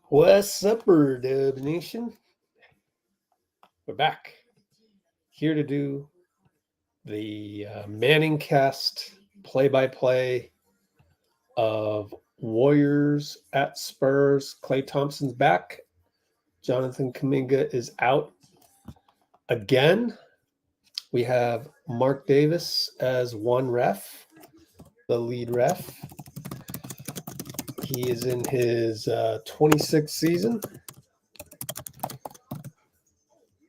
What's up, Dub Nation? We're back here to do the Manning cast play-by-play of Warriors at Spurs. Klay Thompson's back. Jonathan Kuminga is out again. We have Marc Davis as one ref, the lead ref. He is in his 26th season.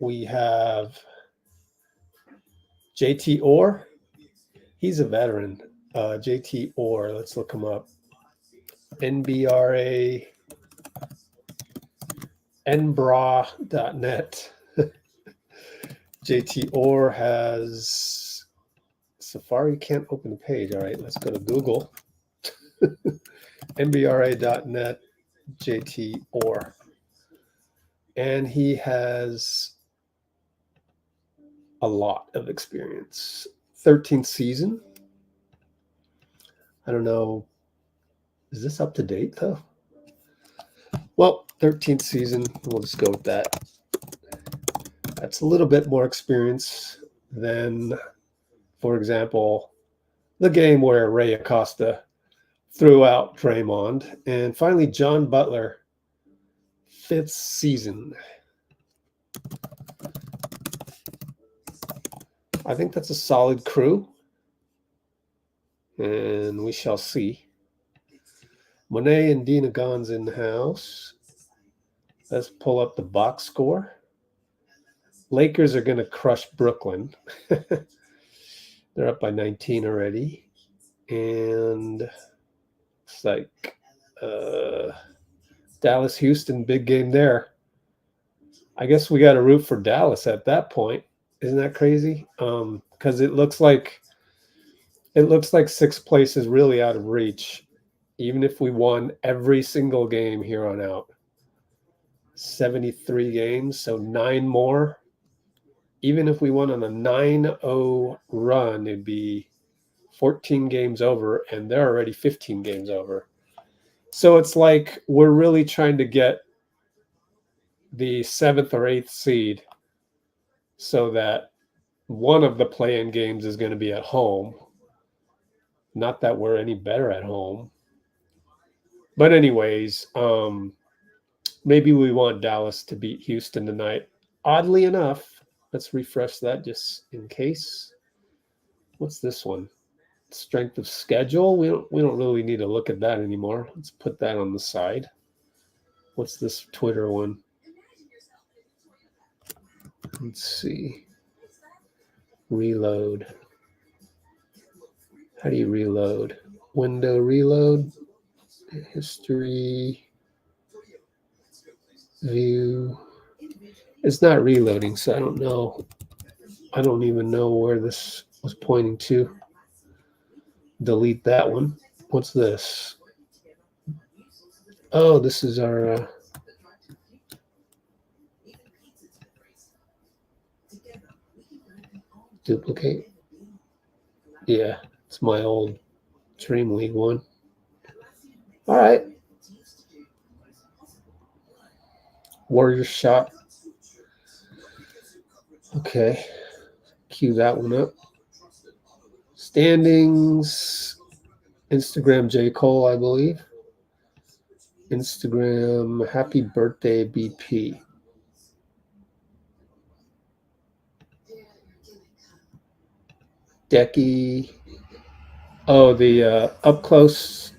We have JT Orr. He's a veteran. JT Orr, let's look him up. NBRA, nbra.net. JT Orr has Safari can't open the page. All right, let's go to Google. nbra.net, JT Orr. And he has a lot of experience. 13th season. I don't know. Is this up to date, though? Well, 13th season. We'll just go with that. That's a little bit more experience than, for example, the game where Ray Acosta threw out Draymond. And finally, John Butler, 5th season. I think that's a solid crew. And we shall see. Monet and Dina Gon's in the house. Let's pull up the box score. Lakers are going to crush Brooklyn. They're up by 19 already. And it's like Dallas, Houston, big game there. I guess we got to root for Dallas at that point. Isn't that crazy? Because it looks like 6th place is really out of reach. Even if we won every single game here on out. 73 games, so 9 more. Even if we won on a 9-0 run, it'd be 14 games over, and they're already 15 games over. So it's like we're really trying to get the 7th or 8th seed so that one of the play-in games is going to be at home. Not that we're any better at home. But anyways, maybe we want Dallas to beat Houston tonight. Oddly enough, let's refresh that just in case. What's this one? Strength of schedule. We don't really need to look at that anymore. Let's put that on the side. What's this Twitter one? Let's see. Reload. How do you reload? Window reload. History. View. It's not reloading, so I don't know. I don't even know where this was pointing to. Delete that one. What's this? Oh, this is our duplicate. Yeah, it's my old Dream League one. All right. Warriors shot. Okay. Cue that one up. Standings. Instagram J. Cole, I believe. Instagram Happy Birthday BP. Decky. Oh, the up close.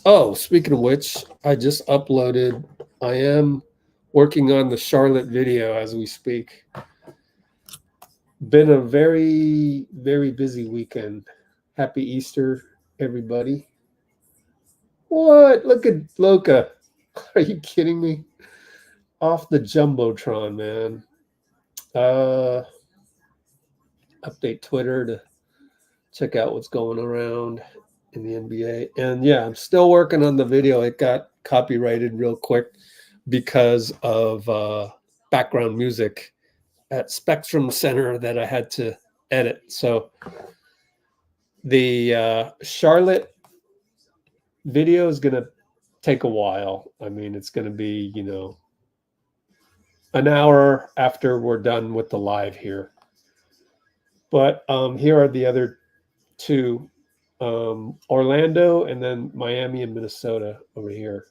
Oh, speaking of which, I just uploaded. I am working on the Charlotte video as we speak. Been a very, very busy weekend. Happy Easter, everybody. What? Look at Loca. Are you kidding me? Off the Jumbotron, man. Update Twitter to check out what's going around in the NBA. And yeah, I'm still working on the video. It got copyrighted real quick because of background music at Spectrum Center that I had to edit. So the Charlotte video is going to take a while. I mean, it's going to be, you know, an hour after we're done with the live here. But here are the other two, Orlando and then Miami and Minnesota over here.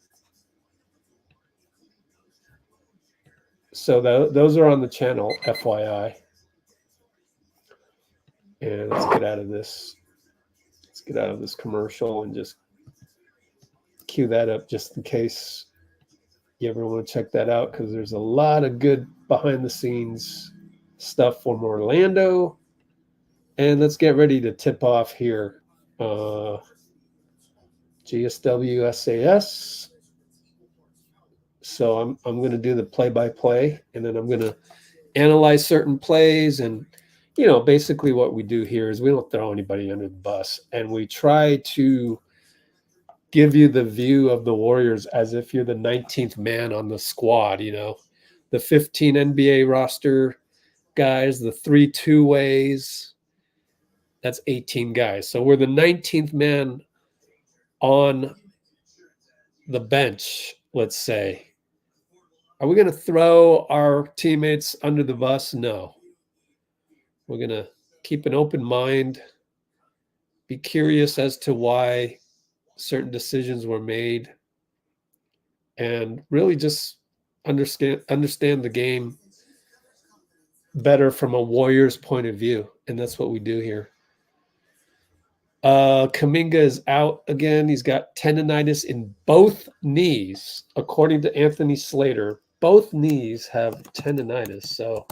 So those are on the channel, FYI. And let's get out of this. Let's get out of this commercial and just cue that up just in case you ever want to check that out, because there's a lot of good behind the scenes stuff from Orlando. And let's get ready to tip off here. GSW SAS. So I'm going to do the play-by-play, and then I'm going to analyze certain plays. And, you know, basically what we do here is we don't throw anybody under the bus, and we try to give you the view of the Warriors as if you're the 19th man on the squad, you know, the 15 NBA roster guys, the 3 two-ways, that's 18 guys. So we're the 19th man on the bench, let's say. Are we going to throw our teammates under the bus? No. We're going to keep an open mind, be curious as to why certain decisions were made, and really just understand the game better from a Warriors point of view. And that's what we do here. Kuminga is out again. He's got tendinitis in both knees, according to Anthony Slater. Both knees have tendinitis, so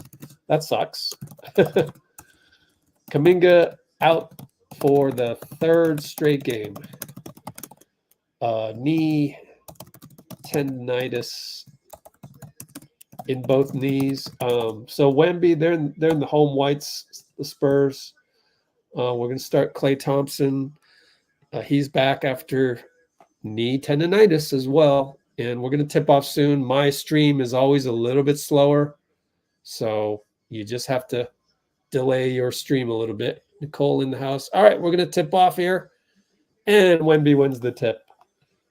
that sucks. Kuminga out for the third straight game. Knee tendinitis in both knees. So Wemby, they're in the home whites, the Spurs. We're going to start Klay Thompson. He's back after knee tendinitis as well. And we're going to tip off soon. My stream is always a little bit slower, so you just have to delay your stream a little bit. Nicole in the house. All right, we're going to tip off here. And Wemby wins the tip.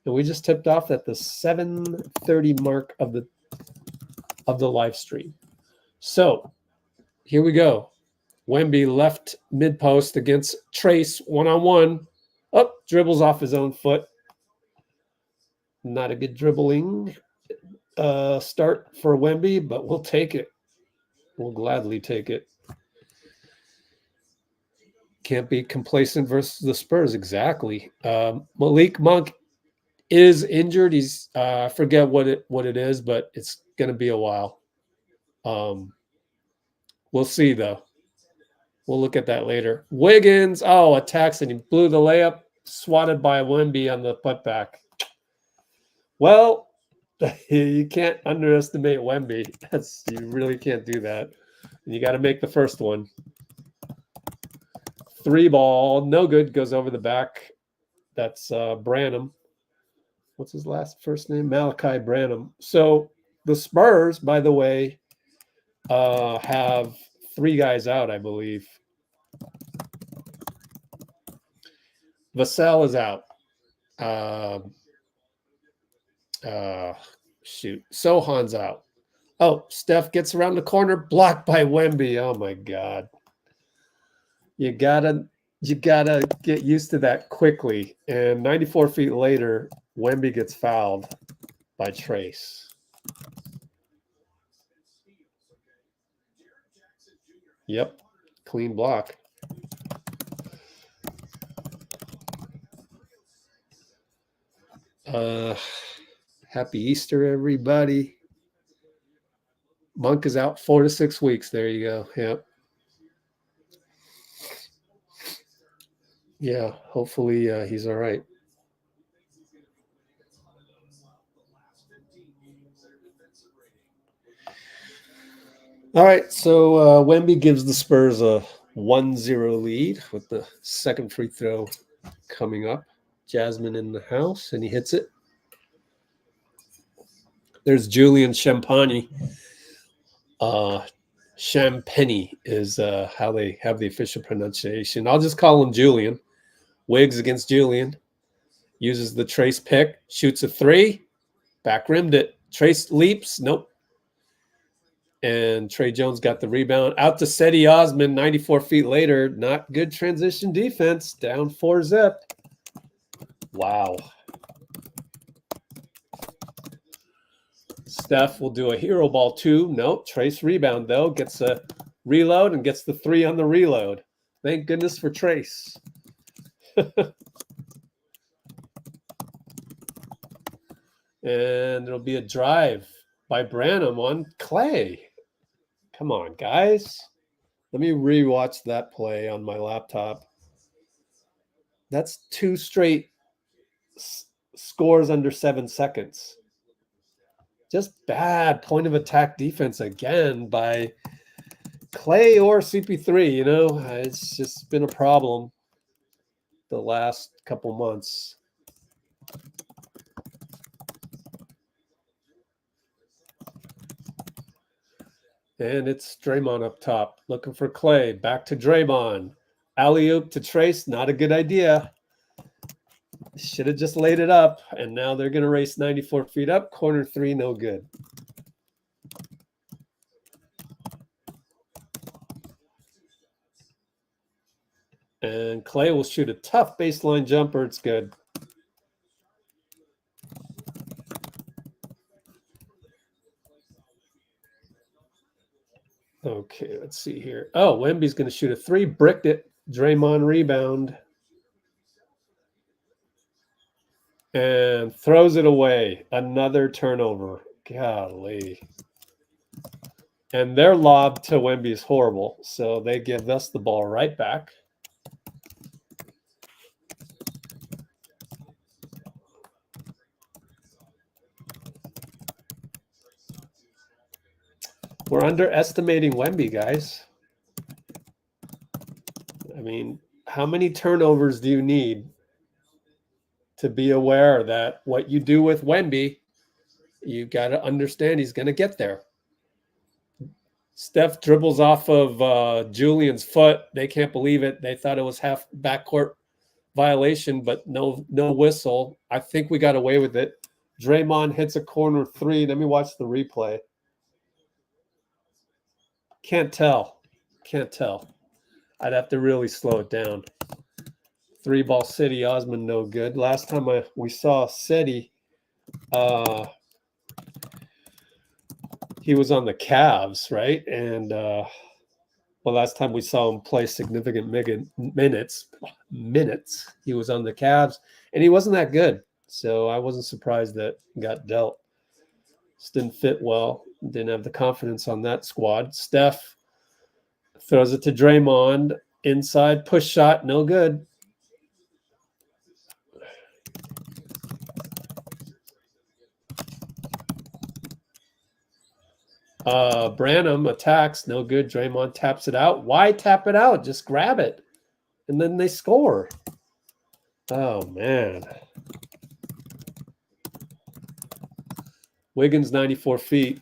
And we just tipped off at the 7:30 mark of the live stream. So here we go. Wemby left mid post against Trace one-on-one. Up, dribbles off his own foot. Not a good dribbling start for Wemby, but we'll take it. We'll gladly take it. Can't be complacent versus the Spurs. Exactly. Malik Monk is injured. He's I forget what it is, but it's going to be a while. We'll see though. We'll look at that later. Wiggins, attacks, and he blew the layup, swatted by Wemby on the putback. Well, you can't underestimate Wemby. You really can't do that. And you got to make the first one. 3 ball, no good, goes over the back. That's Branham. What's his first name? Malachi Branham. So the Spurs, by the way, have 3 guys out, I believe. Vassell is out. Sohan's out. Steph gets around the corner, blocked by Wemby. Oh my God. You gotta get used to that quickly. And 94 feet later, Wemby gets fouled by Trace. Yep, clean block. Happy Easter, everybody. Monk is out 4 to 6 weeks. There you go. Yep. Yeah, hopefully he's all right. All right, so Wemby gives the Spurs a 1-0 lead with the second free throw coming up. Jasmine in the house, and he hits it. There's Julian Champagny. Champagny is how they have the official pronunciation. I'll just call him Julian. Wiggs against Julian. Uses the Trace pick, shoots a three, back rimmed it. Trace leaps, nope. And Tre Jones got the rebound. Out to Cedi Osman, 94 feet later. Not good transition defense. Down 4-zip. Wow. Steph will do a hero ball 2. Nope. Trace rebound, though. Gets a reload and gets the 3 on the reload. Thank goodness for Trace. And it'll be a drive by Branham on Klay. Come on, guys. Let me rewatch that play on my laptop. That's 2 straight scores under 7 seconds. Just bad point of attack defense again by Klay or CP3. You know, it's just been a problem the last couple months. And it's Draymond up top, looking for Klay. Back to Draymond. Alley-oop to Trace, not a good idea. Should have just laid it up, and now they're going to race 94 feet up. Corner 3, no good. And Klay will shoot a tough baseline jumper. It's good. Okay, let's see here. Oh, Wemby's going to shoot a 3. Bricked it. Draymond rebound. And throws it away. Another turnover. Golly. And their lob to Wemby is horrible. So they give us the ball right back. We're underestimating Wemby, guys. I mean, how many turnovers do you need to be aware that what you do with Wemby, you got to understand he's going to get there. Steph dribbles off of Julian's foot. They can't believe it. They thought it was half backcourt violation, but no whistle. I think we got away with it. Draymond hits a corner 3. Let me watch the replay. Can't tell. Can't tell. I'd have to really slow it down. 3-ball Cedi Osman, no good. Last time we saw Cedi, he was on the Cavs, right? And well, last time we saw him play significant minutes, he was on the Cavs, and he wasn't that good. So I wasn't surprised that got dealt. Just didn't fit well. Didn't have the confidence on that squad. Steph throws it to Draymond. Inside push shot, no good. Branham attacks, no good. Draymond taps it out. Why tap it out? Just grab it. And then they score. Oh, man. Wiggins, 94 feet.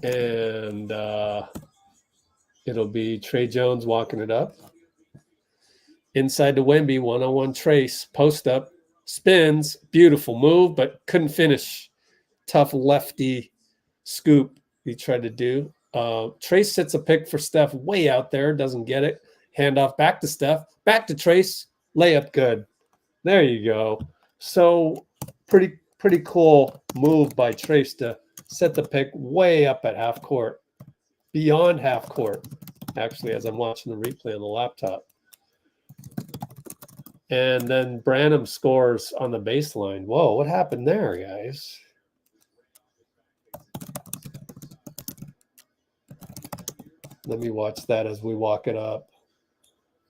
And it'll be Tre Jones walking it up. Inside to Wemby, one-on-one Trace. Post up. Spins. Beautiful move, but couldn't finish. Tough lefty scoop he tried to do. Trace sets a pick for Steph way out there. Doesn't get it. Handoff back to Steph. Back to Trace. Layup good. There you go. So pretty cool move by Trace to set the pick way up at half court. Beyond half court, actually, as I'm watching the replay on the laptop. And then Branham scores on the baseline. Whoa, what happened there, guys? Let me watch that as we walk it up.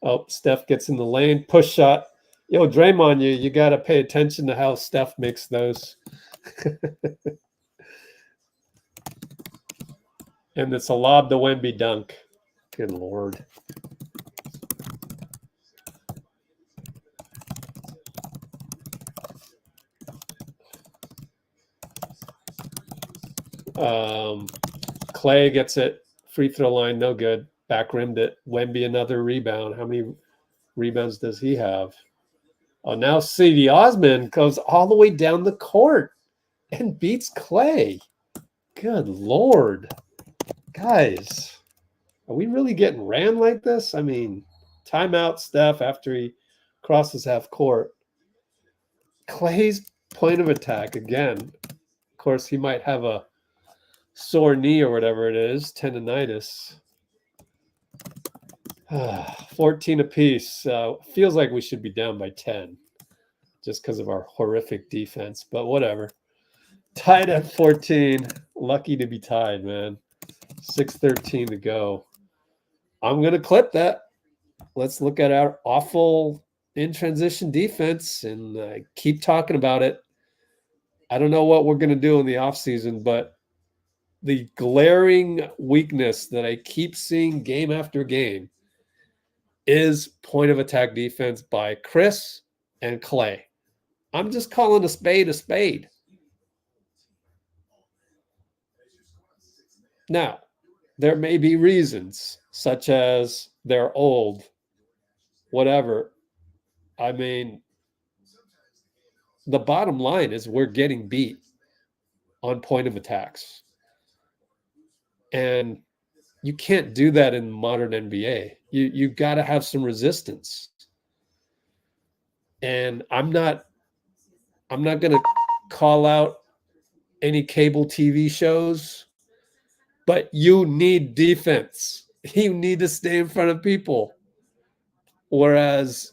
Oh, Steph gets in the lane. Push shot. Yo, Draymond, you got to pay attention to how Steph makes those. And it's a lob to Wemby dunk. Good Lord. Klay gets it. Free throw line, no good. Back rimmed it. Wemby another rebound. How many rebounds does he have? Oh, now Cedi Osman goes all the way down the court and beats Klay. Good Lord. Guys, are we really getting ran like this? I mean, timeout Steph after he crosses half court. Klay's point of attack again. Of course, he might have a sore knee or whatever it is, tendinitis. 14 apiece. Feels like we should be down by 10 just because of our horrific defense, but whatever. Tied at 14. Lucky to be tied, man. 6:13 to go. I'm going to clip that. Let's look at our awful in-transition defense and keep talking about it. I don't know what we're going to do in the offseason, but the glaring weakness that I keep seeing game after game is point of attack defense by Chris and Klay. I'm just calling a spade a spade. Now, there may be reasons, such as they're old, whatever. I mean, the bottom line is we're getting beat on point of attacks. And you can't do that in modern NBA. You got to have some resistance. And I'm not going to call out any cable TV shows, but you need defense. You need to stay in front of people. Whereas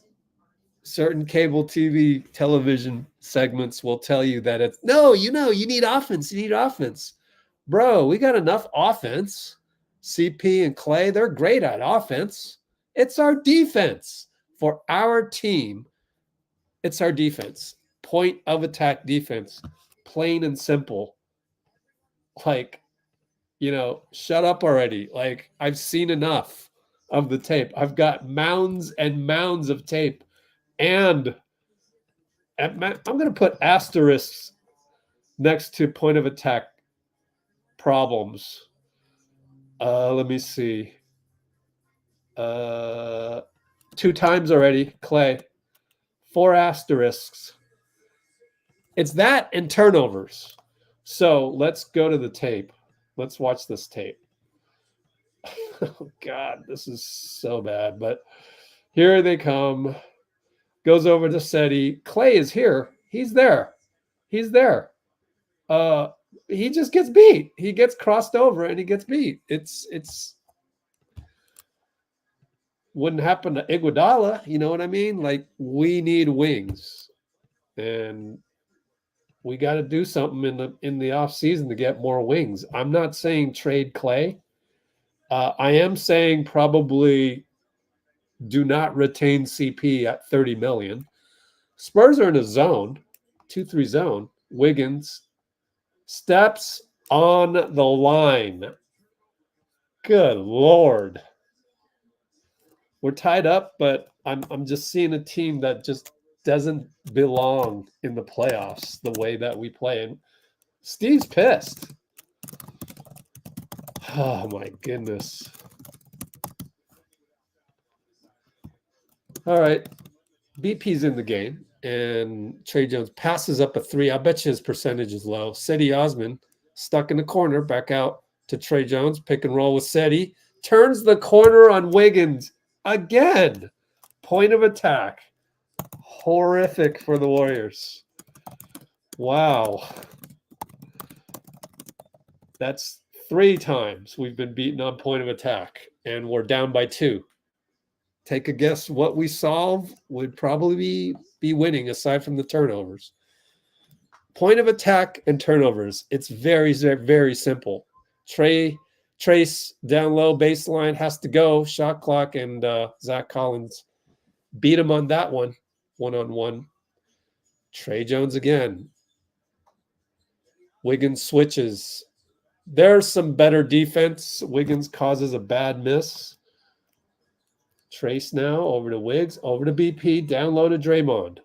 certain cable TV television segments will tell you that it's, no, you need offense. You need offense. Bro, we got enough offense. CP and Klay, they're great at offense. It's our defense. For our team, it's our defense. Point of attack defense. Plain and simple. Like, shut up already. Like, I've seen enough of the tape. I've got mounds and mounds of tape. And I'm going to put asterisks next to point of attack problems. Let me see. 2 times already, Klay. 4 asterisks. It's that and turnovers. So let's go to the tape. Let's watch this tape. Oh, God, this is so bad. But here they come. Goes over to Cedi. Klay is here. He's there. He's there. He just gets beat. He gets crossed over and he gets beat. It's wouldn't happen to Iguodala, you know what I mean? Like, we need wings. And we got to do something in the off season to get more wings. I'm not saying trade Klay. I am saying probably do not retain CP at $30 million. Spurs are in a zone, 2-3 zone. Wiggins steps on the line. Good Lord. We're tied up, but I'm just seeing a team that just doesn't belong in the playoffs the way that we play. And Steve's pissed. Oh, my goodness. All right. BP's in the game, and Tre Jones passes up a 3. I bet you his percentage is low. Cedi Osman stuck in the corner, back out to Tre Jones. Pick and roll with Cedi. Turns the corner on Wiggins again. Point of attack. Horrific for the Warriors. Wow. That's 3 times we've been beaten on point of attack, and we're down by 2. Take a guess what we solve would probably be winning aside from the turnovers. Point of attack and turnovers. It's very, very simple. Trace down low baseline has to go. Shot clock, and Zach Collins beat him on that one. 1-on-1. Tre Jones again. Wiggins switches. There's some better defense. Wiggins causes a bad miss. Trace now over to Wiggs, over to BP, down low to Draymond.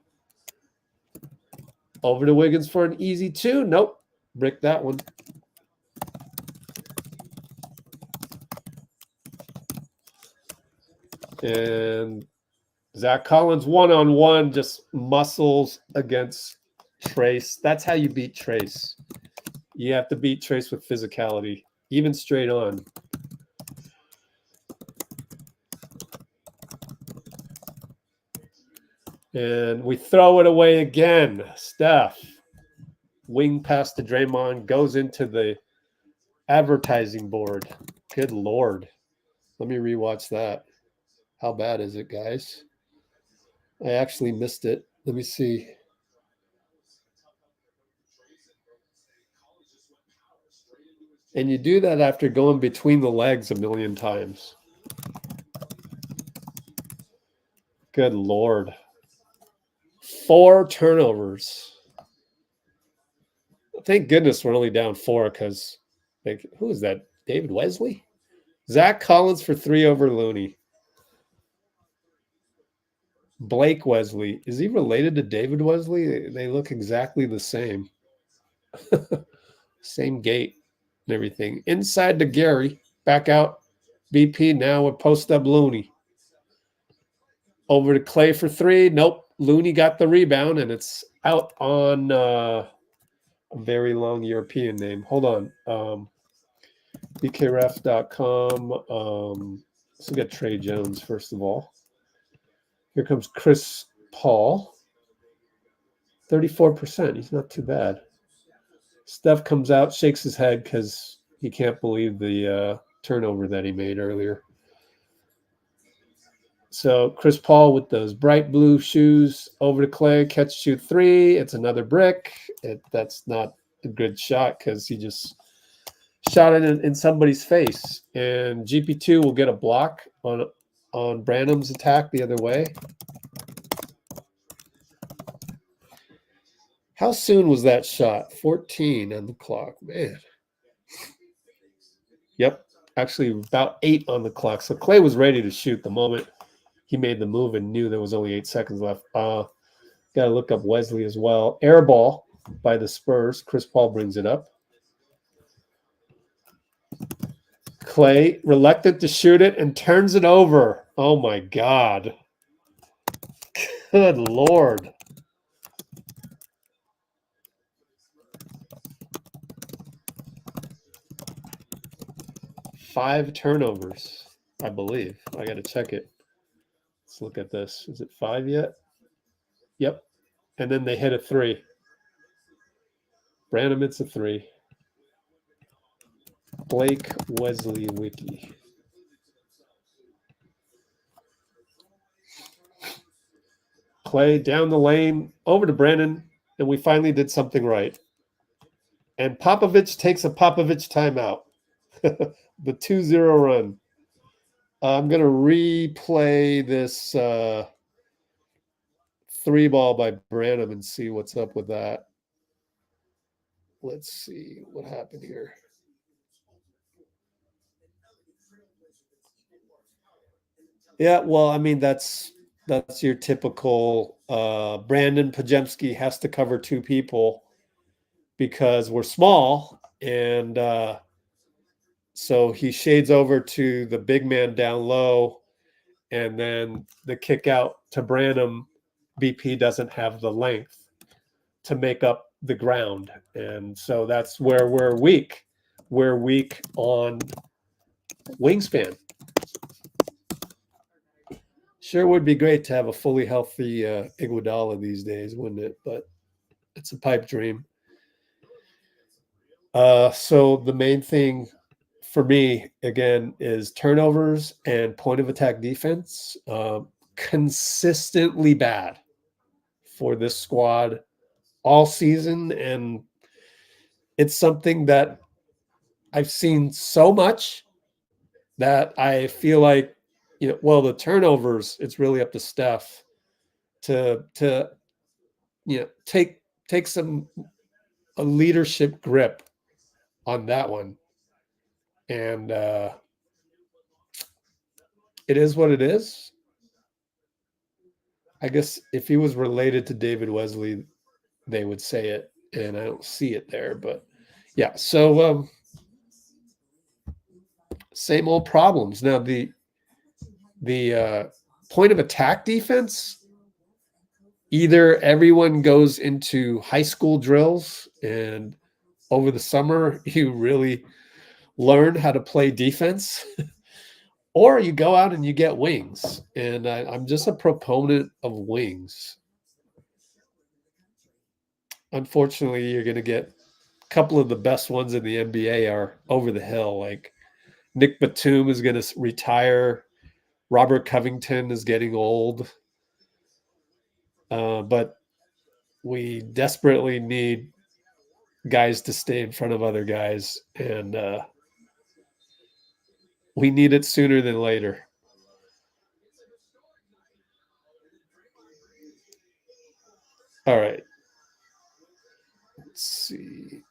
Over to Wiggins for an easy 2. Nope. Brick that one. And Zach Collins one-on-one just muscles against Trace. That's how you beat Trace. You have to beat Trace with physicality, even straight on. And we throw it away again. Steph, wing pass to Draymond, goes into the advertising board. Good Lord. Let me rewatch that. How bad is it, guys? I actually missed it. Let me see. And you do that after going between the legs a million times. Good Lord. 4 turnovers. Thank goodness we're only down 4 because, like, who is that? David Wesley? Zach Collins for 3 over Looney. Blake Wesley. Is he related to David Wesley? They look exactly the same. Same gait and everything. Inside to Gary. Back out. BP now with post-up Looney. Over to Klay for 3. Nope. Looney got the rebound, and it's out on a very long European name. Hold on. BKRef.com. Let's look at Trey Jones, first of all. Here comes Chris Paul. 34%. He's not too bad. Steph comes out, shakes his head because he can't believe the turnover that he made earlier. So Chris Paul with those bright blue shoes over to Klay, catch, shoot 3. It's another brick. That's not a good shot because he just shot it in somebody's face. And GP2 will get a block on Branham's attack the other way. How soon was that shot? 14 on the clock, man. Yep, actually about 8 on the clock. So Klay was ready to shoot the moment he made the move and knew there was only 8 seconds left. Got to look up Wesley as well. Air ball by the Spurs. Chris Paul brings it up. Klay reluctant to shoot it and turns it over. Oh my God. Good Lord. Five turnovers, I believe. I got to check it. Let's look at this. Is it 5 yet? Yep. And then they hit a 3. Branham hits a 3. Blake Wesley Wiki. Klay down the lane, over to Brandon, and we finally did something right. And Popovich takes a Popovich timeout. The 2-0 run. I'm going to replay this 3 ball by Branham and see what's up with that. Let's see what happened here. Yeah, well, I mean, that's your typical Brandon Pajemski has to cover 2 people because we're small, and so he shades over to the big man down low, and then the kick out to Branham. BP doesn't have the length to make up the ground, and so that's where we're weak. We're weak on wingspan. Sure would be great to have a fully healthy Iguodala these days, wouldn't it? But it's a pipe dream. So the main thing for me, again, is turnovers and point of attack defense. Consistently bad for this squad all season. And it's something that I've seen so much that I feel like, the turnovers, it's really up to Steph to take a leadership grip on that one. And it is what it is. I guess if he was related to David Wesley, they would say it, and I don't see it there. But yeah, so same old problems. Now, the the point of attack defense, either everyone goes into high school drills and over the summer you really learn how to play defense, or you go out and you get wings. And I'm just a proponent of wings. Unfortunately, you're going to get a couple of the best ones in the NBA are over the hill. Like Nick Batum is going to retire. Robert Covington is getting old. But we desperately need guys to stay in front of other guys. And we need it sooner than later. All right. Let's see.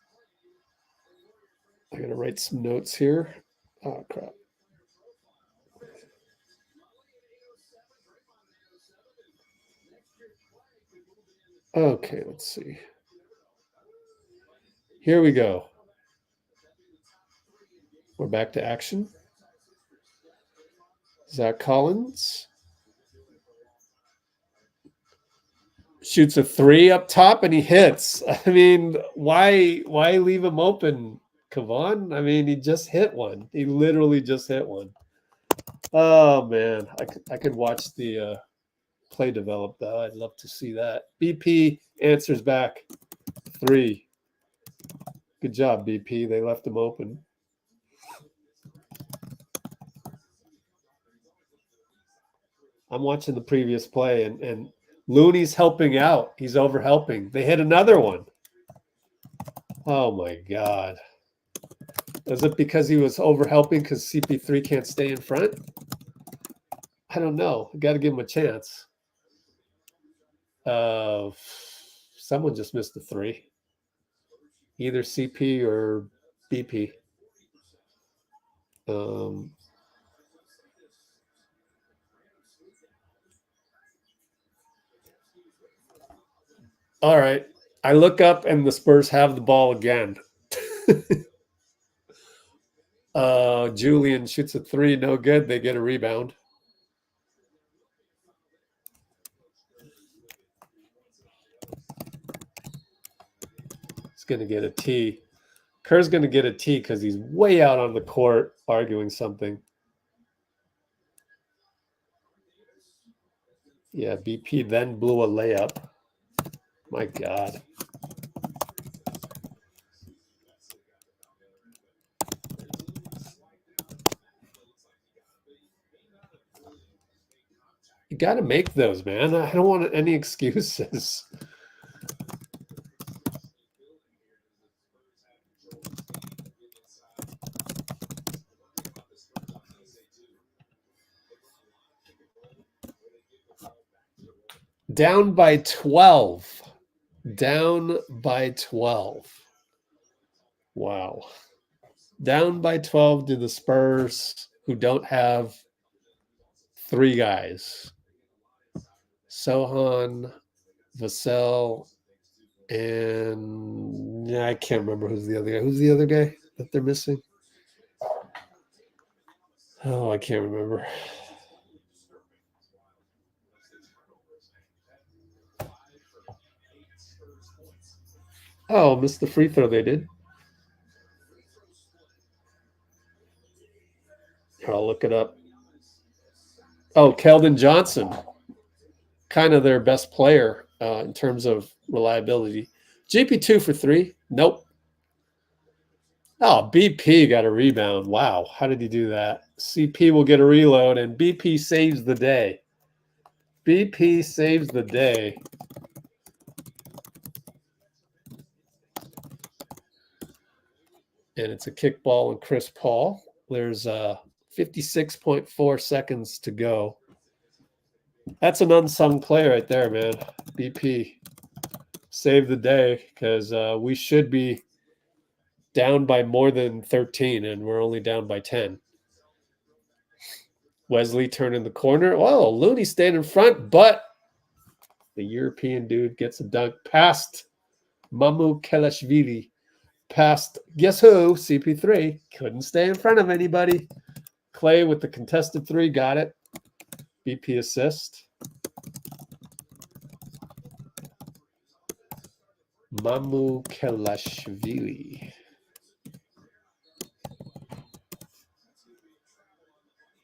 I got to write some notes here. Oh, crap. Okay, let's see. Here we go. We're back to action. Zach Collins shoots a three up top and he hits. I mean, why leave him open, Kevon? I mean, he just hit one. He literally just hit one. Oh man, I could watch the play develop though. I'd love to see that. BP answers back. 3. Good job, BP. They left him open. I'm watching the previous play, and Looney's helping out. He's over helping. They hit another one. Oh my God. Is it because he was over helping because CP3 can't stay in front? I don't know. Got to give him a chance. Someone just missed a 3. Either CP or BP. All right. I look up and the Spurs have the ball again. Julian shoots a 3. No good. They get a rebound. He's going to get a T. Kerr's going to get a T because he's way out on the court arguing something. Yeah, BP then blew a layup. My God. You got to make those, man. I don't want any excuses. Down by 12. Down by 12. Wow. Down by 12 to the Spurs, who don't have 3 guys. Sohan, Vassell, and I can't remember who's the other guy. Who's the other guy that they're missing? Oh, I can't remember. Oh, missed the free throw they did. I'll look it up. Oh, Keldon Johnson. Kind of their best player in terms of reliability. GP2 for 3. Nope. Oh, BP got a rebound. Wow. How did he do that? CP will get a reload, and BP saves the day. BP saves the day. And it's a kickball and Chris Paul. There's 56.4 seconds to go. That's an unsung play right there, man. BP saved the day because we should be down by more than 13, and we're only down by 10. Wesley turning the corner. Oh, Looney stayed in front, but the European dude gets a dunk past Mamu Kelashvili. Past, guess who? CP3. Couldn't stay in front of anybody. Klay with the contested 3, got it. BP assist. Mamukelashvili.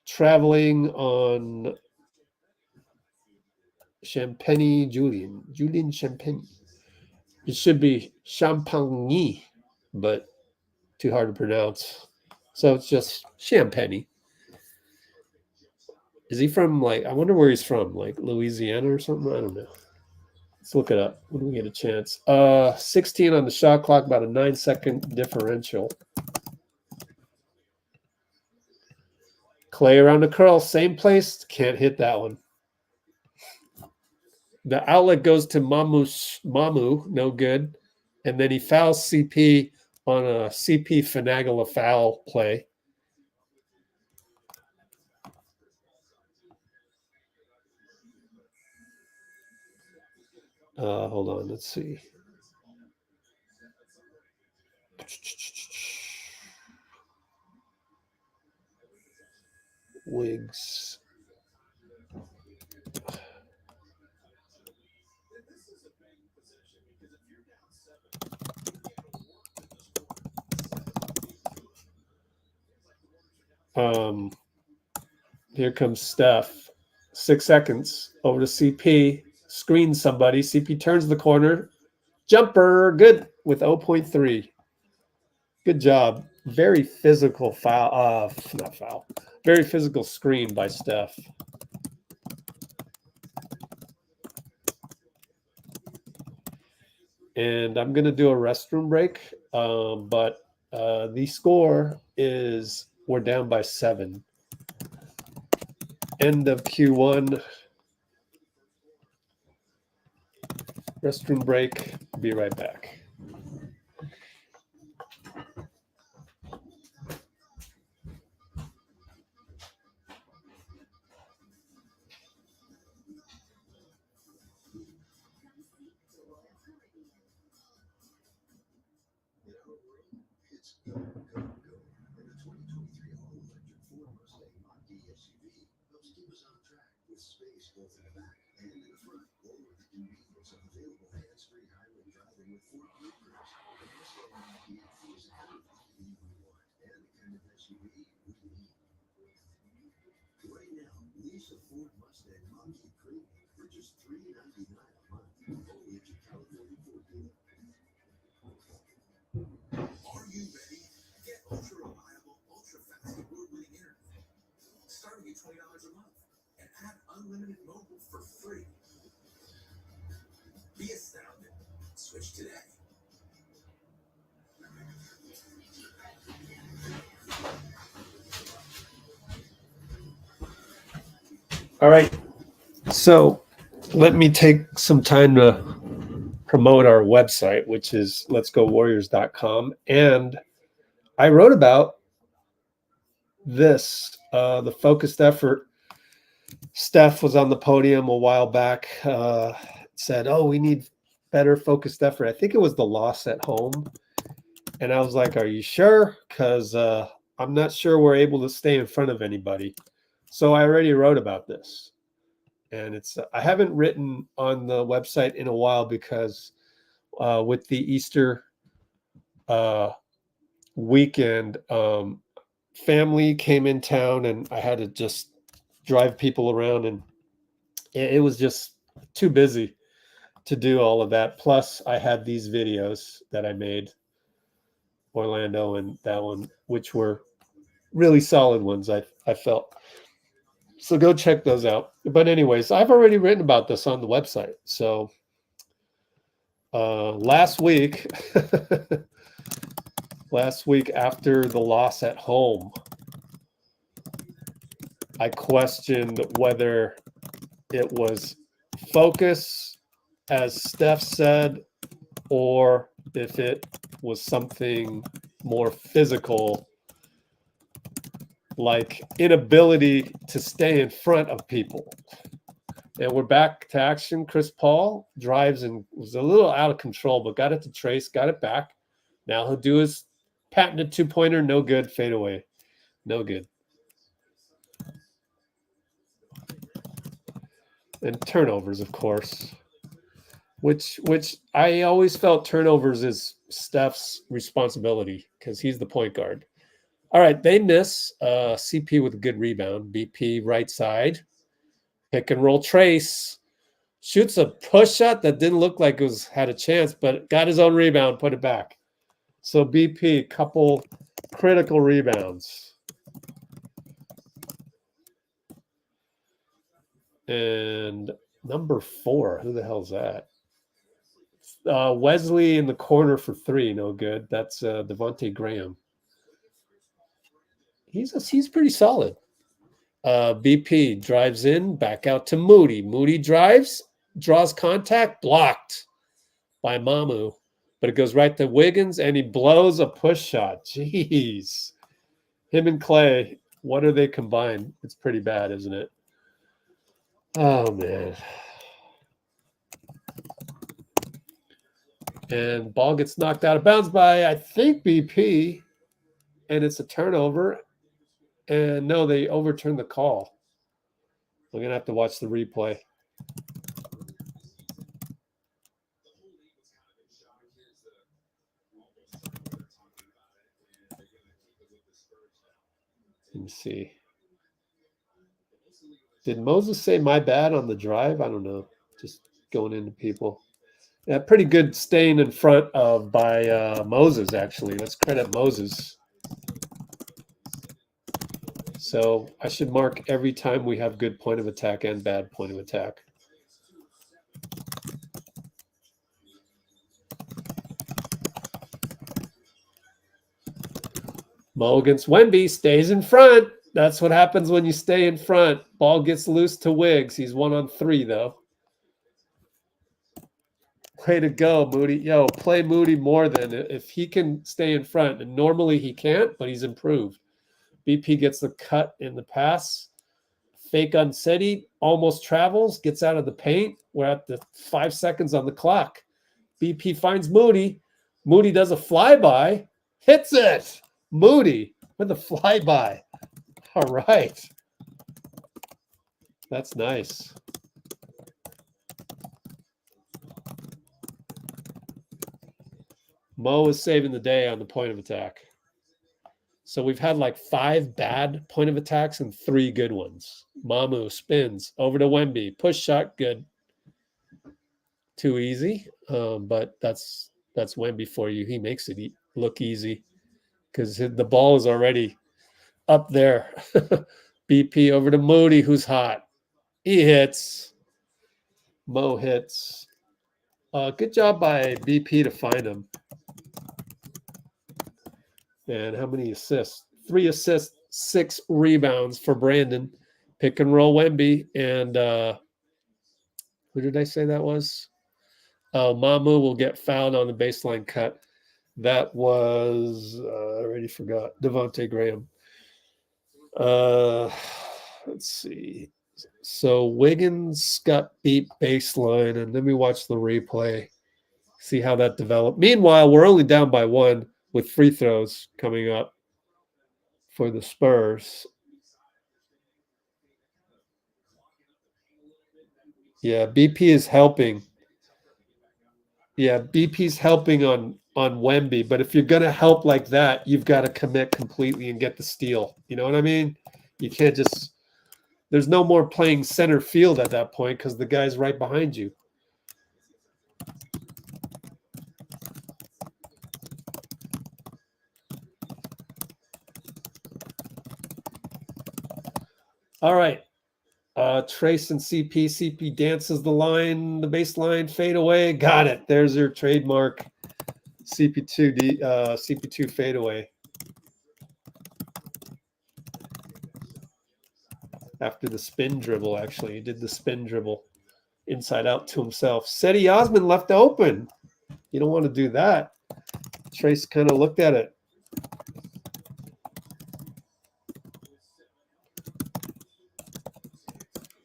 Traveling on Champagne Julian Champagne. It should be Champagne, but too hard to pronounce. So it's just Champagne. Is he from, like, I wonder where he's from, like Louisiana or something? I don't know. Let's look it up when we get a chance. 16 on the shot clock, about a 9-second differential. Klay around the curl, same place. Can't hit that one. The outlet goes to Mamu, no good. And then he fouls CP on a CP finagle a foul play. Hold on, let's see. Wiggs. Here comes Steph. 6 seconds over to CP. Screens somebody. CP turns the corner. Jumper. Good with 0.3. Good job. Very physical foul. Not foul. Very physical screen by Steph. And I'm going to do a restroom break. But the score is we're down by 7. End of Q1. Restroom break. Be right back. All right. So let me take some time to promote our website, which is LetsGoWarriors.com. And I wrote about this, the focused effort. Steph was on the podium a while back, said, oh, we need better focused effort. I think it was the loss at home. And I was like, are you sure? Because I'm not sure we're able to stay in front of anybody. So I already wrote about this. And it's I haven't written on the website in a while because with the Easter weekend, family came in town and I had to just drive people around, and it was just too busy to do all of that. Plus, I had these videos that I made, Orlando and that one, which were really solid ones, I felt. So go check those out. But anyways, I've already written about this on the website. So last week after the loss at home, I questioned whether it was focus, as Steph said, or if it was something more physical, like inability to stay in front of people. And we're back to action. Chris Paul drives and was a little out of control, but got it to Trace, got it back. Now he'll do his patented two-pointer, no good, fade away. No good. And turnovers, of course. Which I always felt turnovers is Steph's responsibility because he's the point guard. All right, they miss. CP with a good rebound. BP right side. Pick and roll trace. Shoots a push shot that didn't look like it had a chance, but got his own rebound, put it back. So BP, couple critical rebounds. And number 4, who the hell's that? Wesley in the corner for 3, no good. That's Devontae Graham. He's pretty solid. BP drives in, back out to Moody. Moody drives, draws contact, blocked by Mamu. But it goes right to Wiggins, and he blows a push shot. Jeez. Him and Klay, what are they combined? It's pretty bad, isn't it? Oh, man. And ball gets knocked out of bounds by, I think, BP. And it's a turnover. And no, they overturned the call. We're going to have to watch the replay. Let me see. Did Moses say my bad on the drive? I don't know. Just going into people. Yeah, pretty good staying in front of by Moses, actually. Let's credit Moses. So I should mark every time we have good point of attack and bad point of attack. Mo against Wemby, stays in front. That's what happens when you stay in front. Ball gets loose to Wiggs. He's 1 on 3, though. Way to go, Moody. Yo, play Moody more than if he can stay in front. And normally he can't, but he's improved. BP gets the cut in the pass. Fake on Cedi, almost travels, gets out of the paint. We're at the 5 seconds on the clock. BP finds Moody. Moody does a flyby, hits it. Moody with a flyby. All right. That's nice. Mo is saving the day on the point of attack. So we've had like 5 bad point of attacks and 3 good ones. Mamu spins over to Wemby. Push shot, good. Too easy, but that's Wemby for you. He makes it look easy because the ball is already up there. BP over to Moody, who's hot. He hits. Mo hits. Good job by BP to find him. And how many assists? 3 assists, 6 rebounds for Brandon. Pick and roll Wemby. And who did I say that was? Mamu will get fouled on the baseline cut. That was, I already forgot, Devontae Graham. Let's see. So Wiggins got beat baseline, and then we watch the replay, see how that developed. Meanwhile, we're only down by 1 with free throws coming up for the Spurs. Yeah, BP is helping. Yeah, BP's helping on Wemby, but if you're going to help like that, you've got to commit completely and get the steal. You know what I mean? You can't just – there's no more playing center field at that point because the guy's right behind you. All right. Trace and CP. CP dances the line, the baseline, fade away. Got it. There's your trademark CP2 fadeaway. After the spin dribble, actually. He did the spin dribble inside out to himself. Cedi Osman left open. You don't want to do that. Trace kind of looked at it.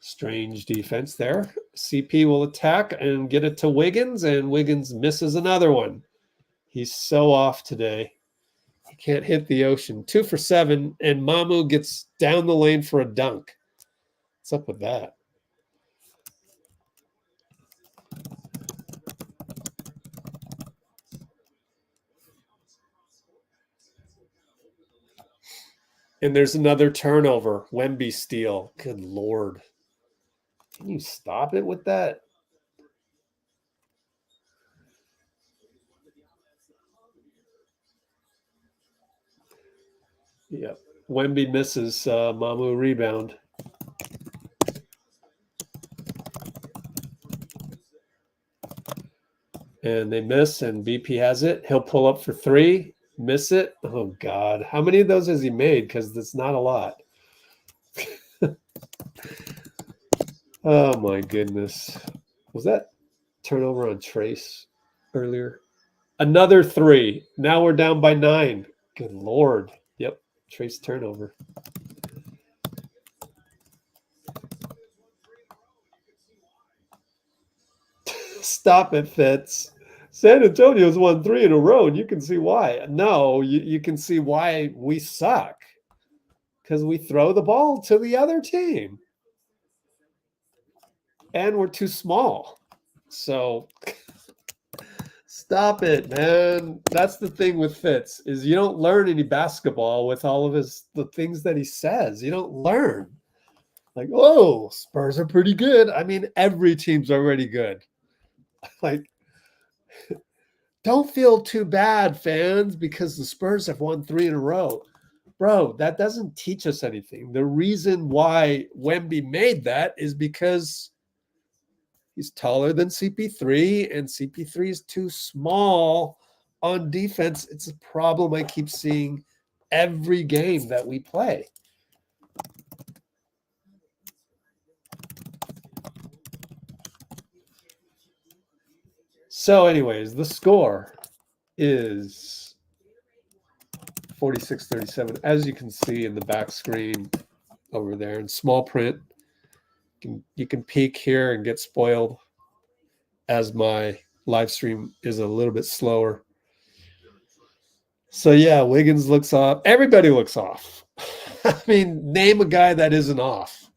Strange defense there. CP will attack and get it to Wiggins, and Wiggins misses another one. He's so off today. He can't hit the ocean. 2 for 7, and Mamu gets down the lane for a dunk. What's up with that? And there's another turnover. Wemby steal. Good Lord. Can you stop it with that? Yep. Wemby misses Mamu rebound. And they miss, and BP has it. He'll pull up for three, miss it. Oh, God. How many of those has he made? Because it's not a lot. Oh, my goodness. Was that turnover on Trace earlier? Another three. Now we're down by 9. Good Lord. Yep. Trace turnover. Stop it, Fitz. San Antonio's won 3 in a row, and you can see why. No, you can see why we suck. Because we throw the ball to the other team. And we're too small. So stop it, man. That's the thing with Fitz, is you don't learn any basketball with all of the things that he says. You don't learn. Like, oh, Spurs are pretty good. I mean, every team's already good. Like, don't feel too bad, fans, because the Spurs have won 3 in a row. Bro, that doesn't teach us anything. The reason why Wemby made that is because he's taller than CP3, and CP3 is too small on defense. It's a problem I keep seeing every game that we play. So anyways, the score is 46-37. As you can see in the back screen over there in small print, you can peek here and get spoiled as my live stream is a little bit slower. So yeah, Wiggins looks off. Everybody looks off. I mean, name a guy that isn't off.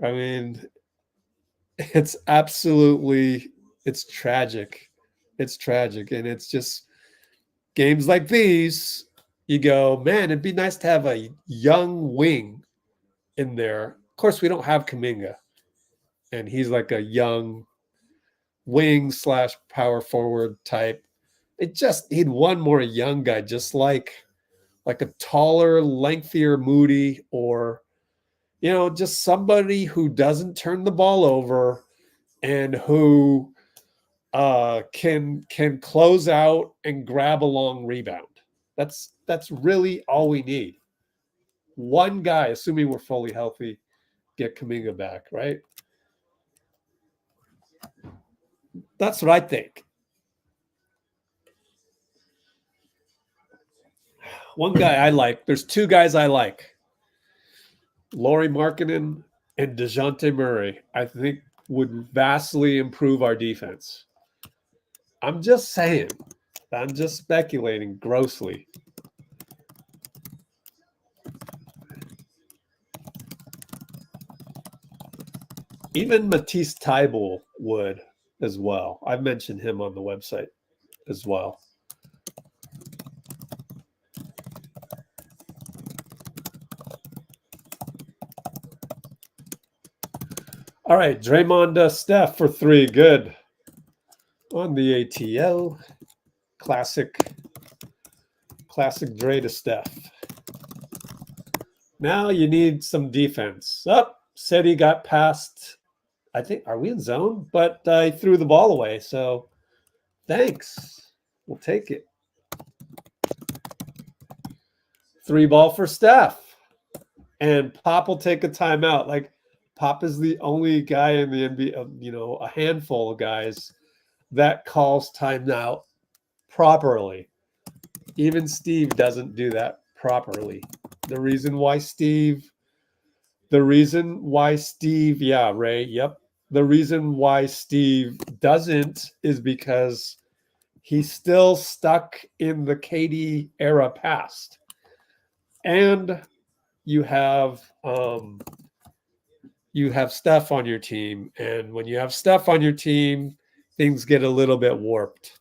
I mean, it's tragic. It's tragic. And it's just games like these, you go, man, it'd be nice to have a young wing in there. Of course, we don't have Kuminga, and he's like a young wing / power forward type. It just need one more young guy, just like a taller, lengthier Moody, or just somebody who doesn't turn the ball over and who can close out and grab a long rebound. That's really all we need. One guy, assuming we're fully healthy, get Kuminga back, right? That's what I think. One guy I like. There's 2 guys I like. Lauri Markkanen and DeJounte Murray, I think, would vastly improve our defense. I'm just saying. I'm just speculating grossly. Even Matisse Thybulle would as well. I've mentioned him on the website as well. All right, Draymond Steph for 3. Good. On the ATL. Classic Dray to Steph. Now you need some defense. Cedi got past, I think, are we in zone? But I threw the ball away, so thanks. We'll take it. 3 ball for Steph. And Pop will take a timeout. Like, Pop is the only guy in the NBA, a handful of guys that calls timeout properly. Even Steve doesn't do that properly. The reason why Steve, yeah, Ray, yep. The reason why Steve doesn't is because he's still stuck in the KD era past. And you have Steph on your team. And when you have Steph on your team, things get a little bit warped.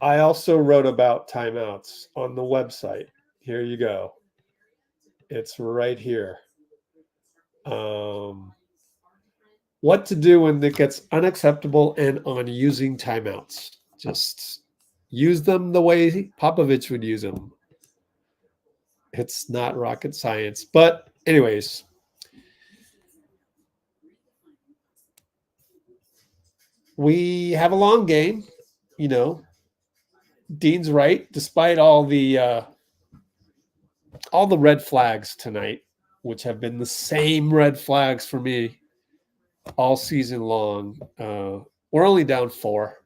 I also wrote about timeouts on the website. Here you go. It's right here. What to do when it gets unacceptable and on using timeouts. Just use them the way Popovich would use them. It's not rocket science. But anyways, we have a long game. You know, Dean's right. Despite all the red flags tonight, which have been the same red flags for me all season long, we're only down 4.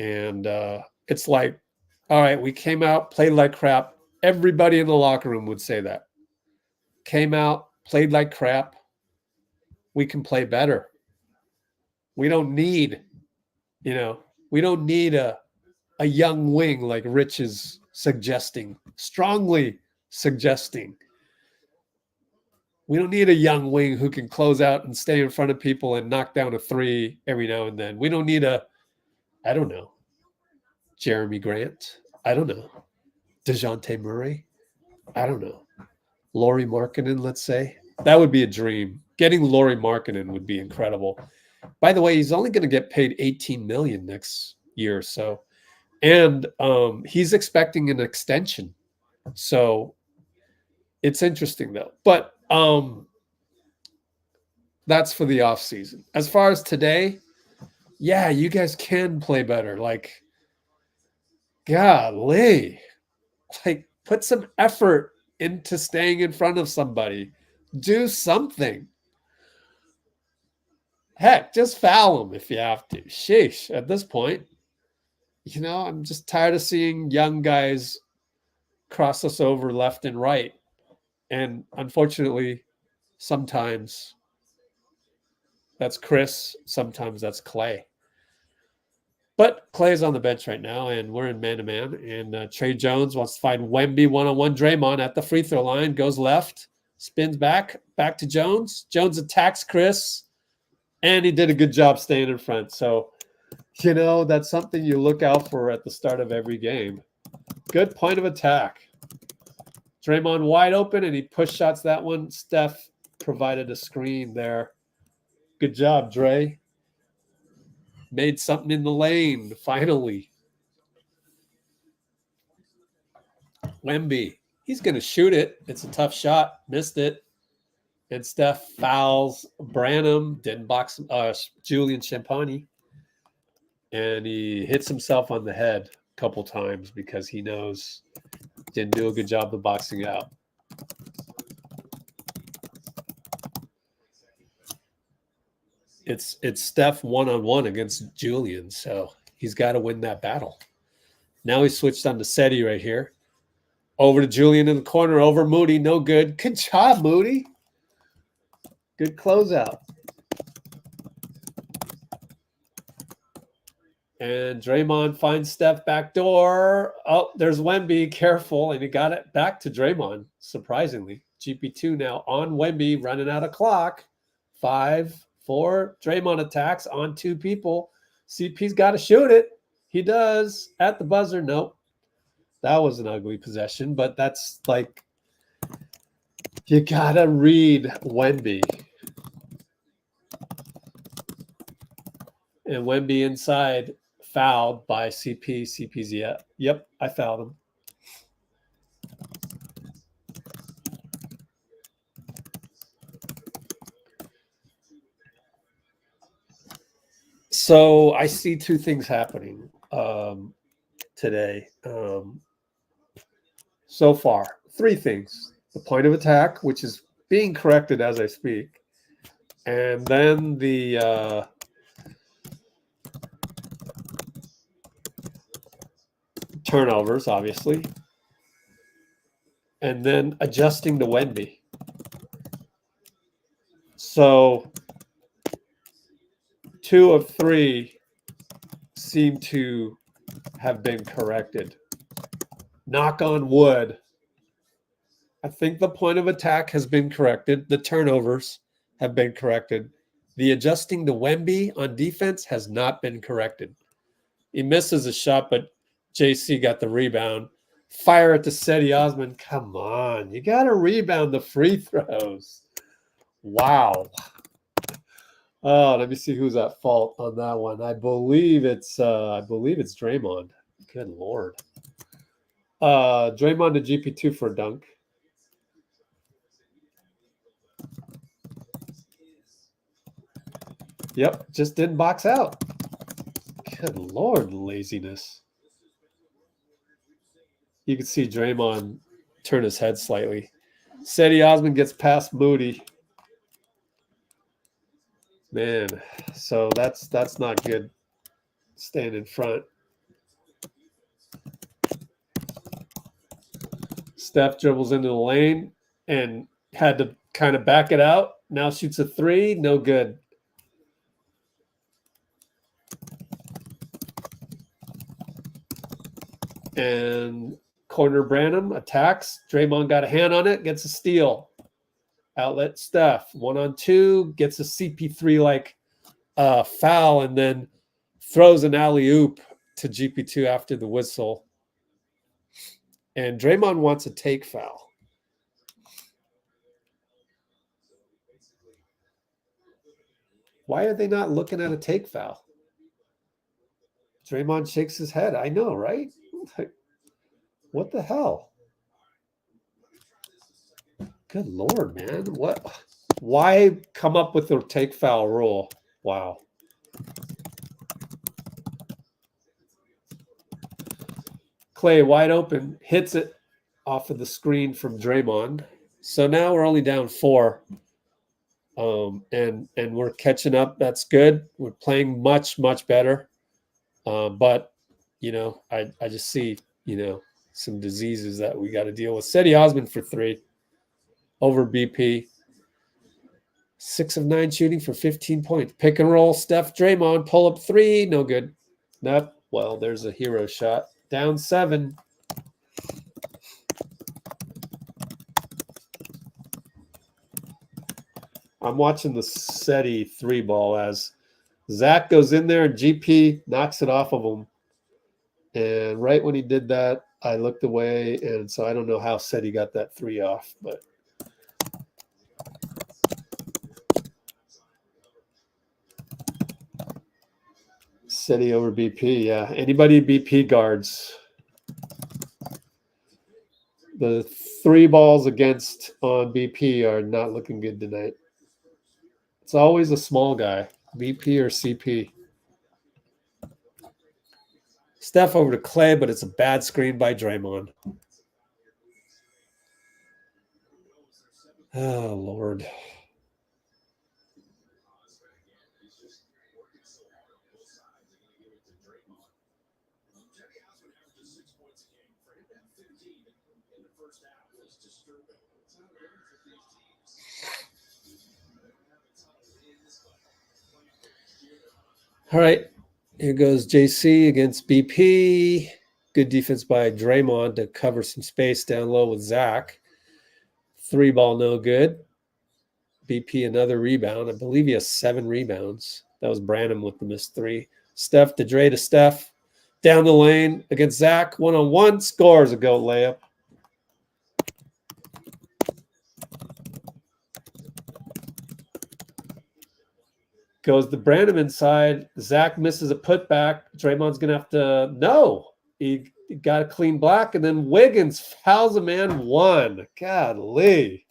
And it's like, all right, we came out, played like crap. Everybody in the locker room would say that. Came out, played like crap. We can play better. We don't need, we don't need a young wing like Rich is suggesting, strongly suggesting. We don't need a young wing who can close out and stay in front of people and knock down a 3 every now and then. We don't need I don't know, Jeremy Grant. I don't know. DeJounte Murray. I don't know. Lauri Markkanen, let's say. That would be a dream. Getting Lauri Markkanen would be incredible. By the way, he's only going to get paid $18 million next year. So, and he's expecting an extension. So it's interesting though. But that's for the offseason. As far as today, yeah, you guys can play better. Like, golly, like put some effort into staying in front of somebody. Do something. Heck, just foul them if you have to. Sheesh, at this point, I'm just tired of seeing young guys cross us over left and right. And unfortunately, sometimes that's Chris, sometimes that's Klay. But Klay's on the bench right now, and we're in man-to-man. And Trey Jones wants to find Wemby one-on-one. Draymond at the free throw line, goes left, spins back to Jones. Jones attacks Chris, and he did a good job staying in front. So, that's something you look out for at the start of every game. Good point of attack. Draymond wide open, and he push shots that one. Steph provided a screen there. Good job, Dray. Made something in the lane, finally. Wemby, he's going to shoot it. It's a tough shot. Missed it. And Steph fouls Branham. Didn't box Julian Champagny. And he hits himself on the head a couple times because he knows didn't do a good job of boxing out. It's Steph one-on-one against Julian, so he's got to win that battle. Now he switched on to Cedi right here. Over to Julian in the corner, over Moody, no good. Good job, Moody. Good closeout. And Draymond finds Steph back door. Oh, there's Wemby, careful, and he got it back to Draymond, surprisingly. GP2 now on Wemby, running out of clock. 5-4. Draymond attacks on 2 people. CP's got to shoot it. He does. At the buzzer, nope. That was an ugly possession, but that's like, you got to read Wemby. And Wemby inside, fouled by CP. CP's, yeah. Yep, I fouled him. So I see 2 things happening today. So far, 3 things. The point of attack, which is being corrected as I speak. And then the turnovers, obviously. And then adjusting to Wemby. So 2 of 3 seem to have been corrected. Knock on wood. I think the point of attack has been corrected. The turnovers have been corrected. The adjusting to Wemby on defense has not been corrected. He misses a shot, but JC got the rebound. Fire it to Cedi Osman. Come on. You got to rebound the free throws. Wow. Oh, let me see who's at fault on that one. I believe it's Draymond. Good Lord. Draymond to GP2 for a dunk. Yep, just didn't box out. Good Lord, laziness. You can see Draymond turn his head slightly. Cedi Osman gets past Moody. Man, so that's not good. Staying in front. Steph dribbles into the lane and had to kind of back it out. Now shoots a three. No good. And corner Branham attacks. Draymond got a hand on it. Gets a steal. Outlet Steph. 1-on-2. Gets a CP3 like foul and then throws an alley-oop to GP2 after the whistle. And Draymond wants a take foul. Why are they not looking at a take foul? Draymond shakes his head. I know, right? What the hell? Good Lord, man. What? Why come up with the take foul rule? Wow. Klay wide open, hits it off of the screen from Draymond. So now we're only down 4. And we're catching up. That's good. We're playing much, much better. But, you know, I just see, you know, some diseases that we got to deal with. Cedi Osman for 3 over BP. 6 of 9 shooting for 15 points. Pick and roll, Steph, Draymond, pull up 3. No good. Nope. Well, there's a hero shot. Down 7. I'm watching the Cedi 3 ball as Zach goes in there and GP knocks it off of him. And right when he did that, I looked away. And so I don't know how Cedi got that 3 off, but Cedi over BP. Yeah. Anybody BP guards. The 3 balls against on BP are not looking good tonight. It's always a small guy, BP or CP. Steph over to Klay, but it's a bad screen by Draymond. Oh, Lord. All right. Here goes JC against BP. Good defense by Draymond to cover some space down low with Zach. 3 ball, no good. BP another rebound. I believe he has 7 rebounds. That was Branham with the missed 3. Steph to Dray to Steph. Down the lane against Zach. 1-on-1. Scores a go layup. Goes the Branham inside. Zach misses a putback. Draymond's going to have to... No. He got a clean block. And then Wiggins fouls a man 1. Golly.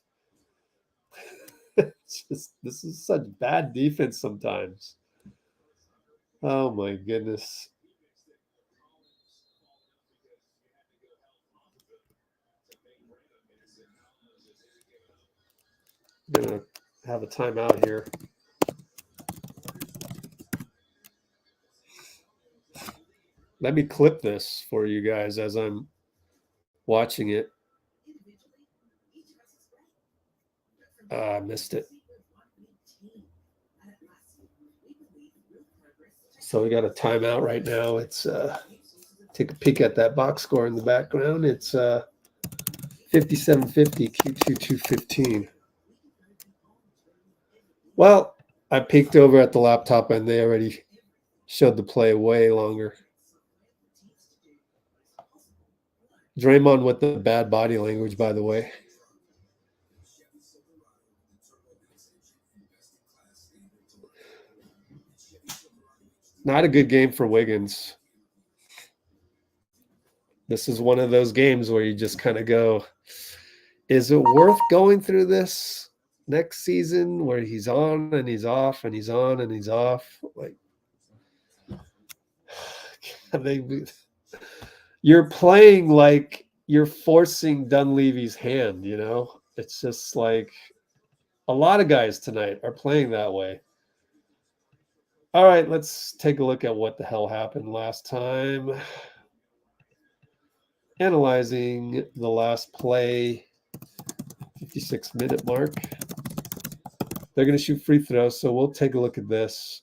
This is such bad defense sometimes. Oh, my goodness. I'm going to have a timeout here. Let me clip this for you guys as I'm watching it. I missed it. So we got a timeout right now. It's take a peek at that box score in the background. It's 57-50, Q2 215. Well, I peeked over at the laptop and they already showed the play way longer. Draymond with the bad body language, by the way. Not a good game for Wiggins. This is one of those games where you just kind of go, is it worth going through this next season where he's on and he's off and he's on and he's off? Like, you're playing like you're forcing Dunleavy's hand, you know? It's just like a lot of guys tonight are playing that way. All right, let's take a look at what the hell happened last time. Analyzing the last play, 56-minute mark. They're going to shoot free throws, so we'll take a look at this.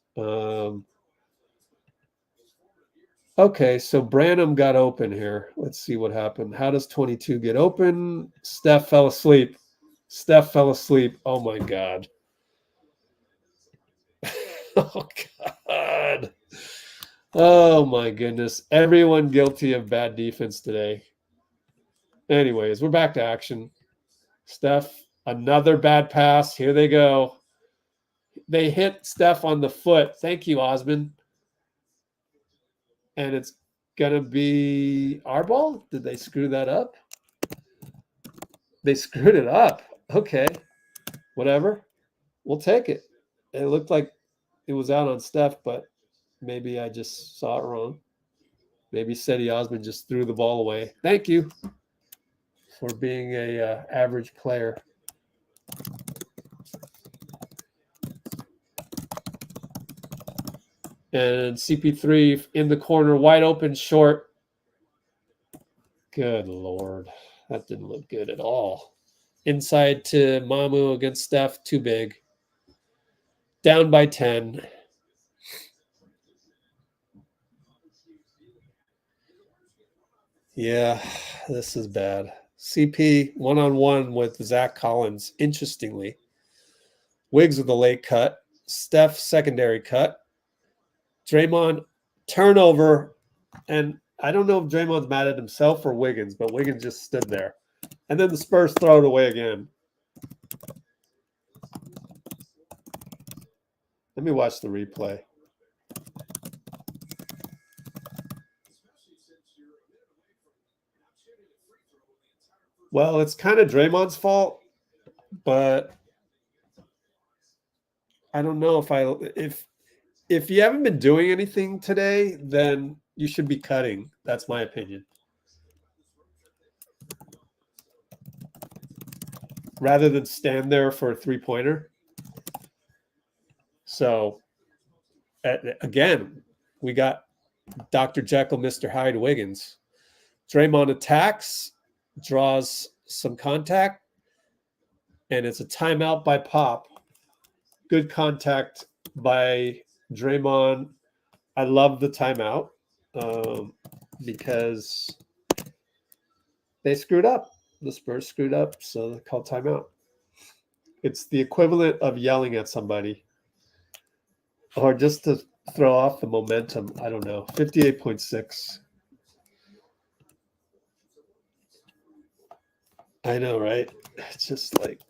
Okay, so Branham got open here. Let's see what happened. How does 22 get open? Steph fell asleep. Steph fell asleep. Oh, my God. Oh, God. Oh, my goodness. Everyone guilty of bad defense today. Anyways, we're back to action. Steph, another bad pass. Here they go. They hit Steph on the foot. Thank you, Osman. And it's going to be our ball? Did they screw that up? They screwed it up. Okay. Whatever. We'll take it. It looked like it was out on Steph, but maybe I just saw it wrong. Maybe Cedi Osman just threw the ball away. Thank you for being a average player. And CP3 in the corner, wide open, short. Good Lord. That didn't look good at all. Inside to Mamu against Steph, too big. Down by 10. Yeah, this is bad. CP one-on-one with Zach Collins, interestingly. Wiggs with the late cut. Steph, secondary cut. Draymond, turnover. And I don't know if Draymond's mad at himself or Wiggins, but Wiggins just stood there. And then the Spurs throw it away again. Let me watch the replay. Well, it's kind of Draymond's fault, but I don't know if you haven't been doing anything today, then you should be cutting. That's my opinion. Rather than stand there for a three-pointer. So, again, we got Dr. Jekyll, Mr. Hyde Wiggins. Draymond attacks, draws some contact, and it's a timeout by Pop. Good contact by Draymond. I love the timeout because they screwed up. The Spurs screwed up, so they called timeout. It's the equivalent of yelling at somebody or just to throw off the momentum. I don't know. 58.6. I know, right? It's just like...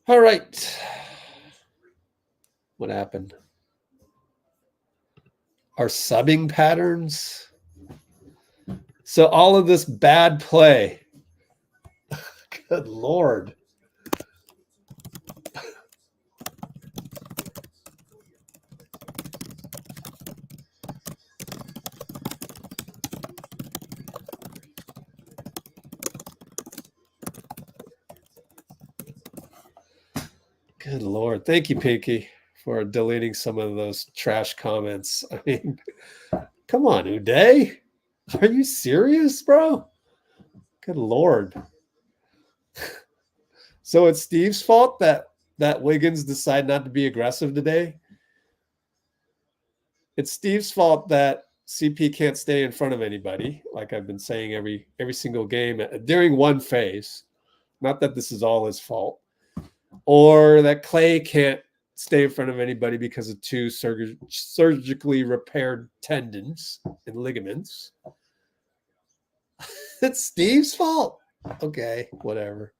All right. What happened? Our subbing patterns. So all of this bad play. Good Lord. Good Lord. Thank you, Pinky, for deleting some of those trash comments. I mean, come on, Uday. Are you serious, bro? Good Lord. So it's Steve's fault that that Wiggins decide not to be aggressive today? It's Steve's fault that CP can't stay in front of anybody, like I've been saying every single game during one phase. Not that this is all his fault. Or that Klay can't stay in front of anybody because of two surgically repaired tendons and ligaments. It's Steve's fault. Okay, whatever.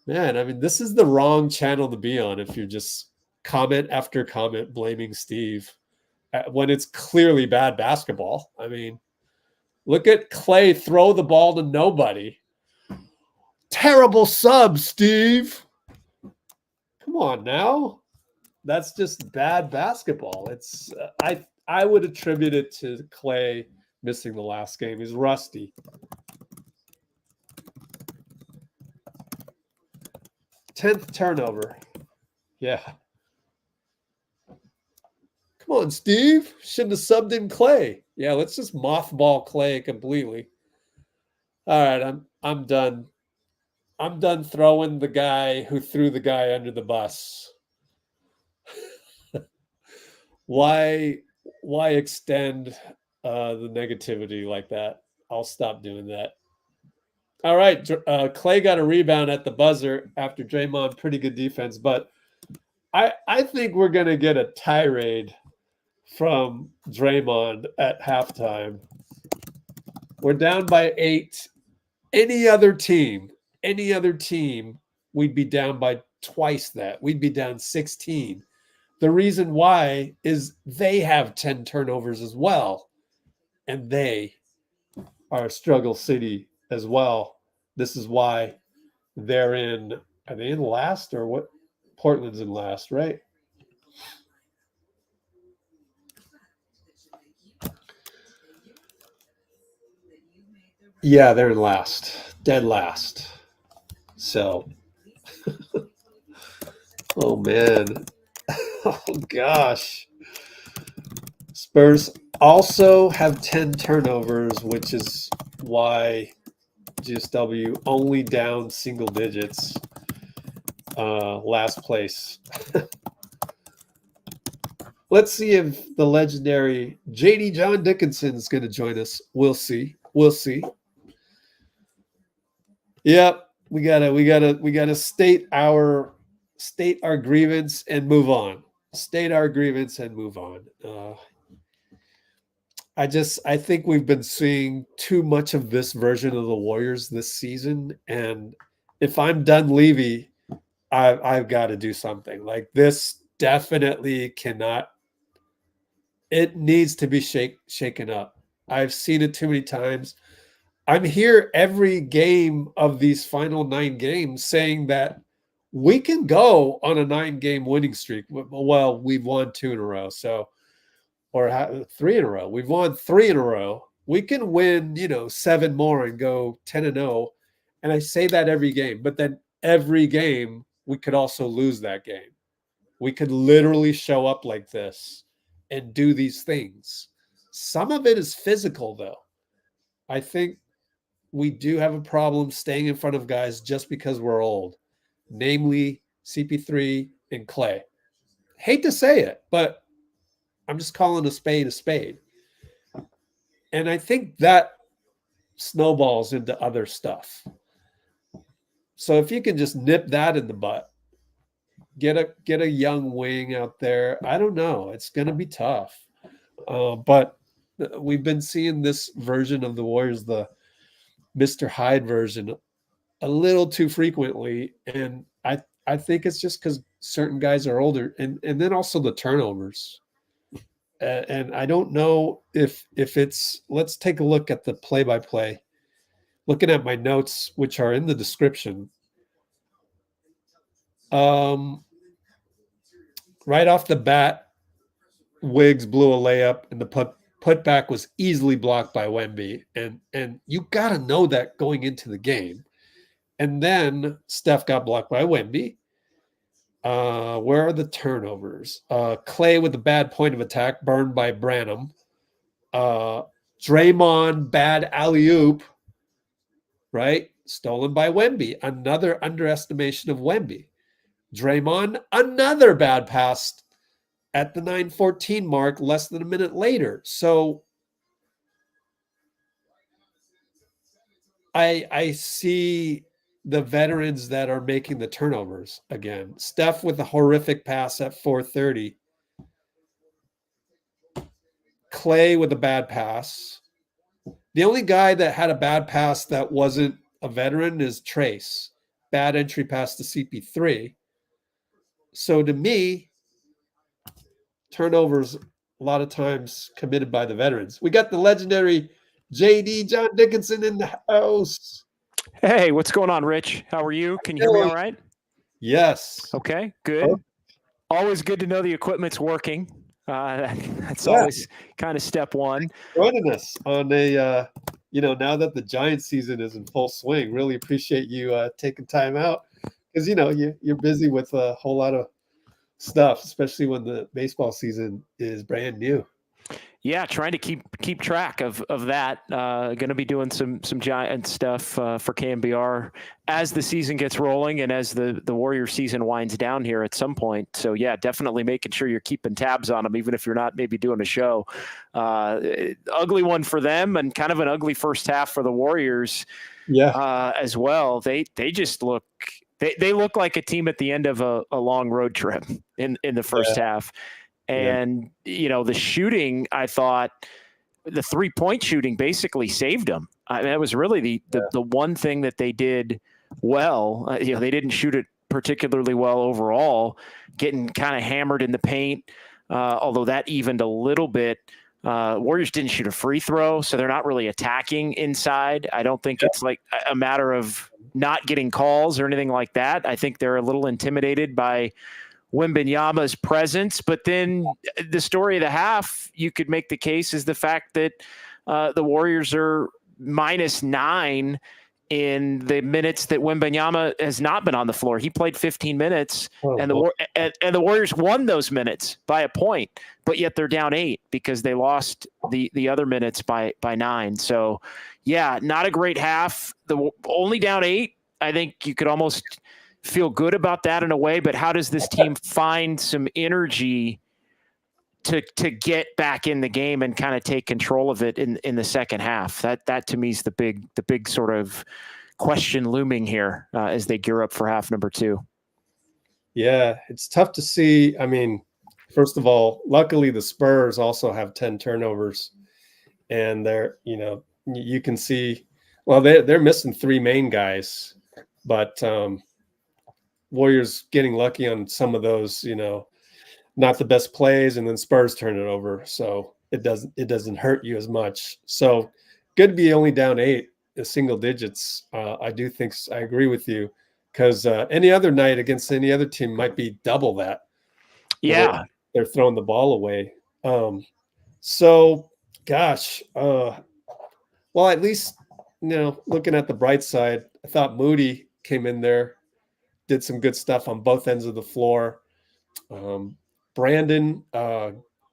Man, I mean, this is the wrong channel to be on if you're just comment after comment blaming Steve when it's clearly bad basketball. I mean, look at Klay throw the ball to nobody. Terrible sub, Steve. Come on now. That's just bad basketball. It's I would attribute it to Klay missing the last game. He's rusty. 10th turnover. Yeah. Come on, Steve. Shouldn't have subbed in Klay. Yeah, let's just mothball Klay completely. All right, I'm done. I'm done throwing the guy who threw the guy under the bus. Why extend the negativity like that? I'll stop doing that. All right, Klay got a rebound at the buzzer after Draymond, pretty good defense, but I think we're going to get a tirade from Draymond at halftime. We're down by 8. Any other team, we'd be down by twice that. We'd be down 16. The reason why is they have 10 turnovers as well, and they are a struggle city as well. This is why they're in. Are they in last or what? Portland's in last, right? Yeah, they're in last, dead last. So, oh man, oh gosh. Spurs also have 10 turnovers, which is why GSW only down single digits, last place. Let's see if the legendary JD John Dickinson is going to join us. We'll see. Yep, we gotta state our grievance and move on. I think we've been seeing too much of this version of the Warriors this season, and if I'm done Levy, I've got to do something. Like this definitely cannot. It needs to be shaken up. I've seen it too many times. I'm here every game of these final 9 games saying that we can go on a 9-game winning streak. Well, we've won 2 in a row, or 3 in a row. We've won 3 in a row. We can win, 7 more and go 10-0. And I say that every game, but then every game we could also lose that game. We could literally show up like this and do these things. Some of it is physical, though. I think we do have a problem staying in front of guys just because we're old, namely CP3 and Klay. Hate to say it, but I'm just calling a spade a spade. And I think that snowballs into other stuff. So if you can just nip that in the butt, get a young wing out there. I don't know. It's going to be tough. But we've been seeing this version of the Warriors, the Mr. Hyde version, a little too frequently. And I think it's just because certain guys are older, and then also the turnovers. And I don't know if it's, let's take a look at the play-by-play. Looking at my notes, which are in the description. Right off the bat, Wiggs blew a layup, and the putback was easily blocked by Wemby. And you got to know that going into the game. And then Steph got blocked by Wemby. Where are the turnovers? Klay with a bad point of attack, burned by Branham. Draymond, bad alley-oop, right? Stolen by Wemby. Another underestimation of Wemby. Draymond, another bad pass at the 9:14 mark, less than a minute later. So I see the veterans that are making the turnovers again. Steph with a horrific pass at 4:30. Klay with a bad pass. The only guy that had a bad pass that wasn't a veteran is Trace. Bad entry pass to CP3. So to me, turnovers a lot of times committed by the veterans. We got the legendary JD John Dickinson in the house. Hey, what's going on, Rich? How are you? Can you hear me all right? Yes. Okay, good. Oh. Always good to know the equipment's working. That's always kind of step one. Joining us on a, now that the Giants season is in full swing, really appreciate you taking time out because, you're busy with a whole lot of stuff, especially when the baseball season is brand new. Yeah, trying to keep track of that. Going to be doing some Giant stuff for KMBR as the season gets rolling and as the Warrior season winds down here at some point. So yeah, definitely making sure you're keeping tabs on them, even if you're not maybe doing a show. Ugly one for them and kind of an ugly first half for the Warriors. Yeah, as well. They just look. They look like a team at the end of a long road trip in the first half. And, the shooting, I thought the 3-point shooting basically saved them. I mean, that was really the one thing that they did well. They didn't shoot it particularly well overall, getting kind of hammered in the paint, although that evened a little bit. Warriors didn't shoot a free throw, so they're not really attacking inside. I don't think it's like a matter of not getting calls or anything like that. I think they're a little intimidated by Wembanyama's presence, but then the story of the half, you could make the case, is the fact that the Warriors are -9 in the minutes that Wembanyama has not been on the floor. He played 15 minutes, and the Warriors won those minutes by a point, but yet they're down 8 because they lost the other minutes by 9. So, yeah, not a great half. Only down 8. I think you could almost feel good about that in a way, but how does this team find some energy to get back in the game and kind of take control of it in the second half? That to me is the big sort of question looming here as they gear up for half number 2. Yeah, it's tough to see. I mean, first of all, luckily the Spurs also have 10 turnovers, and they're, you can see, well, they're missing 3 main guys, but Warriors getting lucky on some of those, not the best plays, and then Spurs turn it over. So it doesn't hurt you as much. So good to be only down 8, single digits. I do think I agree with you, because any other night against any other team might be double that. Yeah. They're throwing the ball away. So gosh, well, at least, looking at the bright side, I thought Moody came in there, did some good stuff on both ends of the floor. Brandon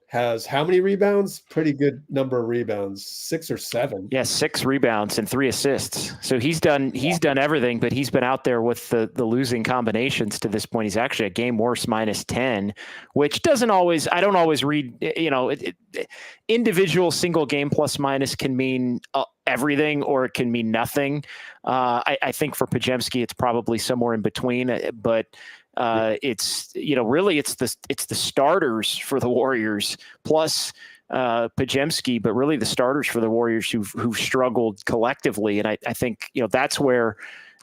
has how many rebounds? Pretty good number of rebounds, 6 or 7. Yeah, 6 rebounds and 3 assists. So he's done everything, but he's been out there with the losing combinations to this point. He's actually a game worse, -10, which I don't always read, individual single game plus minus can mean everything, or it can mean nothing. I think for Podziemski, it's probably somewhere in between, but it's, really it's the starters for the Warriors plus Podziemski, but really the starters for the Warriors who've struggled collectively. And I think, that's where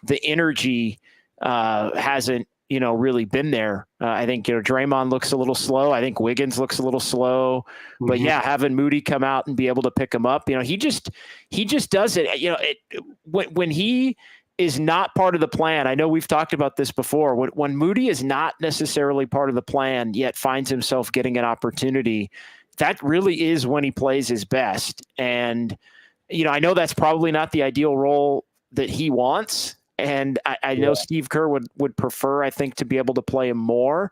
the energy hasn't, really been there. I think, Draymond looks a little slow. I think Wiggins looks a little slow, but yeah, having Moody come out and be able to pick him up, he just does it. When he is not part of the plan. I know we've talked about this before. When Moody is not necessarily part of the plan, yet finds himself getting an opportunity, that really is when he plays his best. And, I know that's probably not the ideal role that he wants. And I know Steve Kerr would prefer, I think, to be able to play him more.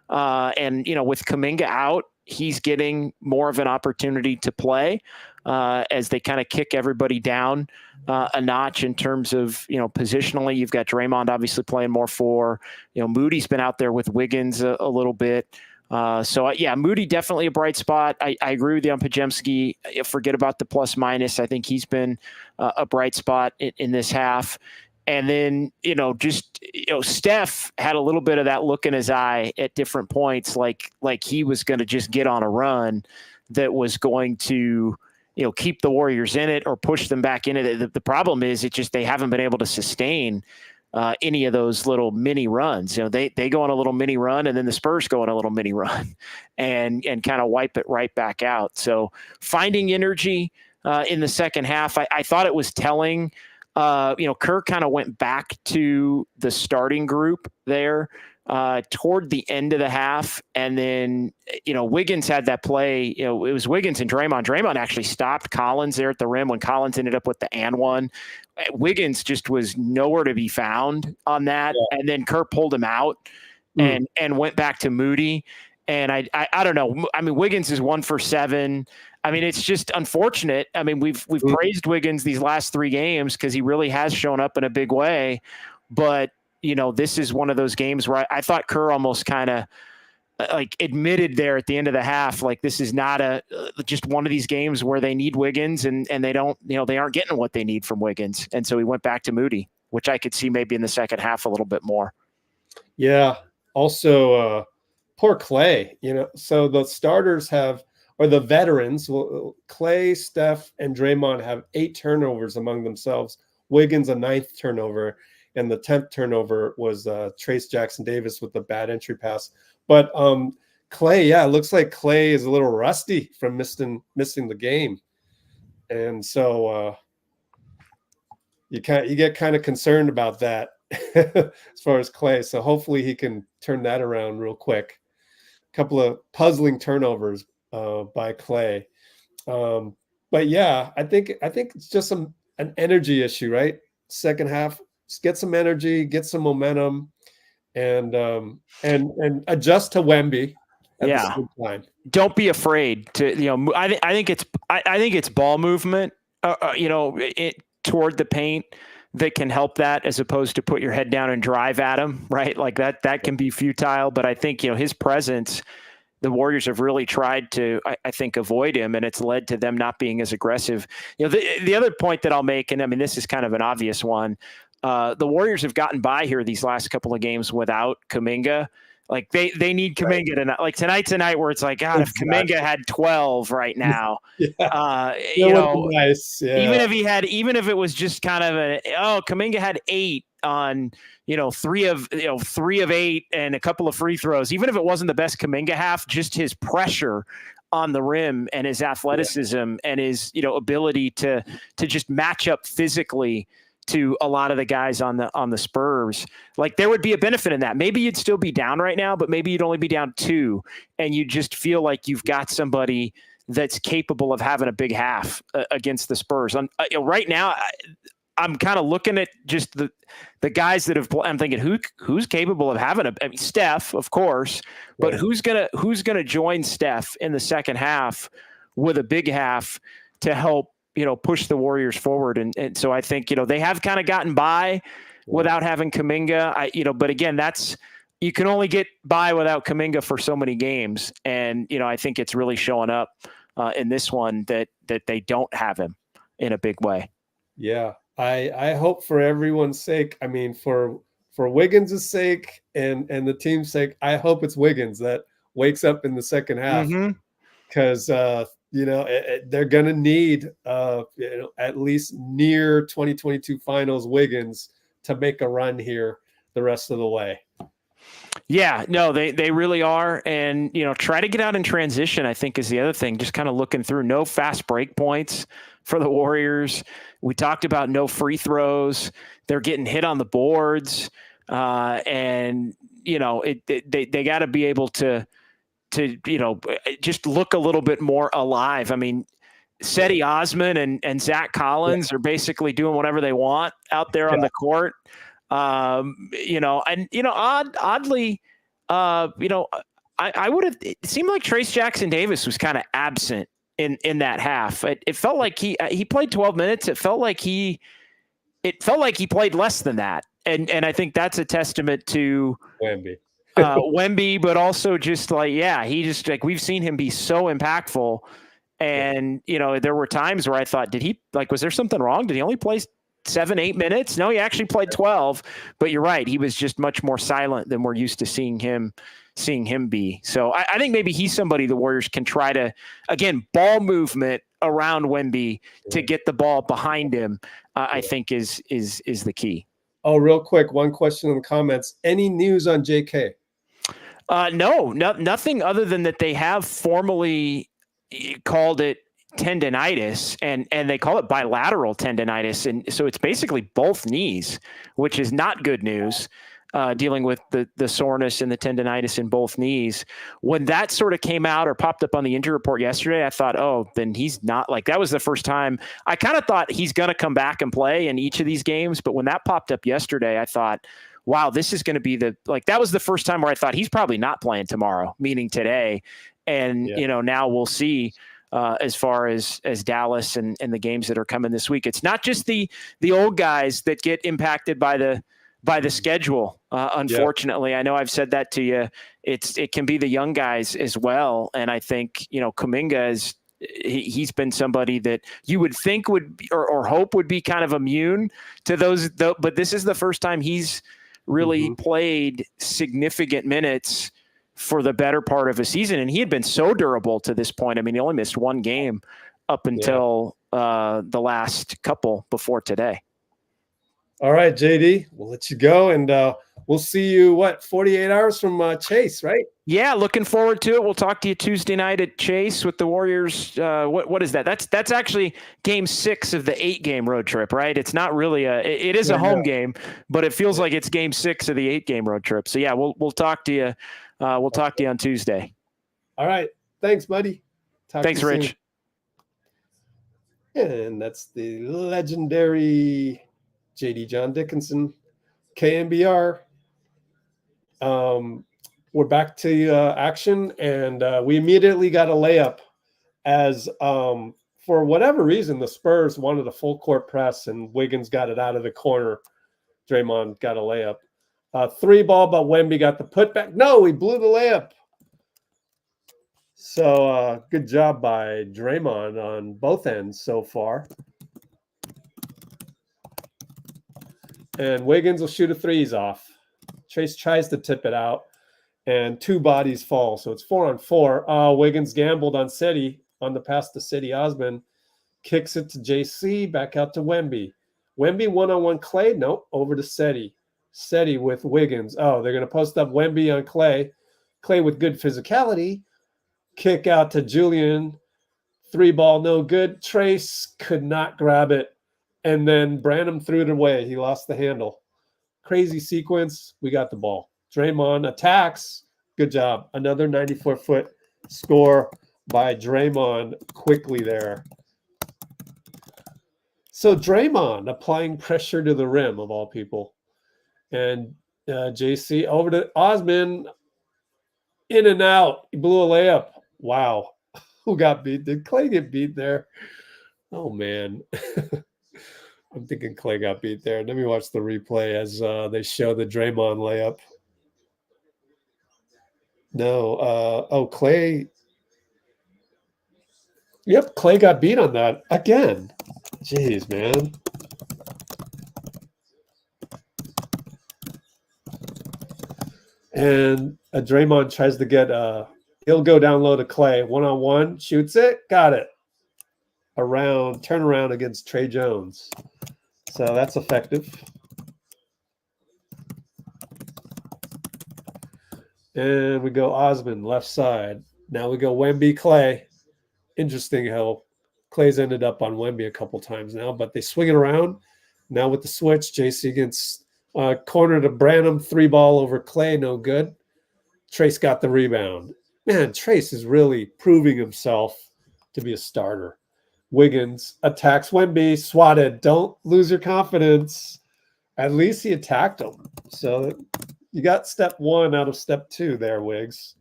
And, with Kuminga out, he's getting more of an opportunity to play as they kind of kick everybody down a notch in terms of, positionally. You've got Draymond obviously playing more four. Moody's been out there with Wiggins a little bit. So Moody definitely a bright spot. I agree with you on Podziemski. Forget about the plus minus. I think he's been a bright spot in this half. And then, Steph had a little bit of that look in his eye at different points, like he was going to just get on a run that was going to, keep the Warriors in it or push them back in it. The problem is they haven't been able to sustain any of those little mini runs. They go on a little mini run, and then the Spurs go on a little mini run and kind of wipe it right back out. So finding energy in the second half, I thought it was telling. Kerr kind of went back to the starting group there toward the end of the half. And then, Wiggins had that play. It was Wiggins and Draymond. Draymond actually stopped Collins there at the rim when Collins ended up with the and one. Wiggins just was nowhere to be found on that. Yeah. And then Kerr pulled him out and went back to Moody. And I don't know. I mean, Wiggins is 1 for 7. I mean, it's just unfortunate. I mean, we've praised Wiggins these last 3 games because he really has shown up in a big way. But, this is one of those games where I thought Kerr almost kind of admitted there at the end of the half, like this is not just one of these games where they need Wiggins and they don't, they aren't getting what they need from Wiggins. And so he went back to Moody, which I could see maybe in the second half a little bit more. Yeah. Also, poor Klay, so the starters or the veterans, Klay, Steph, and Draymond have 8 turnovers among themselves. Wiggins a 9th turnover, and the 10th turnover was Trace Jackson Davis with the bad entry pass. But Klay, it looks like Klay is a little rusty from missing the game, and so you get kind of concerned about that as far as Klay. So hopefully he can turn that around real quick. A couple of puzzling turnovers by Klay. But yeah, I think it's just an energy issue, right? Second half, just get some energy, get some momentum, and adjust to Wemby at the same time. Don't be afraid to, I think it's ball movement, toward the paint that can help that, as opposed to put your head down and drive at him, right? Like that can be futile. But I think, his presence, the Warriors have really tried to, I think, avoid him, and it's led to them not being as aggressive. The other point that I'll make, and I mean, this is kind of an obvious one, the Warriors have gotten by here these last couple of games without Kuminga. Like they need Kuminga tonight. Like tonight's a night where it's like, God, if Kuminga had 12 right now, nice. Even if it was just kind of Kuminga had 8 on, 3 of 8 and a couple of free throws. Even if it wasn't the best Kuminga half, just his pressure on the rim and his athleticism and his, ability to just match up physically to a lot of the guys on the Spurs, like there would be a benefit in that. Maybe you'd still be down right now, but maybe you'd only be down 2, and you just feel like you've got somebody that's capable of having a big half against the Spurs. Right now, I'm kind of looking at just the guys that have. I'm thinking who's capable of having Steph, of course, but who's gonna join Steph in the second half with a big half to help push the Warriors forward. And so I think, they have kind of gotten by without having Kuminga. But again, you can only get by without Kuminga for so many games. And, I think it's really showing up in this one that they don't have him in a big way. Yeah. I hope for everyone's sake, I mean, for Wiggins' sake and the team's sake, I hope it's Wiggins that wakes up in the second half, because, they're going to need, at least near 2022 finals Wiggins to make a run here the rest of the way. Yeah, no, they really are. And, try to get out in transition, I think, is the other thing. Just kind of looking through, no fast break points for the Warriors. We talked about no free throws. They're getting hit on the boards. And, they got to be able to just look a little bit more alive. I mean, Cedi Osman and Zach Collins are basically doing whatever they want out there on the court. Oddly, I would have. It seemed like Trace Jackson Davis was kind of absent in that half. It felt like he played 12 minutes. It felt like he played less than that. And I think that's a testament to Wemby. Wemby, but also just like, yeah, he just like, we've seen him be so impactful. And, you know, there were times where I thought, was there something wrong? Did he only play 7-8 minutes? No, he actually played 12, but you're right. He was just much more silent than we're used to seeing him be. So I think maybe he's somebody the Warriors can try to, again, ball movement around Wemby to get the ball behind him, I think is the key. Oh, real quick, one question in the comments. Any news on JK? No, nothing other than that they have formally called it tendinitis, and they call it bilateral tendinitis, and so it's basically both knees, which is not good news. Dealing with the soreness and the tendinitis in both knees. When that sort of came out or popped up on the injury report yesterday, I thought, oh, then he's not, like, that was the first time I kind of thought he's going to come back and play in each of these games. But when that popped up yesterday, I thought, wow, this is going to be that was the first time where I thought he's probably not playing tomorrow, meaning today. And, you know, now we'll see. As far as Dallas and the games that are coming this week, it's not just the old guys that get impacted by the schedule. Unfortunately, I know I've said that to you. It can be the young guys as well. And I think, you know, Kuminga he's been somebody that you would think would or hope would be kind of immune to those. But this is the first time he's really played significant minutes for the better part of a season. And he had been so durable to this point. I mean, he only missed one game up until the last couple before today. All right, JD, we'll let you go, and we'll see you, 48 hours from Chase, right? Yeah, looking forward to it. We'll talk to you Tuesday night at Chase with the Warriors. What is that? That's actually game 6 of the 8-game road trip, right? It's not really it is a home game, but it feels like it's game 6 of the 8-game road trip. So yeah, we'll talk to you. We'll talk to you on Tuesday. All right. Thanks, buddy. Thanks, Rich. And that's the legendary JD John Dickinson, KNBR. We're back to action, and we immediately got a layup as for whatever reason, the Spurs wanted a full court press, and Wiggins got it out of the corner. Draymond got a layup. 3-ball, but Wemby got the putback. No, he blew the layup. So good job by Draymond on both ends so far. And Wiggins will shoot a 3s off. Chase tries to tip it out, and 2 bodies fall. So it's 4-on-4. Wiggins gambled on Cedi on the pass to Cedi Osman. Kicks it to JC, back out to Wemby. Wemby 1-on-1 Klay. Nope, over to Cedi. Cedi with Wiggins. Oh, they're going to post up Wemby on Klay. Klay with good physicality. Kick out to Julian. 3-ball, no good. Trace could not grab it. And then Branham threw it away. He lost the handle. Crazy sequence. We got the ball. Draymond attacks. Good job. Another 94-foot score by Draymond quickly there. So Draymond applying pressure to the rim, of all people. And JC over to Osman. In and out. He blew a layup. Wow. Who got beat? Did Klay get beat there? Oh, man. I'm thinking Klay got beat there. Let me watch the replay as they show the Draymond layup. No. Klay. Yep, Klay got beat on that again. Jeez, man. And Draymond tries to get he'll go down low to Klay. 1-on-1, shoots it, got it. Turn around against Trey Jones. So that's effective. And we go Osman, left side. Now we go Wemby, Klay. Interesting how Klay's ended up on Wemby a couple times now, but they swing it around. Now with the switch, JC against corner to Branham, 3-ball over Klay, no good. Trace got the rebound. Man, Trace is really proving himself to be a starter. Wiggins attacks Wemby, swatted. Don't lose your confidence. At least he attacked him. So you got step 1 out of step 2 there, Wiggs.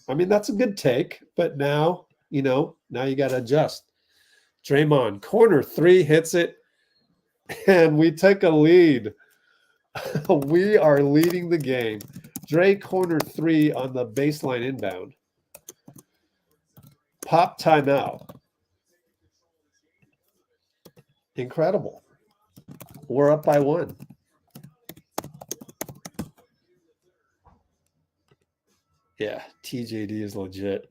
I mean, that's a good take, but now, now you got to adjust. Draymond, corner 3, hits it, and we take a lead. We are leading the game. Dray, corner 3 on the baseline inbound. Pop timeout. Incredible. We're up by 1. Yeah, TJD is legit.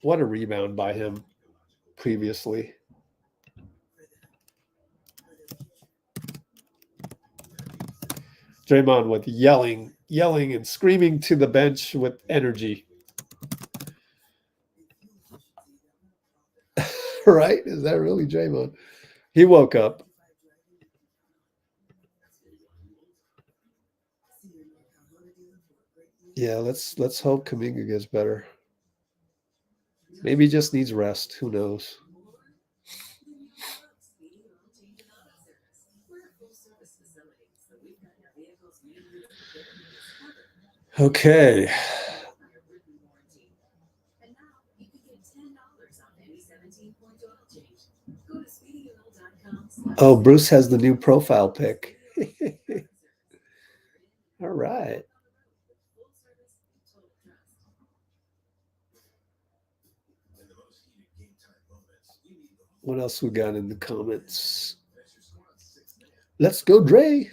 What a rebound by him previously. Draymond with yelling and screaming to the bench with energy. Right? Is that really Draymond? He woke up. Yeah, let's hope Kuminga gets better. Maybe he just needs rest. Who knows? Okay. Oh, Bruce has the new profile pic. All right. What else we got in the comments? Let's go, Dray.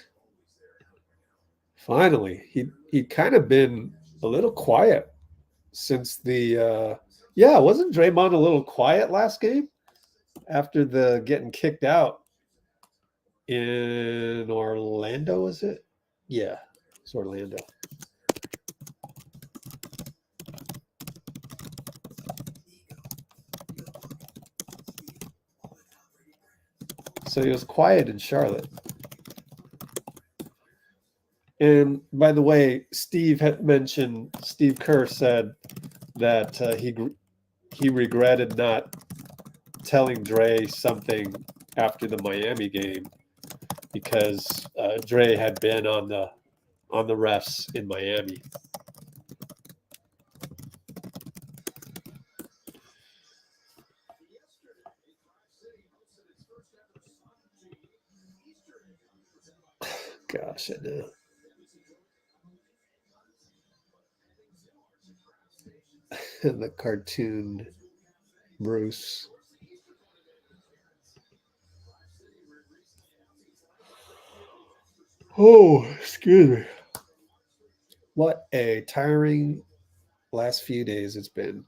Finally, he'd kind of been a little quiet since the wasn't Draymond a little quiet last game after the getting kicked out in Orlando, was it? Yeah, it's Orlando. So he was quiet in Charlotte. And by the way, Steve Kerr said that he regretted not telling Dray something after the Miami game because Dray had been on the refs in Miami. Gosh, I know. The cartoon Bruce. Oh, excuse me. What a tiring last few days it's been.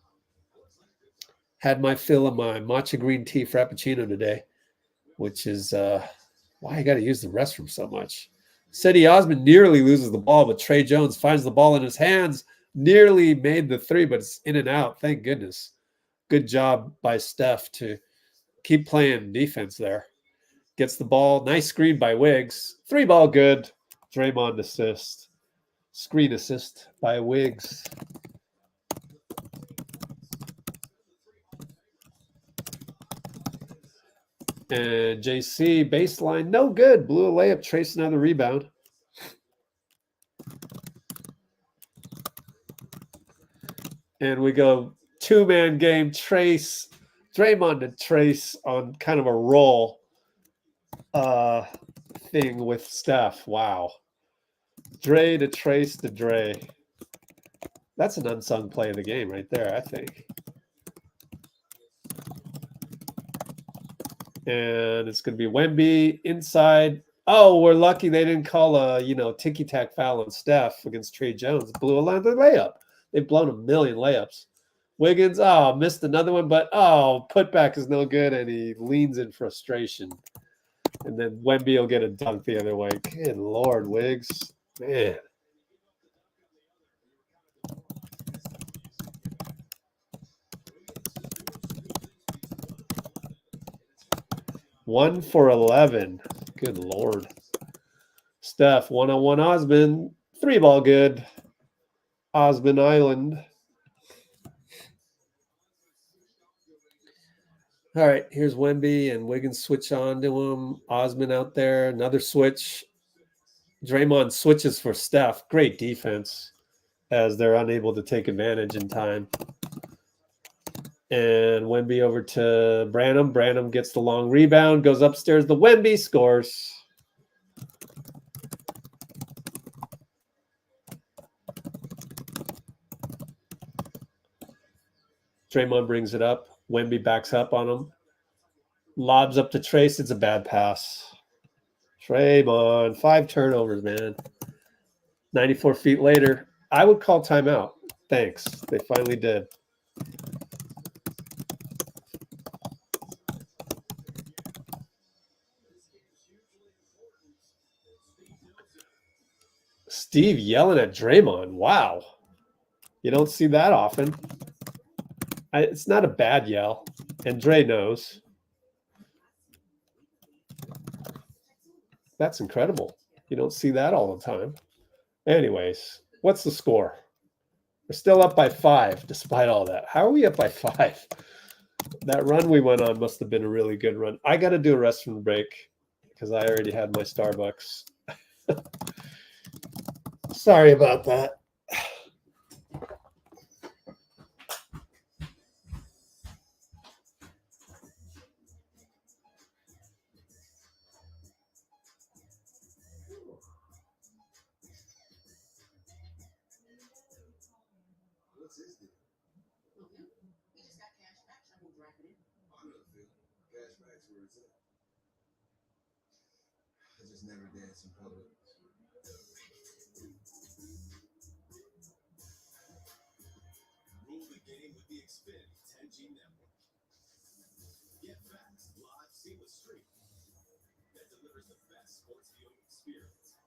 Had my fill of my matcha green tea frappuccino today, which is why I got to use the restroom so much. Cedi Osman nearly loses the ball, but Tre Jones finds the ball in his hands. Nearly made the 3, but it's in and out. Thank goodness. Good job by Steph to keep playing defense there. Gets the ball. Nice screen by Wiggs. 3 ball good. Draymond assist. Screen assist by Wiggs. And JC baseline, no good. Blew a layup, tracing another rebound. And we go 2-man game. Trace, Draymond to Trace on kind of a roll thing with Steph. Wow. Dray to Trace to Dray. That's an unsung play of the game right there, I think. And it's going to be Wemby inside. Oh, we're lucky they didn't call a, ticky-tack foul on Steph against Tre Jones. Blew another layup. They've blown a million layups. Wiggins, missed another one, but putback is no good, and he leans in frustration. And then Wemby will get a dunk the other way. Good Lord, Wiggs. Man. One for 11. Good Lord. Steph, 1-on-1 Osman. 3 ball good. Osman Island. All right, here's Wemby and Wiggins switch on to him. Osman out there, another switch. Draymond switches for Steph. Great defense as they're unable to take advantage in time. And Wemby over to Branham. Branham gets the long rebound, goes upstairs. The Wemby scores. Draymond brings it up. Wemby backs up on him. Lobs up to Trace. It's a bad pass. Draymond, 5 turnovers, man. 94 feet later. I would call timeout. Thanks. They finally did. Steve yelling at Draymond. Wow. You don't see that often. It's not a bad yell. And Dre knows. That's incredible. You don't see that all the time. Anyways, what's the score? We're still up by 5 despite all that. How are we up by 5? That run we went on must have been a really good run. I got to do a restroom break because I already had my Starbucks. Sorry about that. Never dance in public. Rule the game with the Xfinity 10G network. Get fast, live, seamless streaming that delivers the best sports viewing experience.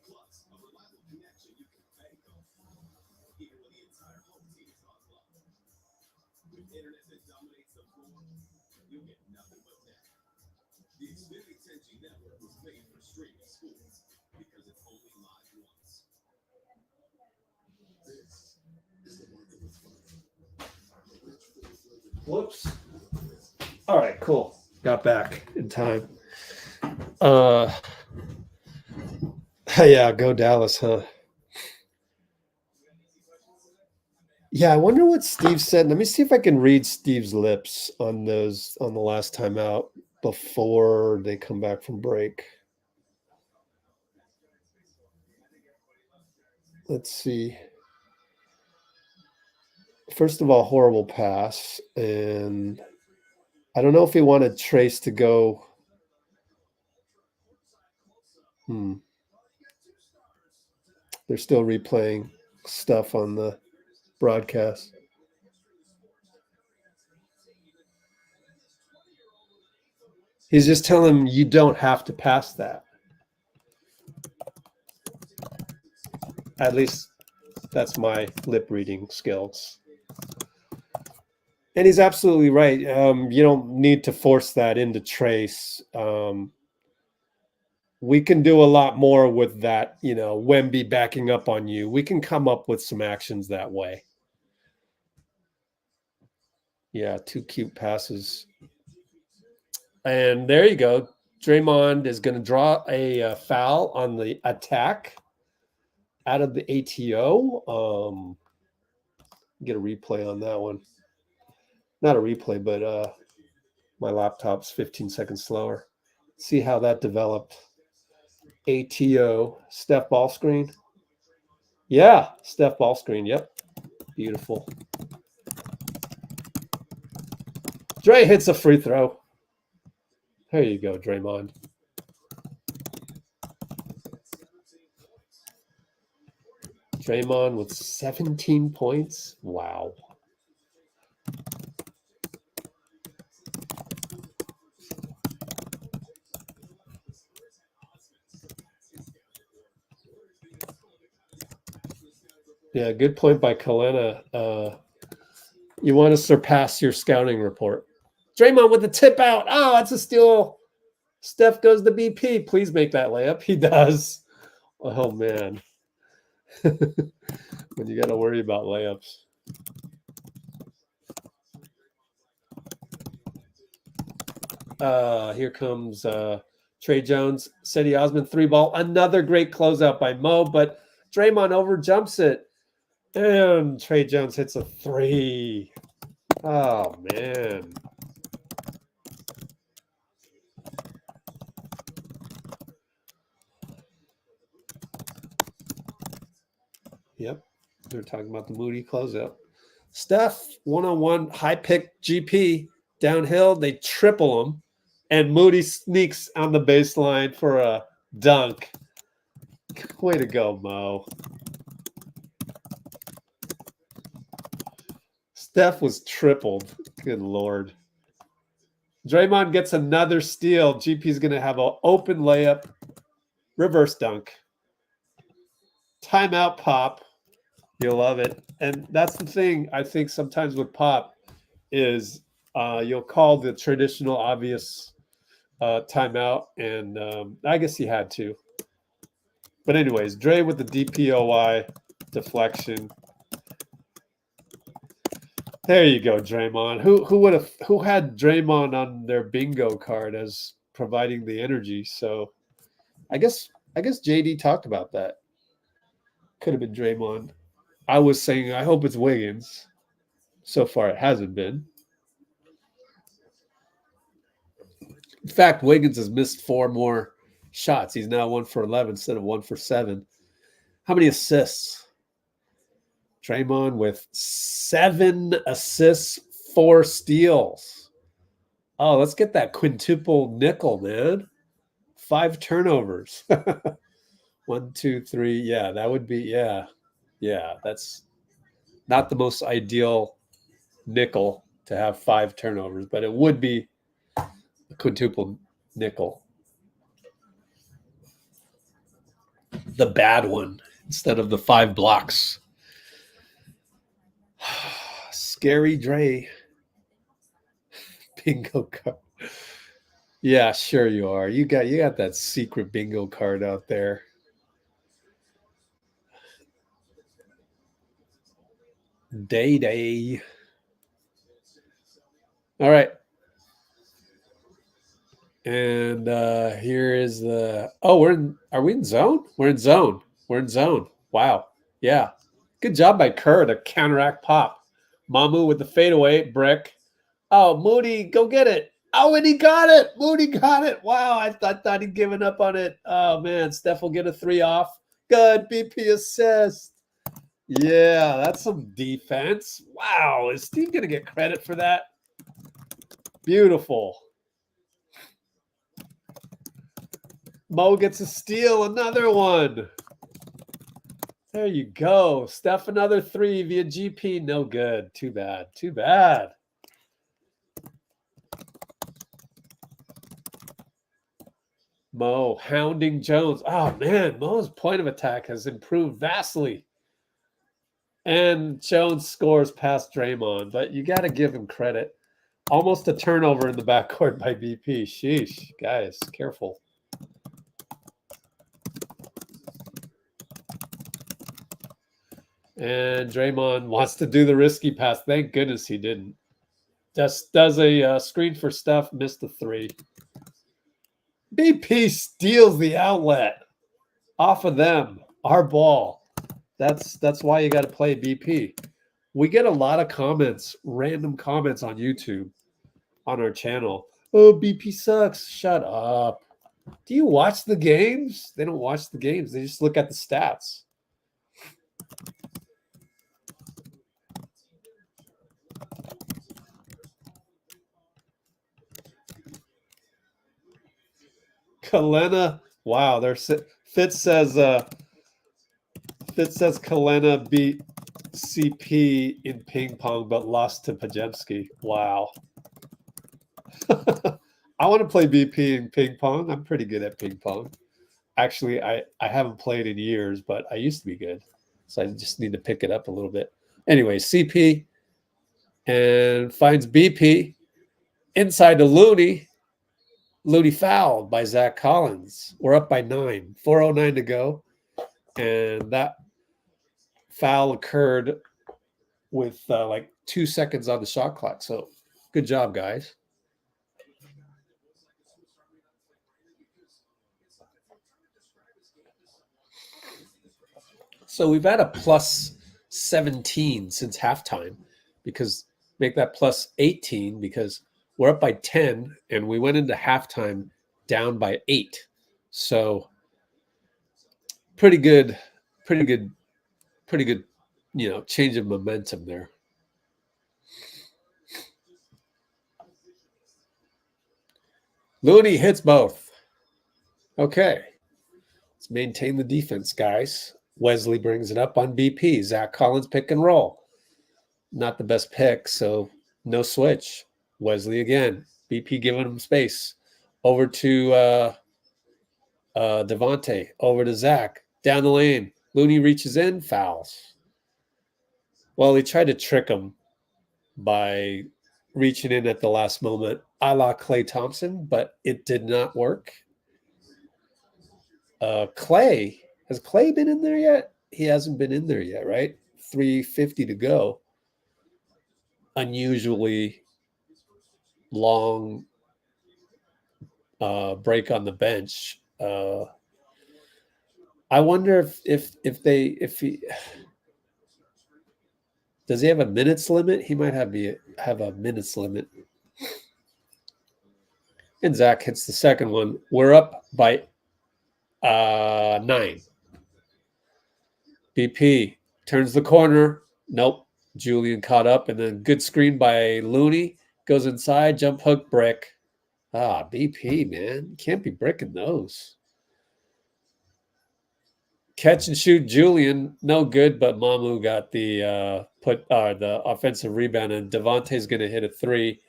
Plus, a reliable connection you can bank on, even when the entire home team is offline. With internet that dominates the floor, you'll get nothing but that. The Xfinity 10G network was made for streaming sports because it's only live once. This is the market of fun. Whoops. All right, cool. Got back in time. Yeah, go Dallas, huh? Yeah, I wonder what Steve said. Let me see if I can read Steve's lips on those on the last time out before they come back from break. Let's see. First of all, horrible pass. And I don't know if he wanted Trace to go. They're still replaying stuff on the broadcast. He's just telling him you don't have to pass that. At least that's my lip reading skills. And he's absolutely right. You don't need to force that into Trace. We can do a lot more with that, Wemby backing up on you. We can come up with some actions that way. Yeah, 2 cute passes. And there you go. Draymond is going to draw a foul on the attack out of the ATO. Get a replay on that one. Not a replay, but my laptop's 15 seconds slower. See how that developed. ATO, Steph ball screen. Yeah, Steph ball screen. Yep. Beautiful. Dre hits a free throw. There you go, Draymond. Draymond with 17 points. Wow. Yeah, good point by Kalena. You want to surpass your scouting report. Draymond with the tip out. Oh, that's a steal. Steph goes to BP. Please make that layup. He does. Oh, man. When you got to worry about layups. Here comes Trey Jones. Cedi Osman, 3-ball. Another great closeout by Mo, but Draymond overjumps it. And Trey Jones hits a 3. Oh, man. Yep. They're talking about the Moody closeout. Steph, one-on-one, high pick GP, downhill. They triple him. And Moody sneaks on the baseline for a dunk. Way to go, Mo. Steph was tripled. Good Lord. Draymond gets another steal. GP's going to have an open layup, reverse dunk. Timeout pop. You'll love it. And that's the thing, I think, sometimes with pop is you'll call the traditional obvious timeout. And I guess he had to. But anyways, Dray with the DPOY deflection. There you go, Draymond. Who had Draymond on their bingo card as providing the energy? So I guess JD talked about that. Could have been Draymond. I was saying I hope it's Wiggins. So far it hasn't been. In fact, Wiggins has missed 4 more shots. He's now 1 for 11 instead of 1 for 7. How many assists? Draymond with 7 assists, 4 steals. Oh, let's get that quintuple nickel, man. 5 turnovers. 1, 2, 3. Yeah, that would be, yeah. Yeah, that's not the most ideal nickel to have 5 turnovers, but it would be a quintuple nickel. The bad one instead of the 5 blocks. Scary Dray. Bingo card. Yeah, sure you are. You got that secret bingo card out there. Day. All right. And here is the are we in zone? We're in zone. Wow. Yeah. Good job by Kerr to counteract pop. Mamu with the fadeaway brick. Oh, Moody, go get it. Oh, and he got it. Moody got it. Wow, I thought he'd given up on it. Oh, man, Steph will get a 3 off. Good BP assist. Yeah, that's some defense. Wow, is Steve going to get credit for that? Beautiful. Mo gets a steal, another one. There you go. Steph, another 3 via GP. No good. Too bad. Mo hounding Jones. Oh, man, Mo's point of attack has improved vastly. And Jones scores past Draymond, but you got to give him credit. Almost a turnover in the backcourt by BP. Sheesh, guys, careful. And Draymond wants to do the risky pass. Thank goodness he didn't. Just does a screen for Steph, missed the 3. BP steals the outlet off of them. Our ball. That's why you got to play BP. We get a lot of comments, random comments on YouTube, on our channel. Oh, BP sucks. Shut up. Do you watch the games? They don't watch the games. They just look at the stats. Kalena, wow, Fitz says Kalena beat CP in ping pong but lost to Pajemski. Wow. I want to play BP in ping pong. I'm pretty good at ping pong. Actually, I haven't played in years, but I used to be good. So I just need to pick it up a little bit. Anyway, CP and finds BP inside to Looney. Looney fouled by Zach Collins. We're up by 9. 4:09 to go. And that foul occurred with like 2 seconds on the shot clock. So good job, guys. So we've had a plus 17 since halftime because make that plus 18 because we're up by 10 and we went into halftime down by 8. So pretty good, change of momentum there. Looney hits both. Okay. Let's maintain the defense, guys. Wesley brings it up on BP. Zach Collins pick and roll. Not the best pick, so no switch. Wesley again. BP giving him space. Over to Devontae. Over to Zach. Down the lane. Looney reaches in. Fouls. Well, he tried to trick him by reaching in at the last moment, a la Klay Thompson, but it did not work. Klay, has Klay been in there yet? He hasn't been in there yet, right? 3:50 to go. Unusually long break on the bench. I wonder if he does he have a minutes limit? He might have a minutes limit. And Zach hits the second one. We're up by 9. BP turns the corner. Nope. Julian caught up, and then good screen by Looney. Goes inside, jump hook, brick. BP, man. You can't be bricking those. Catch and shoot Julian, no good, but Mamu got the offensive rebound, and Devontae's going to hit a 3.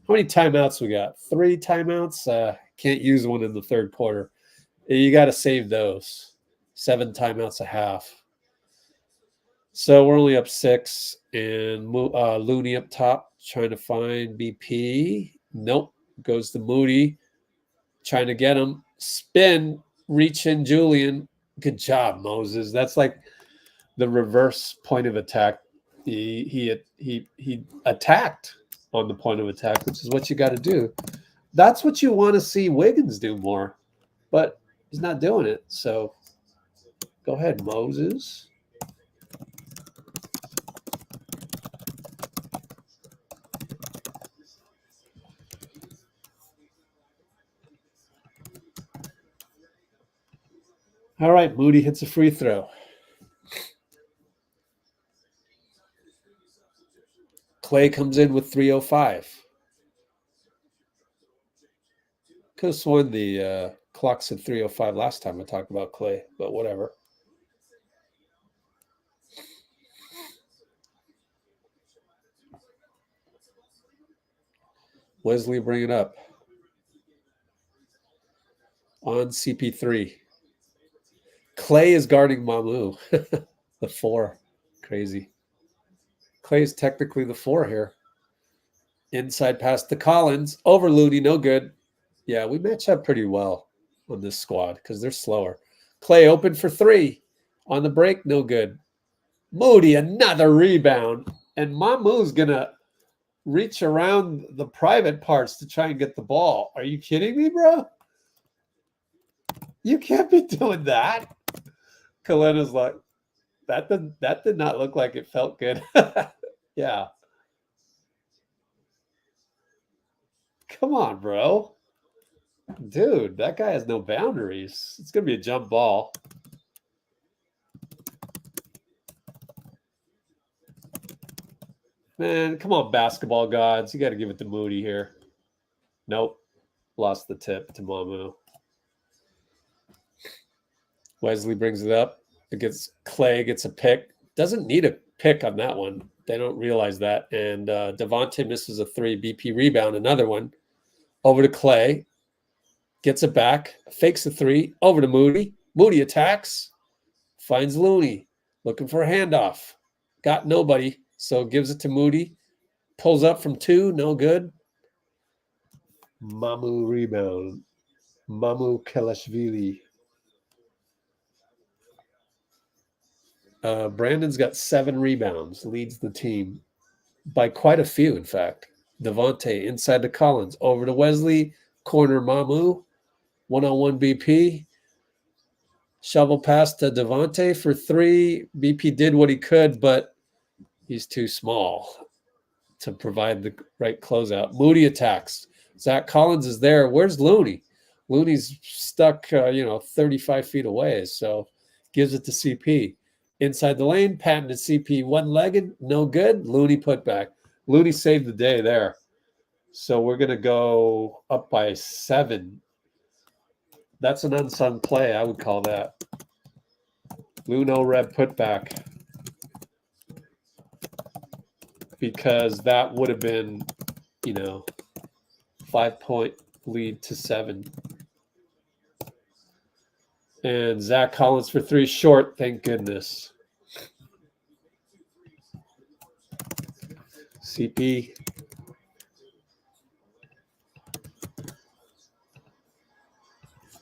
How many timeouts we got? 3 timeouts? Can't use one in the third quarter. You got to save those. 7 timeouts a half. So we're only up 6, and Looney up top trying to find BP. Nope. Goes to Moody. Trying to get him. Spin. Reach in Julian. Good job, Moses. That's like the reverse point of attack. He attacked on the point of attack, which is what you got to do. That's what you want to see Wiggins do more, but he's not doing it. So go ahead, Moses. All right, Moody hits a free throw. Klay comes in with 3:05. Could have sworn the clock said 3:05 last time I talked about Klay, but whatever. Wesley bring it up. On CP3. Klay is guarding Mamu. The 4. Crazy. Klay is technically the 4 here. Inside pass to Collins. Over Looney, no good. Yeah, we match up pretty well on this squad because they're slower. Klay open for 3. On the break, no good. Moody, another rebound. And Mamu's going to reach around the private parts to try and get the ball. Are you kidding me, bro? You can't be doing that. Kalena's like, that did not look like it felt good. Yeah. Come on, bro. Dude, that guy has no boundaries. It's going to be a jump ball. Man, come on, basketball gods. You got to give it to Moody here. Nope. Lost the tip to Mamu. Wesley brings it up. It gets Klay, gets a pick. Doesn't need a pick on that one. They don't realize that. And Devontae misses a 3. BP rebound, another one. Over to Klay. Gets it back. Fakes a 3. Over to Moody. Moody attacks. Finds Looney. Looking for a handoff. Got nobody. So gives it to Moody. Pulls up from 2. No good. Mamu rebound. Mamu Kelashvili. Brandon's got 7 rebounds. Leads the team by quite a few, in fact. Devontae inside to Collins. Over to Wesley. Corner Mamu. 1-on-1 BP. Shovel pass to Devontae for 3. BP did what he could, but he's too small. to provide the right closeout. Moody attacks. Zach Collins is there. Where's Looney? Looney's stuck, 35 feet away. So gives it to CP. Inside the lane, Patton to CP. One-legged, no good. Looney put back. Looney saved the day there. So we're going to go up by 7. That's an unsung play, I would call that. Luno Red put back. Because that would have been, 5-point lead to 7. And Zach Collins for 3 short, thank goodness. CP.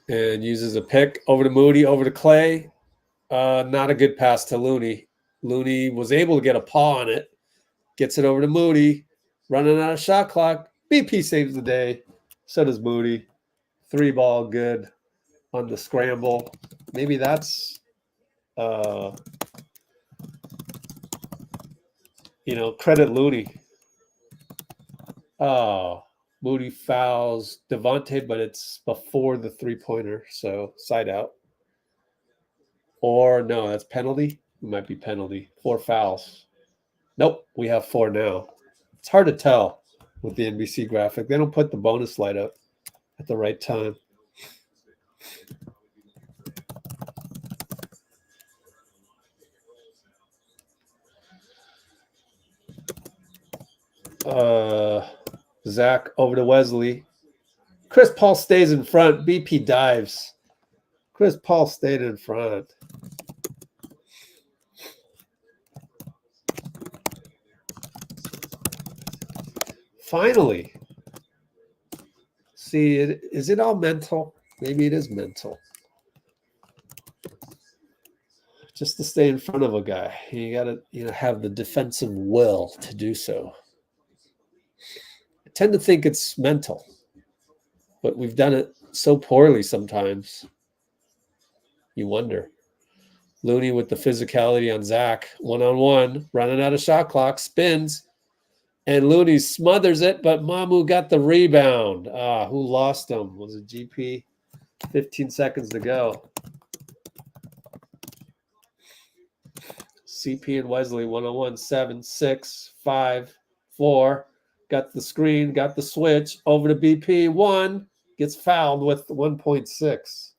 And uses a pick over to Moody, over to Klay. Not a good pass to Looney. Looney was able to get a paw on it. Gets it over to Moody. Running out of shot clock. BP saves the day. So does Moody. 3-ball good on the scramble. Maybe that's, credit Looney. Oh, Moody fouls Devontae, but it's before the 3-pointer, so side out. Or no, that's penalty. It might be penalty. 4 fouls. Nope, we have 4 now. It's hard to tell with the NBC graphic. They don't put the bonus light up at the right time. Zach over to Wesley. Chris Paul stays in front. BP dives. Chris Paul stayed in front. Finally. See, is it all mental? Maybe it is mental. Just to stay in front of a guy, you got to have the defensive will to do so. I tend to think it's mental, but we've done it so poorly sometimes. You wonder. Looney with the physicality on Zach, one-on-one, running out of shot clock, spins, and Looney smothers it, but Mamu got the rebound. Who lost him? Was it GP? 15 seconds to go. CP and Wesley, 1-on-1, 7, 6, 5, 4. Got the screen, got the switch, over to BP. 1, gets fouled with 1.6.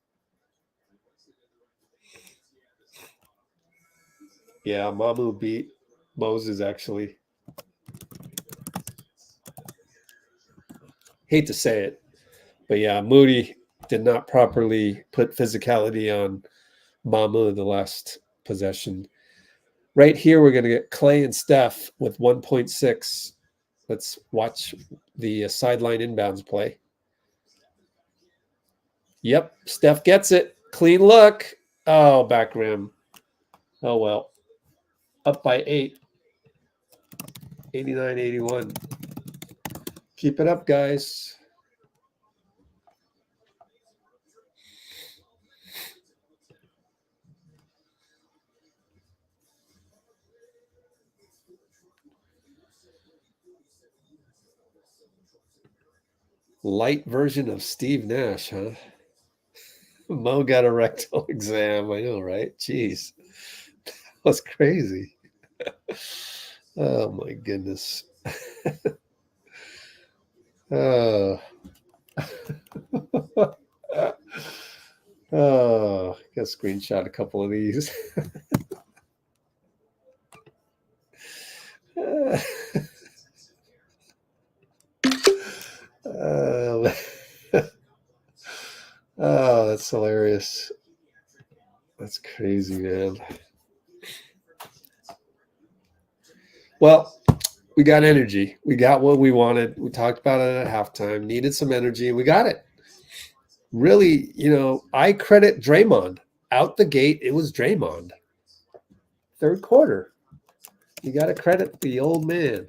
Yeah, Mamu beat Moses, actually. Hate to say it, but yeah, Moody did not properly put physicality on Mamu the last possession. Right here, we're going to get Klay and Steph with 1.6. Let's watch the sideline inbounds play. Yep, Steph gets it. Clean look. Oh, back rim. Oh, well. Up by 8. 89-81. Keep it up, guys. Light version of Steve Nash, huh? Mo got a rectal exam. I know, right? Jeez. That was crazy. Oh, my goodness. Oh. Oh, got to screenshot a couple of these. Oh, that's hilarious. That's crazy, man. Well, we got energy. We got what we wanted. We talked about it at halftime. Needed some energy, and we got it. Really, I credit Draymond. Out the gate, it was Draymond. Third quarter. You got to credit the old man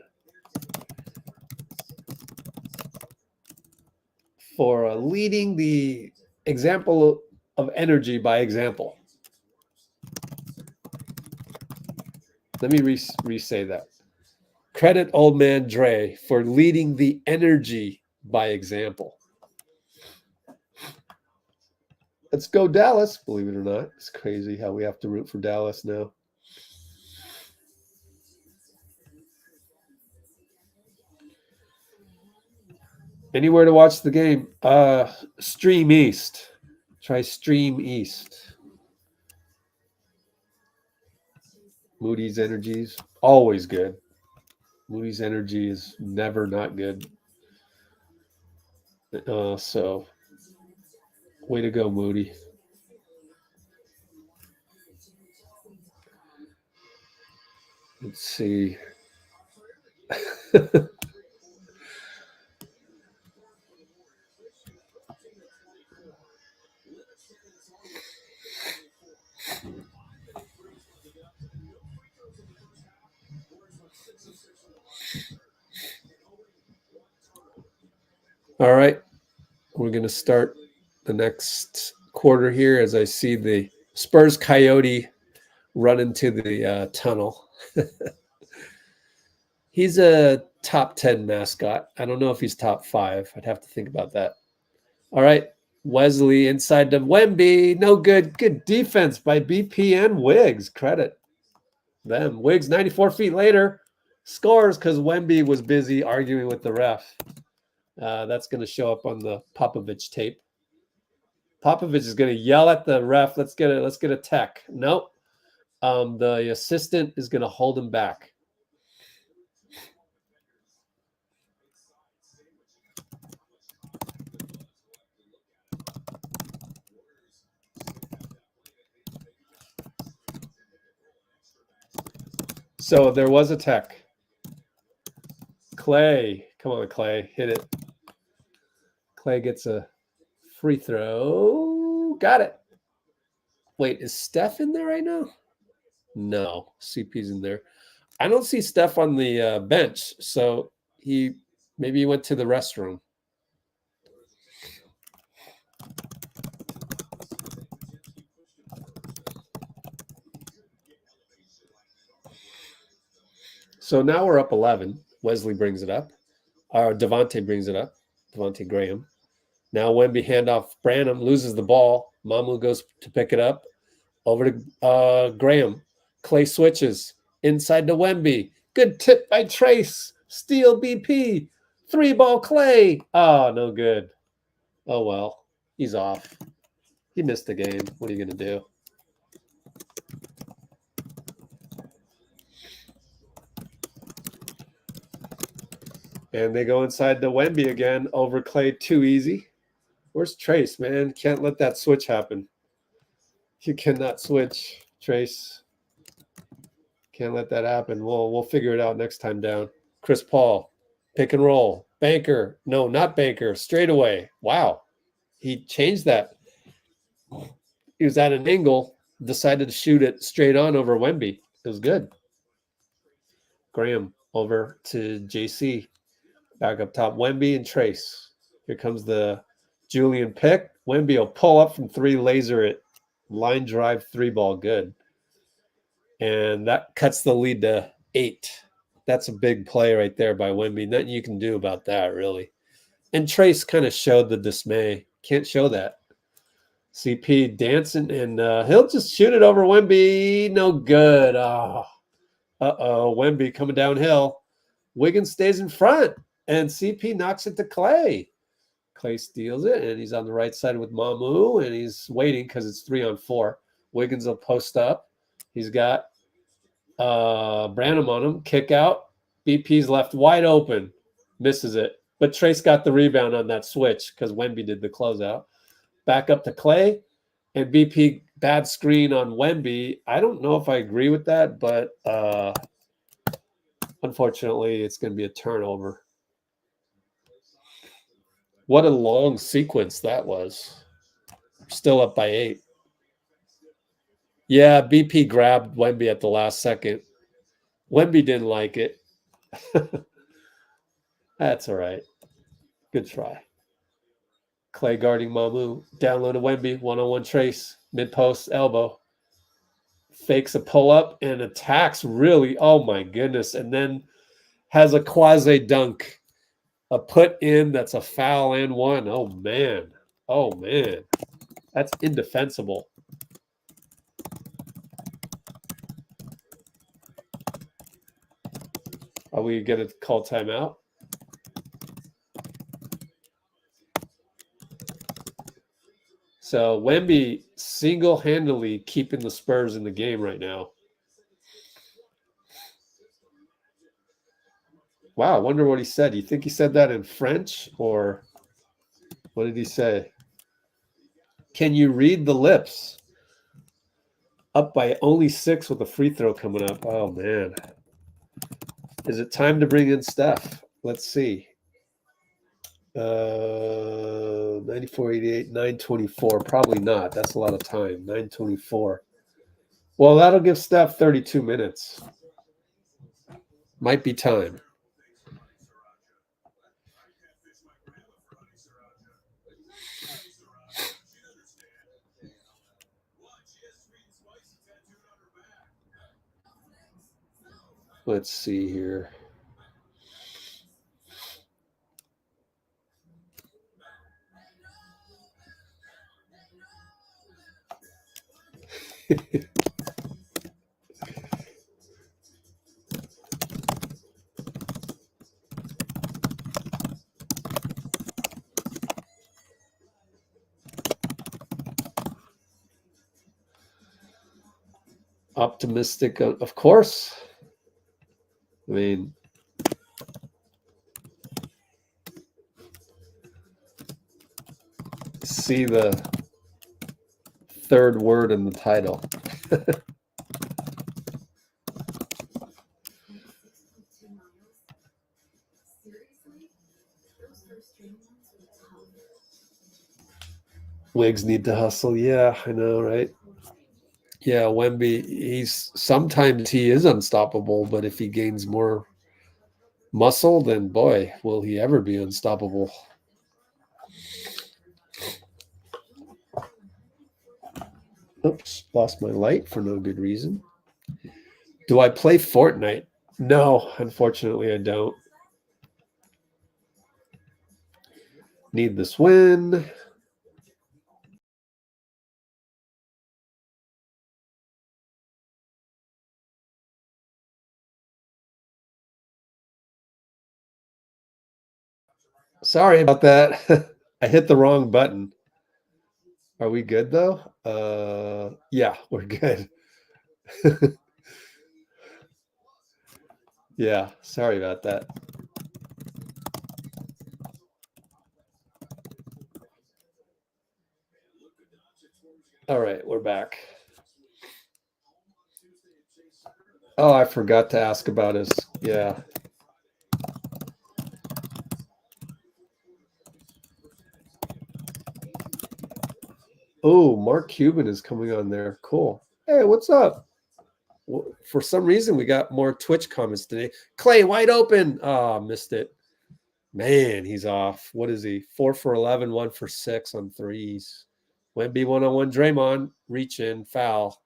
for leading the example of energy by example. Let me re-say that. Credit old man Dray for leading the energy by example. Let's go Dallas, believe it or not. It's crazy how we have to root for Dallas now. Anywhere to watch the game? Stream East. Try Stream East. Moody's Energies, always good. Moody's Energy is never not good. So, way to go, Moody. Let's see. All right. We're going to start the next quarter here as I see the Spurs Coyote run into the tunnel. He's a top 10 mascot. I don't know if he's top 5. I'd have to think about that. All right. Wesley inside to Wemby. No good. Good defense by BP and Wiggs. Credit them. Wiggs 94 feet later scores because Wemby was busy arguing with the ref. That's going to show up on the Popovich tape. Popovich is going to yell at the ref. Let's get a tech. Nope. The assistant is going to hold him back. So there was a tech. Klay. Come on, Klay. Hit it. Klay gets a free throw. Got it. Wait, is Steph in there right now? No. CP's in there. I don't see Steph on the bench. So maybe he went to the restroom. So now we're up 11. Wesley brings it up. Devontae brings it up. Devontae Graham. Now Wemby handoff. Branham loses the ball. Mamu goes to pick it up. Over to Graham. Klay switches. Inside to Wemby. Good tip by Trace. Steal BP. 3-ball Klay. Oh, no good. Oh, well. He's off. He missed the game. What are you going to do? And they go inside to Wemby again. Over Klay, too easy. Where's Trace, man? Can't let that switch happen. You cannot switch, Trace. Can't let that happen. We'll figure it out next time down. Chris Paul, pick and roll. Banker. No, not Banker. Straight away. Wow. He changed that. He was at an angle, decided to shoot it straight on over Wemby. It was good. Graham over to JC. Back up top, Wemby and Trace. Here comes the Julian pick. Wemby will pull up from 3, laser it. Line drive 3-ball, good. And that cuts the lead to 8. That's a big play right there by Wemby. Nothing you can do about that, really. And Trace kind of showed the dismay. Can't show that. CP dancing, and he'll just shoot it over Wemby. No good. Oh. Wemby coming downhill. Wiggins stays in front, and CP knocks it to Klay. Klay steals it, and he's on the right side with Mamu, and he's waiting because it's 3-on-4. Wiggins will post up. He's got Branham on him. Kick out. BP's left wide open. Misses it. But Trace got the rebound on that switch because Wemby did the closeout. Back up to Klay, and BP bad screen on Wemby. I don't know if I agree with that, but unfortunately, it's going to be a turnover. What a long sequence that was. Still up by 8. Yeah, BP grabbed Wemby at the last second. Wemby didn't like it. That's all right. Good try. Klay guarding Mamu. Down low to Wemby. 1-on-1 Trace. Mid-post elbow. Fakes a pull-up and attacks really. Oh, my goodness. And then has a quasi dunk, a put in that's a foul and one. Oh man. Oh man. That's indefensible. Are we going to call timeout? So Wemby single-handedly keeping the Spurs in the game right now. Wow, I wonder what he said. You think he said that in French, or what did he say? Can you read the lips? Up by only 6 with a free throw coming up. Oh, man. Is it time to bring in Steph? Let's see. 94-88, 924. Probably not. That's a lot of time. 924. Well, that'll give Steph 32 minutes. Might be time. Let's see here. Optimistic, of course. I mean, see the third word in the title. Wiggs need to hustle. Yeah, I know, right? Yeah, Wemby, sometimes he is unstoppable, but if he gains more muscle, then boy, will he ever be unstoppable. Oops, lost my light for no good reason. Do I play Fortnite? No, unfortunately I don't. Need this win. Sorry about that. I hit the wrong button. Are we good though? Yeah, we're good. Yeah, sorry about that. All right, we're back. Oh, I forgot to ask about his, yeah. Oh, Mark Cuban is coming on there. Cool. Hey, what's up? Well, for some reason, we got more Twitch comments today. Klay, wide open. Oh, missed it. Man, he's off. What is he? 4 for 11, 1 for 6 on threes. Wemby one-on-one. Draymond, reach in, foul.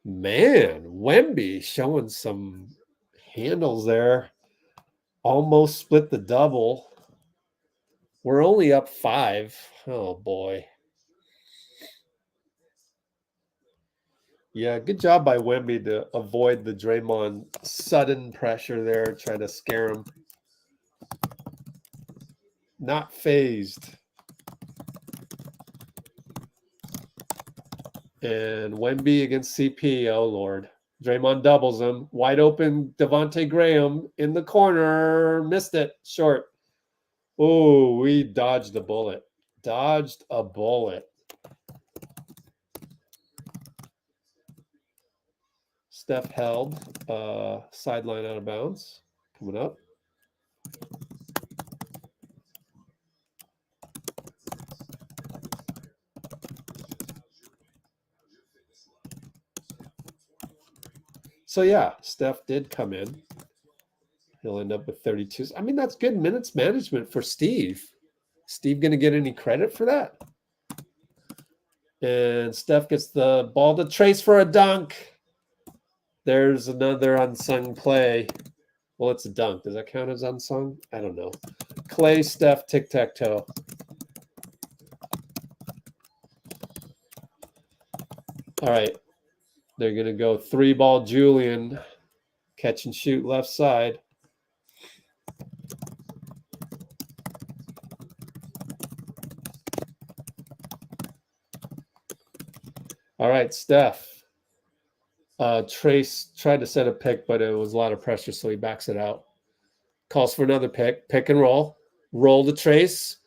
Man, Wemby showing some handles there. Almost split the double. We're only up 5. Oh, boy. Yeah, good job by Wemby to avoid the Draymond sudden pressure there, try to scare him. Not phased. And Wemby against CP, oh Lord. Draymond doubles him. Wide open Devontae Graham in the corner. Missed it. Short. Oh, we dodged a bullet. Dodged a bullet. Steph held. Sideline out of bounds. Coming up. So yeah, Steph did come in. He'll end up with 32. I mean, that's good minutes management for Steve. Steve going to get any credit for that? And Steph gets the ball to Trace for a dunk. There's another unsung play. Well, it's a dunk. Does that count as unsung? I don't know. Klay, Steph, tic-tac-toe. All right. They're going to go 3-ball Julian. Catch and shoot left side. All right, Steph. Trace tried to set a pick, but it was a lot of pressure, so he backs it out. Calls for another pick. Pick and roll. Roll to Trace.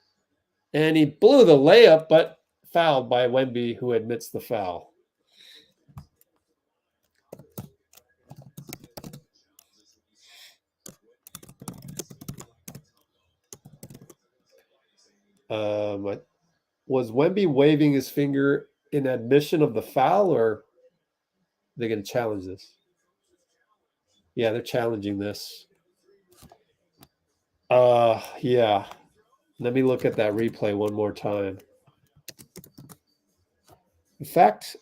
And he blew the layup, but fouled by Wemby, who admits the foul. Was Wemby waving his finger in admission of the foul, or are they going to challenge this? Yeah, they're challenging this. Yeah. Let me look at that replay one more time. In fact,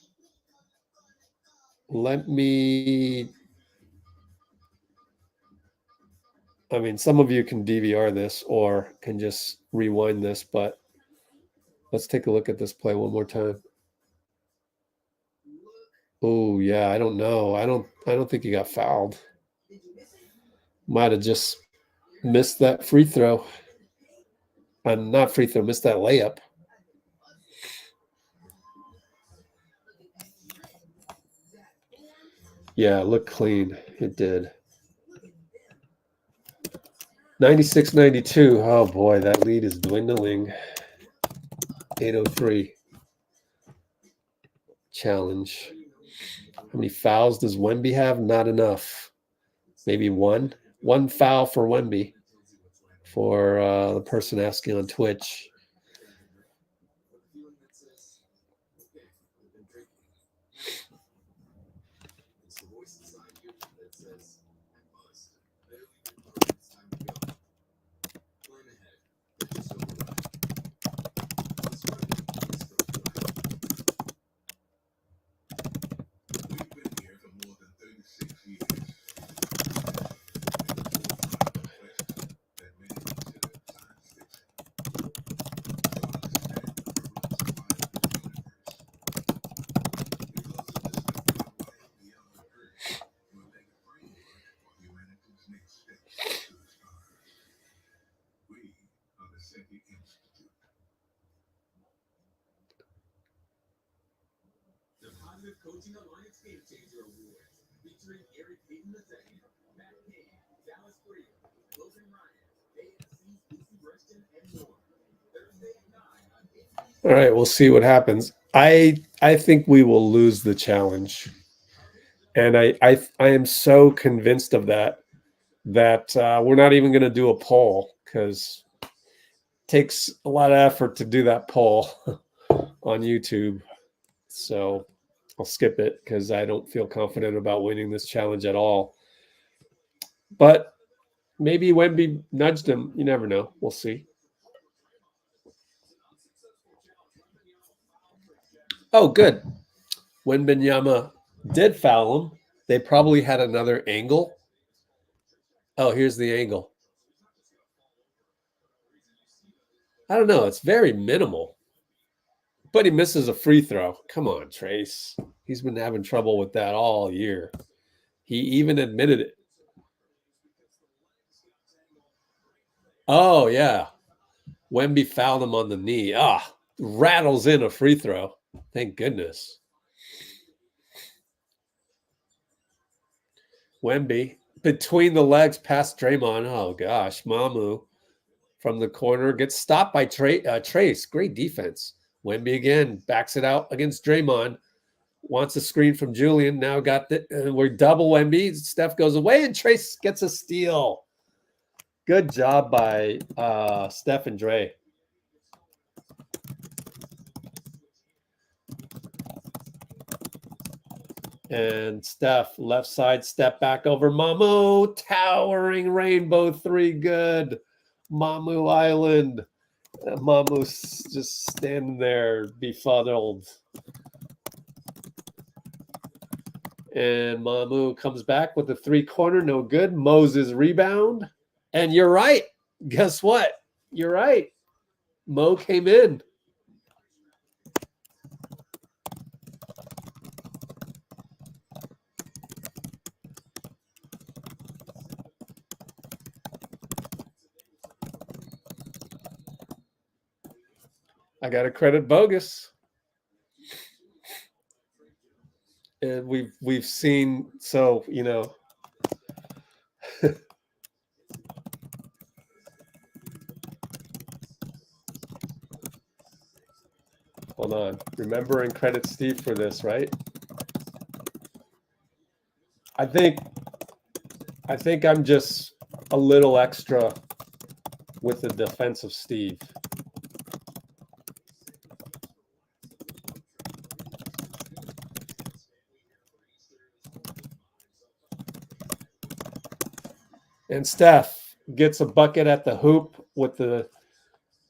let me... I mean, some of you can DVR this or can just rewind this, but let's take a look at this play one more time. Oh, yeah, I don't know. I don't think he got fouled. Might have just missed that free throw. Not free throw, missed that layup. Yeah, it looked clean. It did. 96-92. Oh, boy, that lead is dwindling. 8:03. Challenge. How many fouls does Wemby have? Not enough. Maybe one. One foul for Wemby, for the person asking on Twitch. Coaching Alliance Game Changer Award, featuring Eric Hayden II, Matt King, Dallas Freer, Wilson Ryan, AFC, Lucy Rushton, and more. Thursday at 9 on All right, we'll see what happens. I think we will lose the challenge, and I am so convinced of that we're not even going to do a poll, because it takes a lot of effort to do that poll on YouTube. So I'll skip it because I don't feel confident about winning this challenge at all. But maybe Wemby nudged him. You never know. We'll see. Oh, good. Wembanyama did foul him. They probably had another angle. Oh, here's the angle. I don't know. It's very minimal. But he misses a free throw. Come on, Trace. He's been having trouble with that all year. He even admitted it. Oh, yeah. Wemby fouled him on the knee. Rattles in a free throw. Thank goodness. Wemby, between the legs past Draymond. Oh, gosh. Mamu from the corner gets stopped by Trace. Great defense. Wemby again backs it out against Draymond. Wants a screen from Julian. Now got we're double Wemby. Steph goes away and Trace gets a steal. Good job by Steph and Dray. And Steph, left side, step back over Mamu. Towering rainbow three. Good. Mamu Island. Mamu's just standing there befuddled. And Mamu comes back with the 3-corner, no good. Moses rebound. And you're right. Guess what? You're right. Mo came in. I got to credit Bogus. And we've seen, so, you know, hold on. Remember and credit Steve for this, right? I think I'm just a little extra with the defensive Steve. And Steph gets a bucket at the hoop with the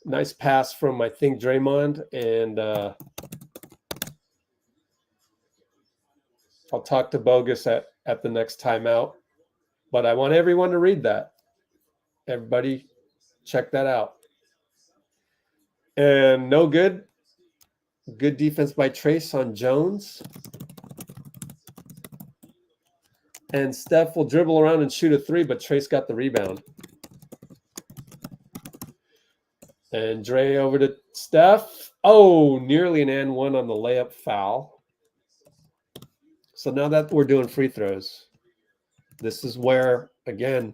nice pass from, I think, Draymond. And I'll talk to Bogus at the next timeout. But I want everyone to read that. Everybody check that out. And no good. Good defense by Trace on Jones. And Steph will dribble around and shoot a 3, but Trace got the rebound. And Dray over to Steph. Oh, nearly an and one on the layup foul. So now that we're doing free throws, this is where, again,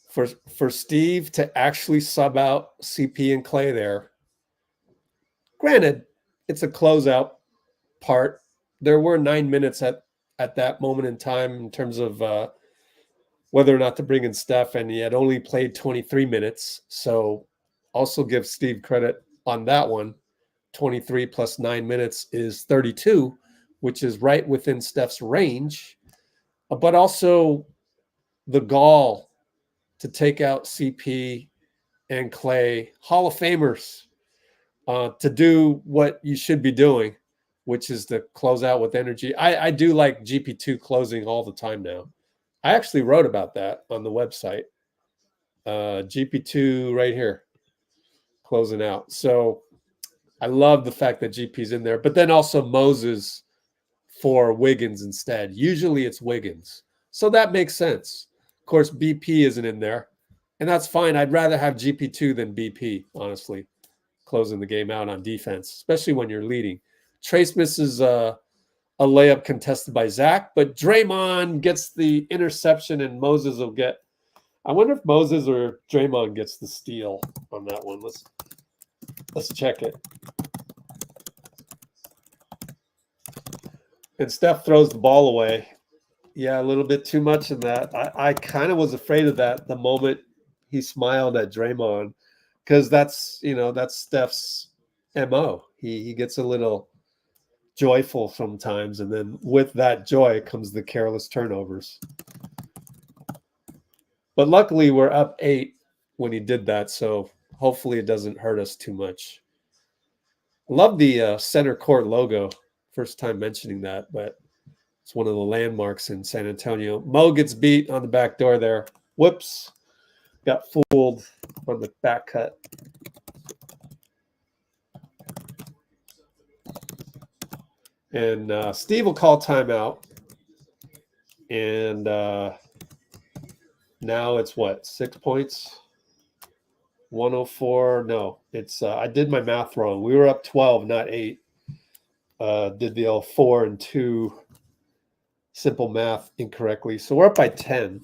for Steve to actually sub out CP and Klay there. Granted, it's a closeout part. There were 9 minutes at that moment in time in terms of whether or not to bring in Steph, and he had only played 23 minutes. So also give Steve credit on that one. 23 plus 9 minutes is 32, which is right within Steph's range. But also the gall to take out CP and Klay, Hall of Famers, to do what you should be doing, which is to close out with energy. I do like GP2 closing all the time now. I actually wrote about that on the website. GP2 right here, closing out. So I love the fact that GP's in there, but then also Moses for Wiggins instead. Usually it's Wiggins. So that makes sense. Of course, BP isn't in there, and that's fine. I'd rather have GP2 than BP, honestly, closing the game out on defense, especially when you're leading. Trace misses a layup contested by Zach, but Draymond gets the interception, and Moses will get. I wonder if Moses or Draymond gets the steal on that one. Let's check it. And Steph throws the ball away. Yeah, a little bit too much in that. I kind of was afraid of that the moment he smiled at Draymond, because that's Steph's MO. He gets a little joyful sometimes, and then with that joy comes the careless turnovers. But luckily we're up 8 when he did that, so hopefully it doesn't hurt us too much. Love the center court logo. First time mentioning that, but it's one of the landmarks in San Antonio. Mo gets beat on the back door there. Whoops. Got fooled on the back cut. And Steve will call timeout. And now it's what? 6 points? 104. No, it's I did my math wrong. We were up 12, not 8. Did the L 4 and 2 simple math incorrectly. So we're up by 10.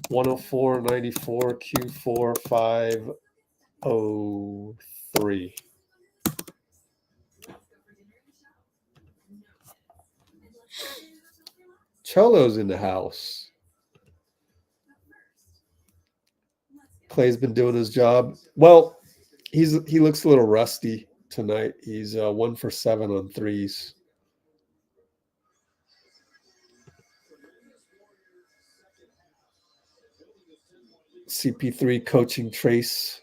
104, 94, Q4, 503. Cholo's in the house. Clay's been doing his job. Well, he looks a little rusty tonight. He's 1 for 7 on threes. CP3 coaching Trace.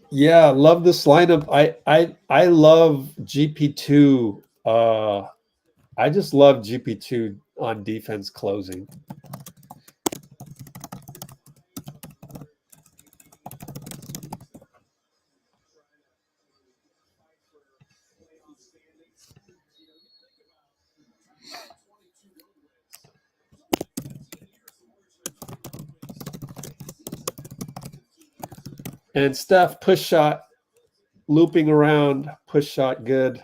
Yeah, love this lineup. I love GP2. I just love GP2 on defense closing. And Steph, push shot, looping around, push shot, good.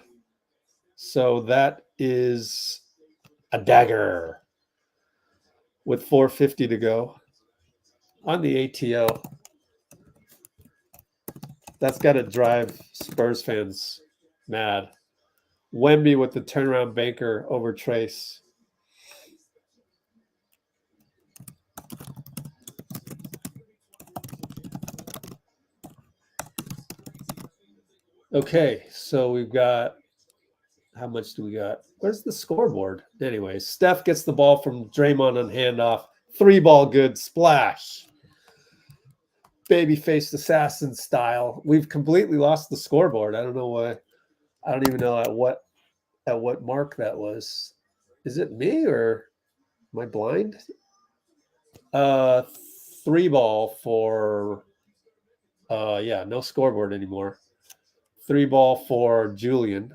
So that is a dagger with 4:50 to go on the ATO. That's got to drive Spurs fans mad. Wemby with the turnaround banker over Trace. Okay, so we've got, how much do we got? Where's the scoreboard? Anyway, Steph gets the ball from Draymond on handoff. 3-ball good, splash. Baby-faced assassin style. We've completely lost the scoreboard. I don't know why. I don't even know at what mark that was. Is it me or am I blind? 3-ball for yeah, no scoreboard anymore. 3-ball for Julian.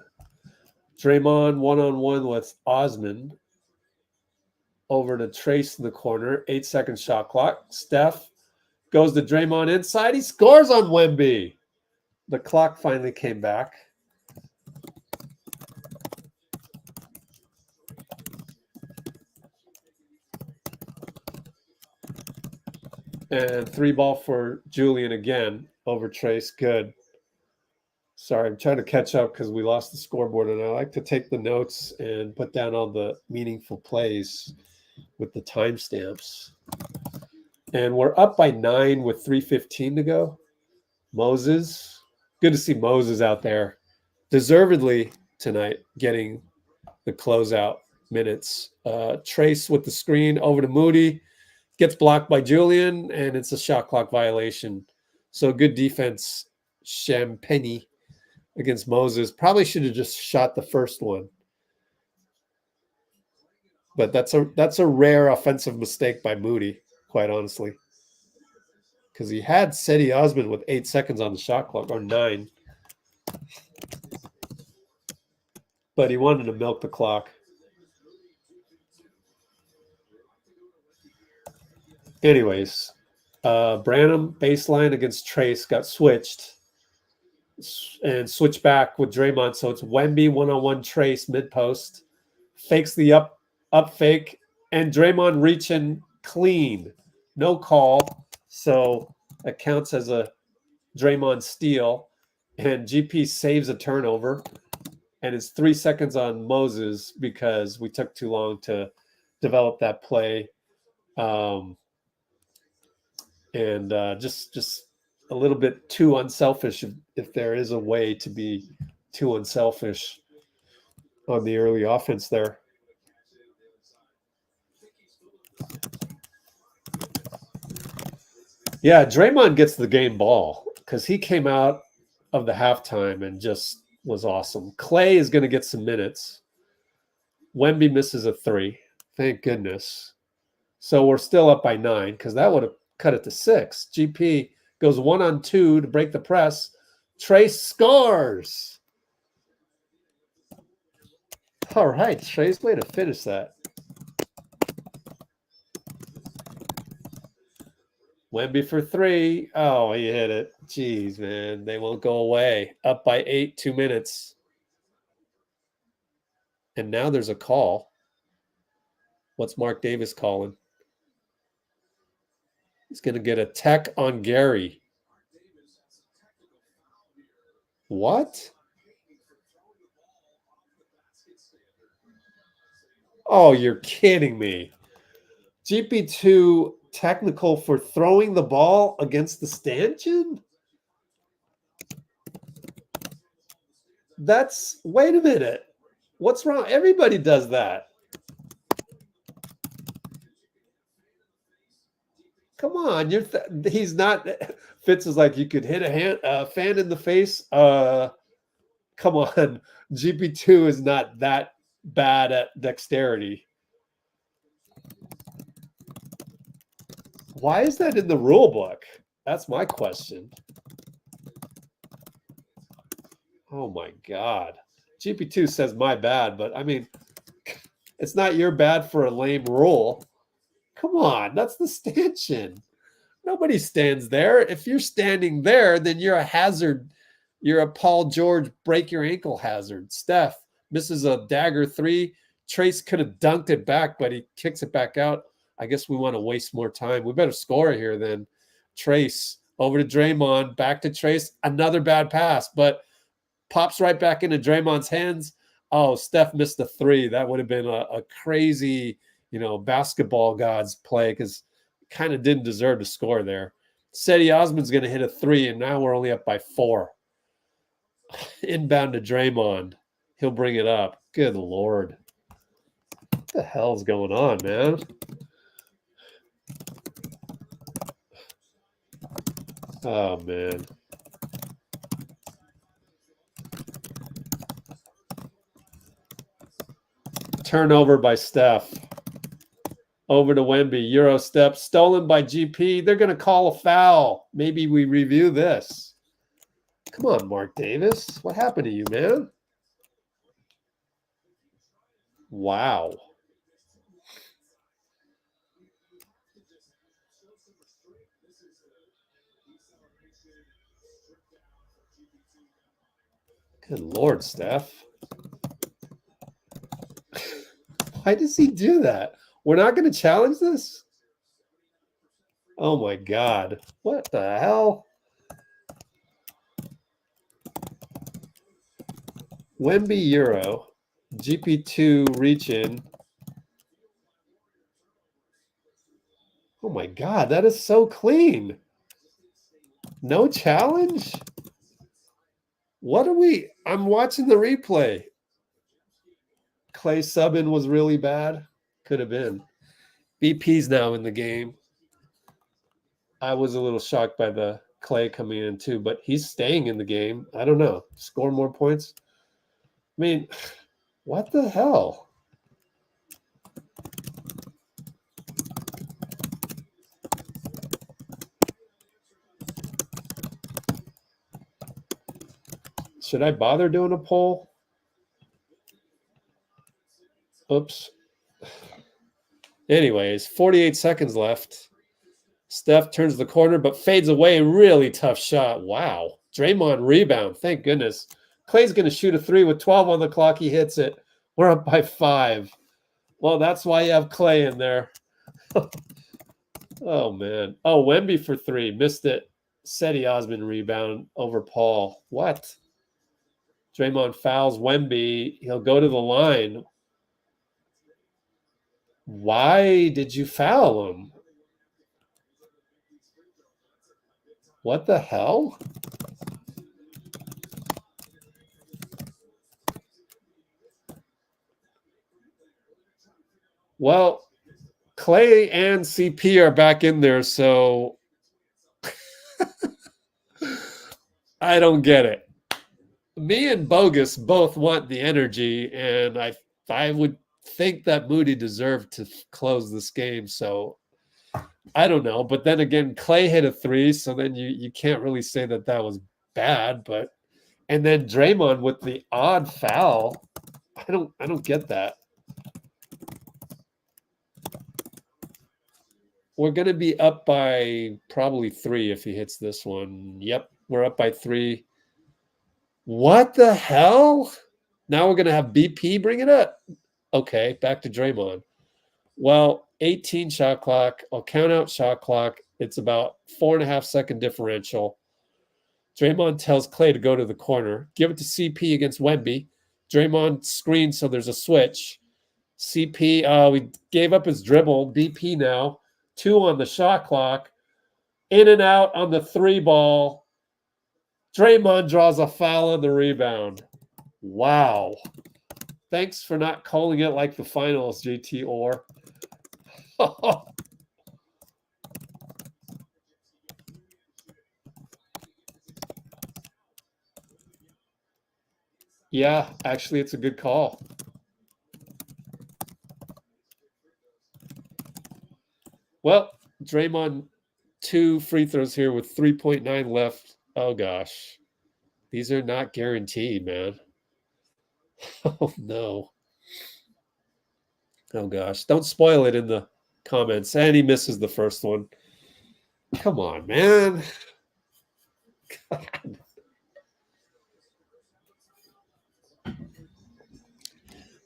Draymond one-on-one with Osman. Over to Trace in the corner. 8-second shot clock. Steph goes to Draymond inside. He scores on Wemby. The clock finally came back. And 3-ball for Julian again over Trace. Good. Sorry, I'm trying to catch up because we lost the scoreboard, and I like to take the notes and put down all the meaningful plays with the timestamps. And we're up by 9 with 3:15 to go. Moses. Good to see Moses out there. Deservedly tonight getting the closeout minutes. Trace with the screen over to Moody. Gets blocked by Julian, and it's a shot clock violation. So good defense, Champagne against Moses. Probably should have just shot the first one. But that's a rare offensive mistake by Moody, quite honestly. Because he had Cedi Osman with 8 seconds on the shot clock, or 9. But he wanted to milk the clock. Anyways, Branham baseline against Trace got switched and switched back with Draymond. So it's Wemby one-on-one Trace mid-post. Fakes the up fake, and Draymond reaching clean. No call. So it counts as a Draymond steal. And GP saves a turnover. And it's 3 seconds on Moses because we took too long to develop that play. And just a little bit too unselfish, if there is a way to be too unselfish on the early offense there. Yeah, Draymond gets the game ball because he came out of the halftime and just was awesome. Klay is going to get some minutes. Wemby misses a 3. Thank goodness. So we're still up by 9 because that would have cut it to 6. GP goes 1-on-2 to break the press. Trace scores. All right, Trace, way to finish that. Wemby for 3. Oh, he hit it. Jeez, man. They won't go away. Up by 8, 2 minutes. And now there's a call. What's Marc Davis calling? He's going to get a tech on Gary. What? Oh, you're kidding me. GP2 technical for throwing the ball against the stanchion? Wait a minute. What's wrong? Everybody does that. Come on, he's not. Fitz is like, you could hit a fan in the face. Come on, GP2 is not that bad at dexterity. Why is that in the rule book? That's my question. Oh my God. GP2 says my bad, but I mean, it's not your bad for a lame rule. Come on, that's the stanchion. Nobody stands there. If you're standing there, then you're a hazard. You're a Paul George break your ankle hazard. Steph misses a dagger three. Trace could have dunked it back, but he kicks it back out. I guess we want to waste more time. We better score here then. Trace over to Draymond, back to Trace. Another bad pass, but pops right back into Draymond's hands. Oh, Steph missed a three. That would have been a crazy, basketball gods play because kind of didn't deserve to score there. Cedi Osman's going to hit a three, and now we're only up by 4. Inbound to Draymond. He'll bring it up. Good Lord. What the hell's going on, man? Oh, man. Turnover by Steph. Over to Wemby. Euro step. Stolen by GP. They're going to call a foul. Maybe we review this. Come on, Marc Davis. What happened to you, man? Wow. Good Lord, Steph. Why does he do that? We're not going to challenge this? Oh, my God. What the hell? Wemby Euro. GP2 reach in. Oh, my God. That is so clean. No challenge? What are we? I'm watching the replay. Klay subbing was really bad. Could have been. BP's now in the game. I was a little shocked by the Klay coming in too, but he's staying in the game. I don't know. Score more points. I mean, what the hell? Should I bother doing a poll? Oops. Anyways, 48 seconds left. Steph turns the corner, but fades away. Really tough shot. Wow. Draymond rebound. Thank goodness. Klay's going to shoot a three with 12 on the clock. He hits it. We're up by 5. Well, that's why you have Klay in there. Oh, man. Oh, Wemby for 3. Missed it. Cedi Osman rebound over Paul. What? Draymond fouls Wemby. He'll go to the line. Why did you foul him? What the hell? Well, Klay and CP are back in there, so I don't get it. Me and Bogus both want the energy, and I would think that Moody deserved to close this game, so I don't know. But then again, Klay hit a 3, so then you can't really say that was bad. But and then Draymond with the odd foul. I don't get that. We're going to be up by probably 3 if he hits this one. Yep, we're up by 3. What the hell? Now we're going to have BP bring it up. Okay, back to Draymond. Well, 18 shot clock. I'll count out shot clock. It's about 4.5 second differential. Draymond tells Klay to go to the corner. Give it to CP against Wemby. Draymond screens, so there's a switch. CP, we gave up his dribble. BP now. 2 on the shot clock. In and out on the 3 ball. Draymond draws a foul on the rebound. Wow. Thanks for not calling it like the finals, JT Orr. Yeah, actually, it's a good call. Well, Draymond, 2 free throws here with 3.9 left. Oh, gosh. These are not guaranteed, man. Oh, no. Oh, gosh. Don't spoil it in the comments. And he misses the first one. Come on, man. God.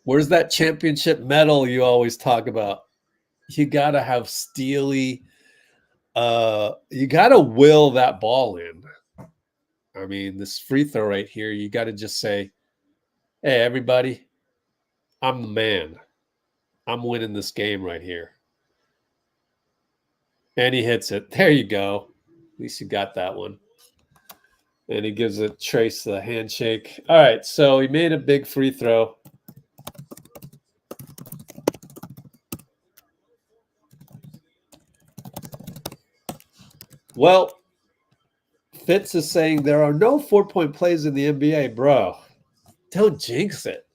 Where's that championship medal you always talk about? You got to have steely, you got to will that ball in. I mean, this free throw right here, you got to just say, hey, everybody, I'm the man. I'm winning this game right here. And he hits it. There you go. At least you got that one. And he gives it Trace the handshake. All right, so he made a big free throw. Well, Fitz is saying there are no 4-point plays in the NBA, bro. Don't jinx it.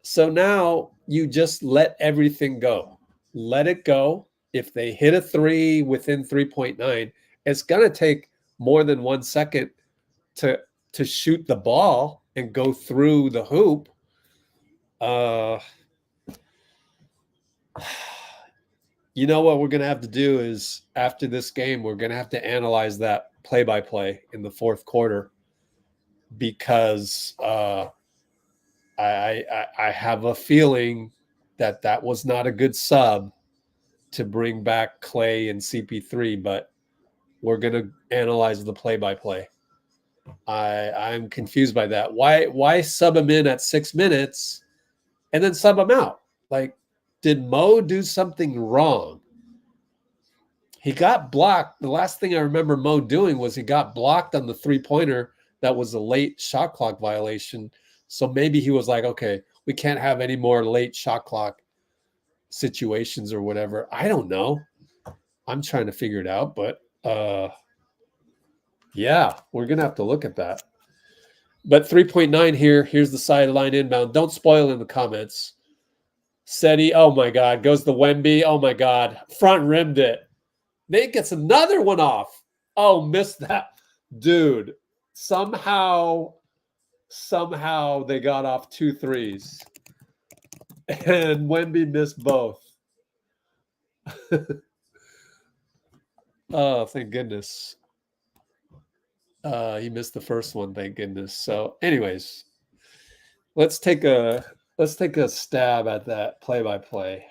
So now you just let everything go. Let it go. If they hit a 3 within 3.9, it's going to take more than 1 second to shoot the ball and go through the hoop. You know what we're going to have to do is after this game, we're going to have to analyze that play-by-play in the fourth quarter because I have a feeling that was not a good sub to bring back Klay and CP3, but we're going to analyze the play-by-play. I'm confused by that. Why sub him in at 6 minutes and then sub him out? Like, did Mo do something wrong? He got blocked. The last thing I remember Mo doing was he got blocked on the three-pointer. That was a late shot clock violation. So maybe he was like, okay, we can't have any more late shot clock situations or whatever. I don't know. I'm trying to figure it out, but yeah, we're going to have to look at that. But 3.9 here. Here's the sideline inbound. Don't spoil in the comments. Cedi, oh my God. Goes the Wemby. Oh my God. Front rimmed it. Nate gets another one off. Oh, missed that. Dude, somehow they got off 2 threes. And Wemby missed both. Oh, thank goodness. He missed the first one, thank goodness. So, anyways, let's take a stab at that play-by-play.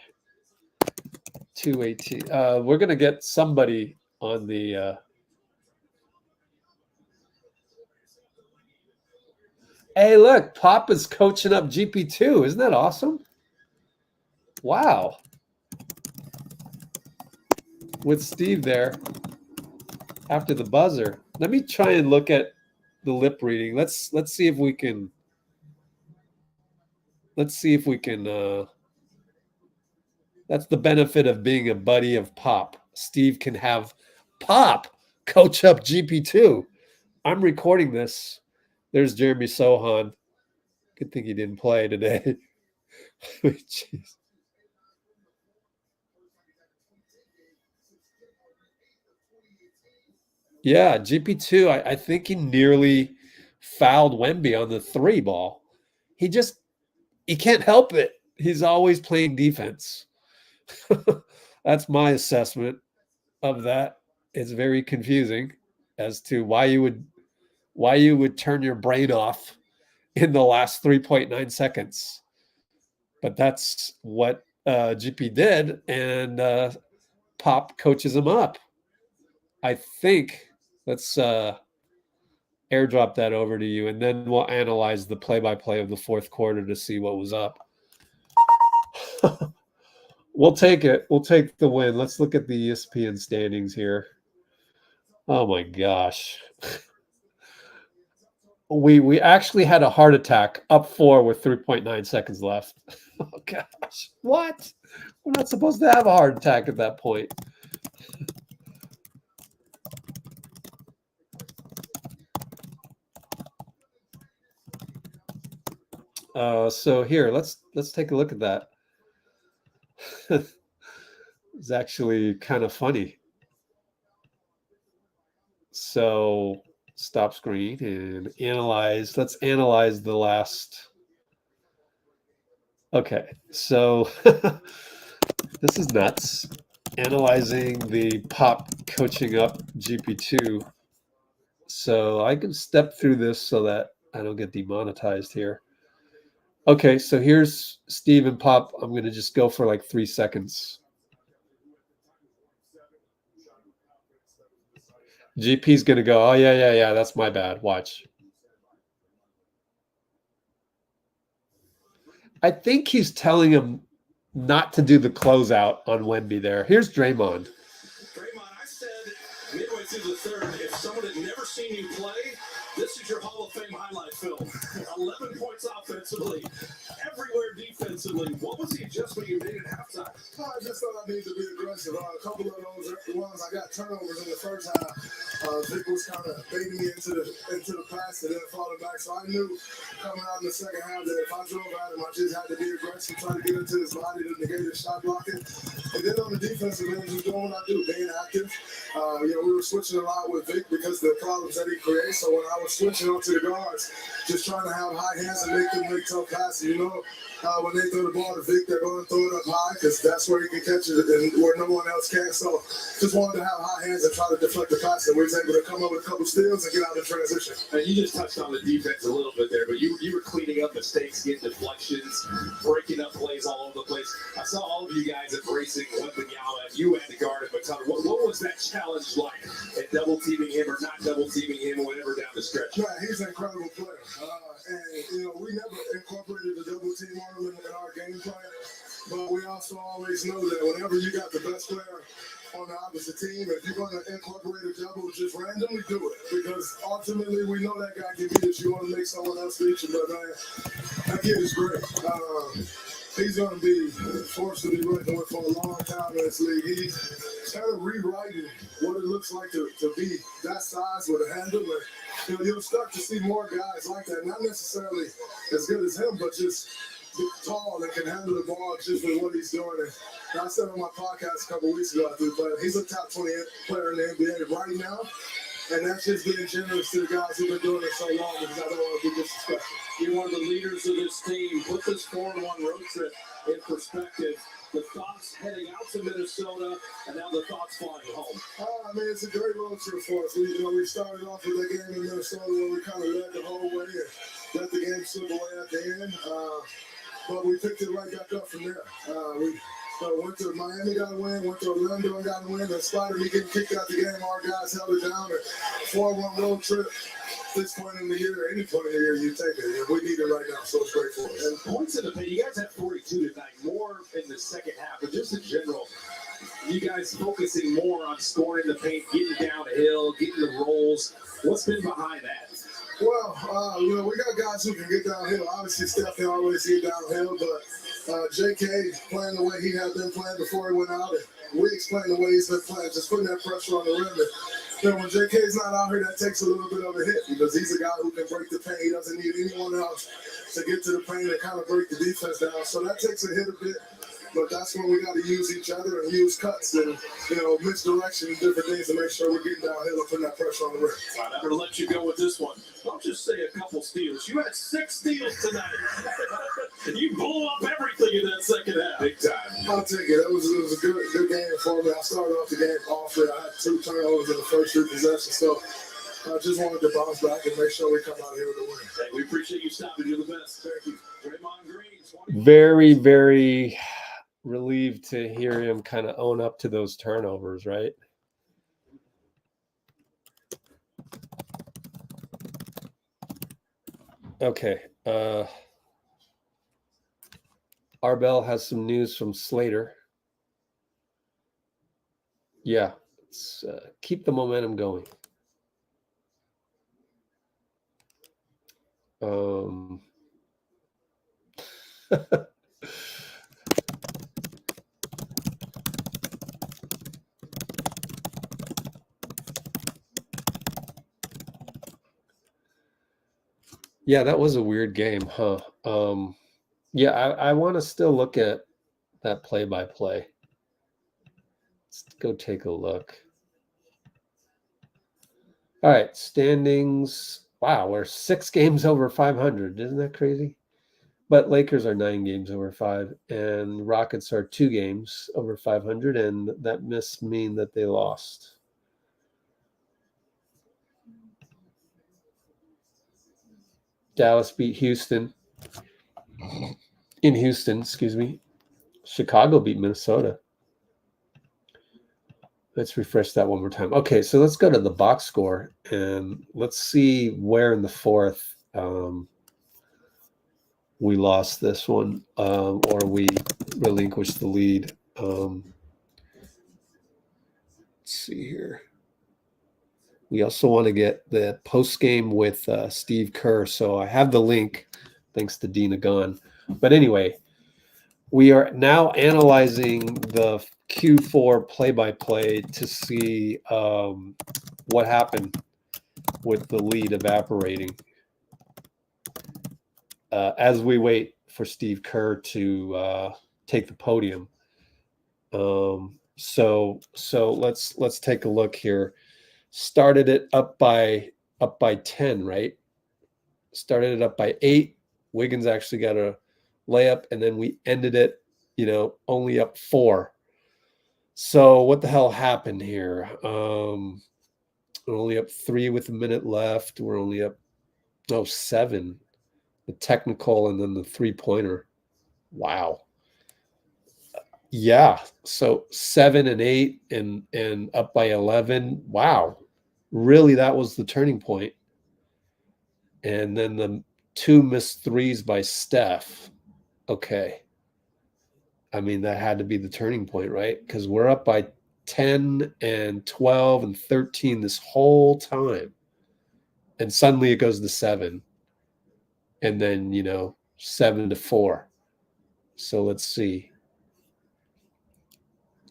218. We're gonna get somebody on the Hey, look, Pop is coaching up GP2. Isn't that awesome? Wow. With Steve there after the buzzer. Let me try and look at the lip reading. Let's see if we can that's the benefit of being a buddy of Pop. Steve can have Pop coach up GP2. I'm recording this. There's Jeremy Sohan. Good thing he didn't play today. Jeez. Yeah, GP2, I think he nearly fouled Wemby on the 3 ball. He can't help it. He's always playing defense. That's my assessment of that. It's very confusing as to why you would turn your brain off in the last 3.9 seconds. But that's what GP did, and Pop coaches him up. I think let's airdrop that over to you, and then we'll analyze the play-by-play of the fourth quarter to see what was up. We'll take it. We'll take the win. Let's look at the ESPN standings here. Oh, my gosh. we actually had a heart attack up 4 with 3.9 seconds left. Oh gosh, what? We're not supposed to have a heart attack at that point. So here, let's take a look at that. It's actually kind of funny. So stop screen and analyze. Let's analyze the last. Okay, so this is nuts. Analyzing the pop coaching up GP2. So I can step through this so that I don't get demonetized here. Okay, so here's Steve and Pop. I'm going to just go for like 3 seconds. GP's going to go, oh, yeah, that's my bad. Watch. I think he's telling him not to do the closeout on Wemby there. Here's Draymond. Draymond, I said midway through the third, if someone had never seen you play, this is your Hall of Fame highlight film. 11 points offensively, everywhere defensively. What was the adjustment you made at halftime? I just thought I needed to be aggressive. A couple of those ones, I got turnovers in the first half. Vic was kind of baiting me into the pass and then falling back. So I knew coming out in the second half that if I drove at him, I just had to be aggressive, try to get into his body to negate his shot blocking. And then on the defensive end, just doing what I do, being active. We were switching a lot with Vic because of the problems that he creates. So when I was switching onto the guards, just trying to have high hands and make them make tough passes. When they throw the ball to Vic, they're going to throw it up high because that's where he can catch it and where no one else can. So just wanted to have high hands and try to deflect the pass. And we was able to come up with a couple steals and get out of transition. And you just touched on the defense a little bit there, but you were cleaning up mistakes, getting deflections, breaking up plays all over the place. I saw all of you guys embracing Wemby. You had to guard him a ton. What was that challenge like at double teaming him or not double teaming him or whatever down the stretch? Yeah, he's an incredible player. We never incorporated the double team on him in our game plan, but we also always know that whenever you got the best player on the opposite team, if you're going to incorporate a double, just randomly do it, because ultimately we know that guy can beat us. You want to make someone else beat you, but man, that kid is great. He's going to be forced to be working with for a long time in this league. He's kind of rewriting what it looks like to be that size with a handle. You'll start to see more guys like that, not necessarily as good as him, but just tall and can handle the ball just with what he's doing. And I said on my podcast a couple weeks ago, he's a top 20 player in the NBA right now. And that's just being generous to the guys who've been doing it so long, because I don't want to be disrespectful. You're one of the leaders of this team. Put this 4-1 road trip in perspective. The thoughts heading out to Minnesota, and now the thoughts flying home. It's a great road trip for us. We started off with that game in Minnesota where we kind of led the whole way and let the game slip away at the end. But we picked it right back up from there. We went to Miami, got a win, went to Orlando and got a win. In spite of me getting kicked out the game, our guys held it down. A 4-1 road trip. This point in the year, any point in the year, you take it. We need it right now, so it's great for us. And points in the paint, you guys had 42 tonight, more in the second half, but just in general, you guys focusing more on scoring the paint, getting downhill, getting the rolls. What's been behind that? Well, we got guys who can get downhill. Obviously, Steph can always get downhill, but JK playing the way he had been playing before he went out, and Wiggs playing the way he's been playing, just putting that pressure on the rim. And when JK's not out here, that takes a little bit of a hit, because he's a guy who can break the paint. He doesn't need anyone else to get to the paint and kind of break the defense down. So that takes a hit a bit. But that's when we got to use each other and use cuts and, misdirection and different things to make sure we're getting downhill and putting that pressure on the rim. All right, I'm going to let you go with this one. Don't just say a couple steals. You had 6 steals tonight. And you blew up everything in that second half. Big time. I'll take it. It was a good game for me. I started off the game awfully. I had 2 turnovers in the first 3 possessions. So I just wanted to bounce back and make sure we come out here with a win. Hey, we appreciate you stopping. You're the best. Thank you. Draymond Green. Very, very relieved to hear him kind of own up to those turnovers, right? Okay. Arbel has some news from Slater. Yeah, let's keep the momentum going. Yeah, that was a weird game, huh? Yeah, I want to still look at that play-by-play. Let's go take a look. All right, standings. Wow, we're 6 games over 500. Isn't that crazy? But Lakers are 9 games over 5, and Rockets are 2 games over 500, and that must mean that they lost. Dallas beat Houston. In Houston, excuse me. Chicago beat Minnesota. Let's refresh that one more time. Okay, so let's go to the box score, and let's see where in the fourth we lost this one, or we relinquished the lead. Let's see here. We also want to get the post game with Steve Kerr. So I have the link, thanks to Dina Gunn. But anyway, we are now analyzing the Q4 play-by-play to see what happened with the lead evaporating as we wait for Steve Kerr to take the podium. So let's take a look here. Started it up by 10, right? Started it up by 8. Wiggins actually got a layup, and then we ended it, only up 4. So what the hell happened here? We're only up 3 with a minute left. We're only up 7. The technical and then the 3-pointer. Wow. Yeah. So 7 and 8 and up by 11. Wow. Really, that was the turning point. And then the 2 missed threes by Steph. Okay. I mean, that had to be the turning point, right? Because we're up by 10 and 12 and 13 this whole time. And suddenly it goes to 7. And then, 7 to 4. So let's see.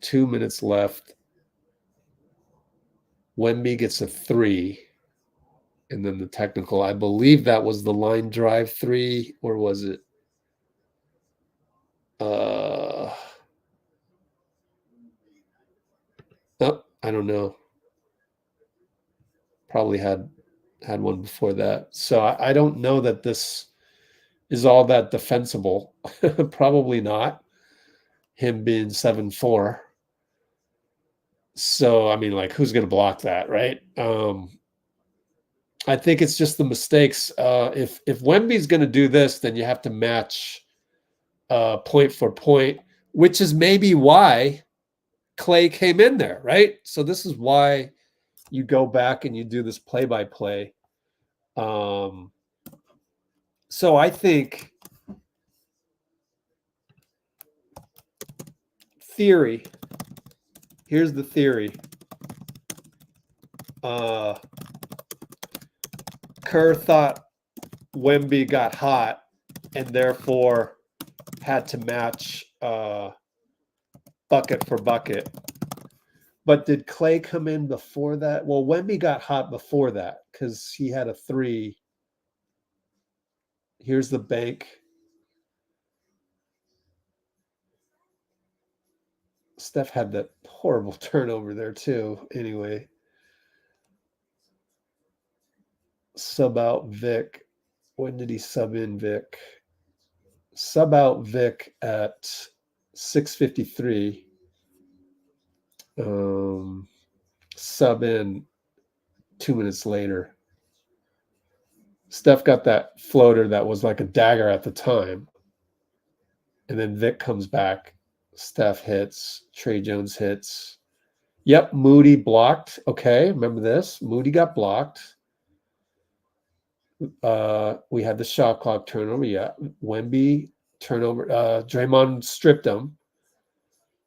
2 minutes left. Wemby gets a 3. And then the technical. I believe that was the line drive 3, or was it? Oh, I don't know. Probably had one before that. So I don't know that this is all that defensible. Probably not. Him being 7'4". So, I mean, like, who's going to block that, right? I think it's just the mistakes. If Wemby's going to do this, then you have to match point for point, which is maybe why Klay came in there, right? So this is why you go back and you do this play-by-play. So I think theory. Here's the theory. Kerr thought Wemby got hot and therefore had to match bucket for bucket. But did Klay come in before that? Well, Wemby got hot before that because he had a 3. Here's the bank. Steph had that horrible turnover there too. Anyway. Sub out Vic. When did he sub in Vic? Sub out Vic at 6:53. Sub in 2 minutes later. Steph got that floater that was like a dagger at the time. And then Vic comes back. Steph hits. Trey Jones hits. Yep, Moody blocked. Okay, remember this? Moody got blocked. We had the shot clock turnover. Yeah, Wemby turnover. Draymond stripped him.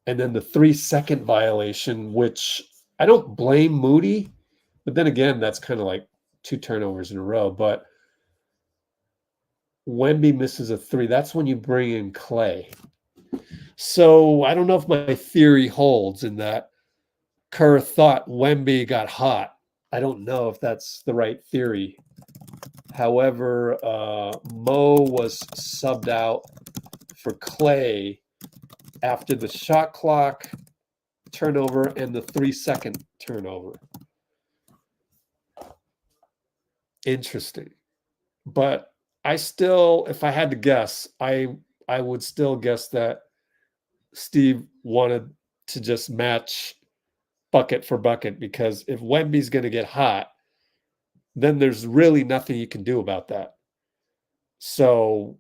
And then the 3-second violation, which I don't blame Moody. But then again, that's kind of like 2 turnovers in a row. But Wemby misses a 3. That's when you bring in Klay. So I don't know if my theory holds in that Kerr thought Wemby got hot. I don't know if that's the right theory. However, Mo was subbed out for Klay after the shot clock turnover and the 3-second turnover. Interesting. But I still, if I had to guess, I would still guess that Steve wanted to just match bucket for bucket, because if Wemby's going to get hot, then there's really nothing you can do about that. So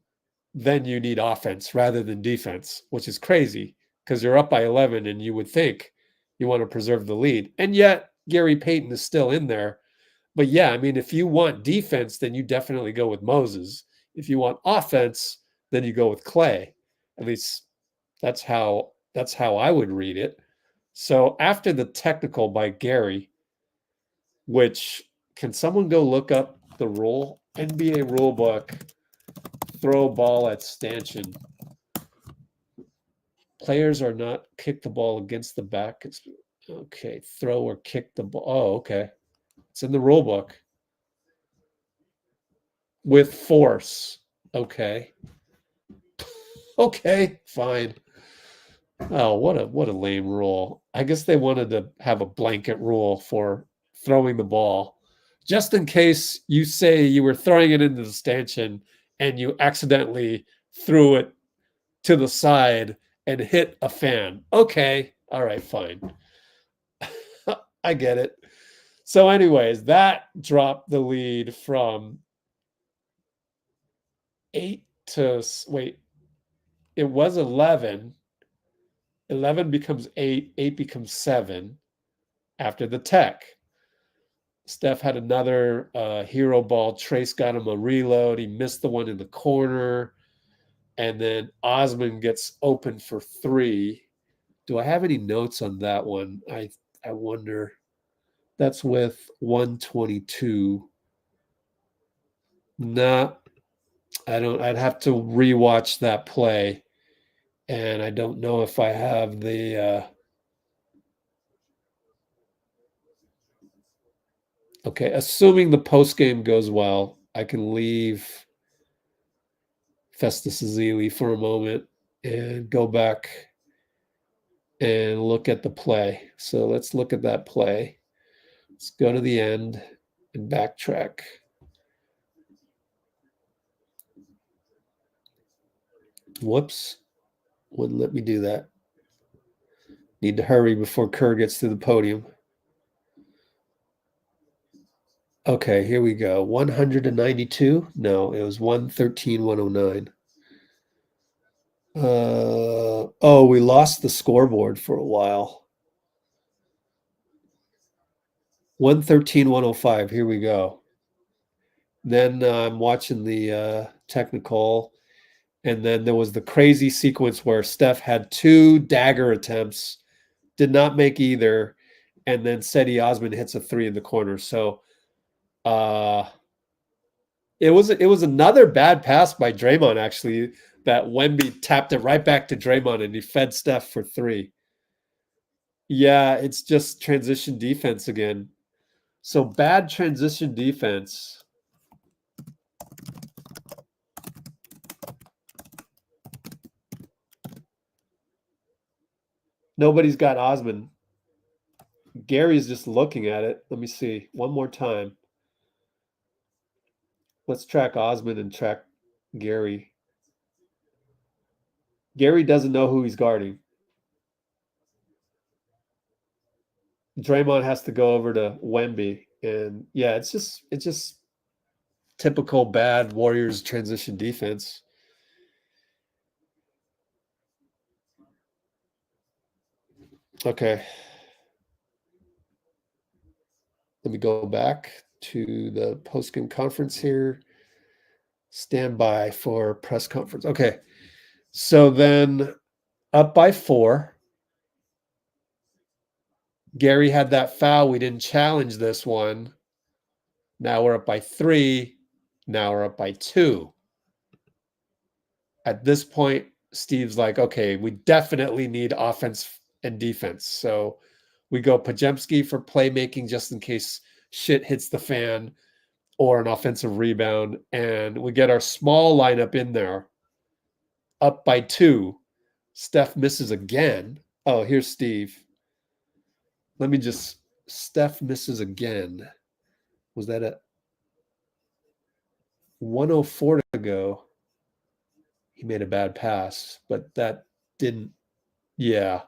then you need offense rather than defense, which is crazy because you're up by 11 and you would think you want to preserve the lead. And yet Gary Payton is still in there. But yeah, I mean, if you want defense, then you definitely go with Moses. If you want offense, then you go with Klay. At least that's how I would read it. So after the technical by Gary, which, can someone go look up the rule? NBA rule book, throw ball at stanchion. Players are not kick the ball against the back. Okay, throw or kick the ball. Oh, okay. It's in the rule book. With force. Okay. Okay, fine. Oh, what a lame rule. I guess they wanted to have a blanket rule for throwing the ball, just in case you say you were throwing it into the stanchion and you accidentally threw it to the side and hit a fan. Okay, all right, fine. I get it. So anyways, that dropped the lead from 8 to, wait, it was 11. 11 becomes 8, 8 becomes 7 after the tech. Steph had another hero ball. Trace got him a reload. He missed the one in the corner. And then Osman gets open for 3. Do I have any notes on that one? I wonder. That's with 122. Nah, I don't. I'd have to rewatch that play. And I don't know if I have the... Okay, assuming the post game goes well, I can leave Festus Ezeli for a moment and go back and look at the play. So let's look at that play. Let's go to the end and backtrack. Whoops. Wouldn't let me do that. Need to hurry before Kerr gets to the podium. Okay, here we go. 192? No, it was 113, 109. Oh, we lost the scoreboard for a while. 113, 105. Here we go. Then I'm watching the technical, and then there was the crazy sequence where Steph had 2 dagger attempts, did not make either, and then Cedi Osman hits a 3 in the corner. So it was another bad pass by Draymond, actually, that Wemby tapped it right back to Draymond, and he fed Steph for 3. Yeah, it's just transition defense again. So bad transition defense. Nobody's got Osman. Gary's just looking at it. Let me see. One more time. Let's track Osman and track Gary. Gary doesn't know who he's guarding. Draymond has to go over to Wemby. And yeah, it's just typical bad Warriors transition defense. Okay. Let me go back to the post-game conference here. Stand by for press conference. Okay. So then up by 4. Gary had that foul. We didn't challenge this one. Now we're up by 3. Now we're up by 2. at this point, Steve's like, okay, we definitely need offense and defense. So we go Podziemski for playmaking just in case shit hits the fan or an offensive rebound. And we get our small lineup in there, up by 2. Steph misses again. Oh, here's Steve. Steph misses again. Was that a 104 to go? He made a bad pass, but that didn't. Yeah.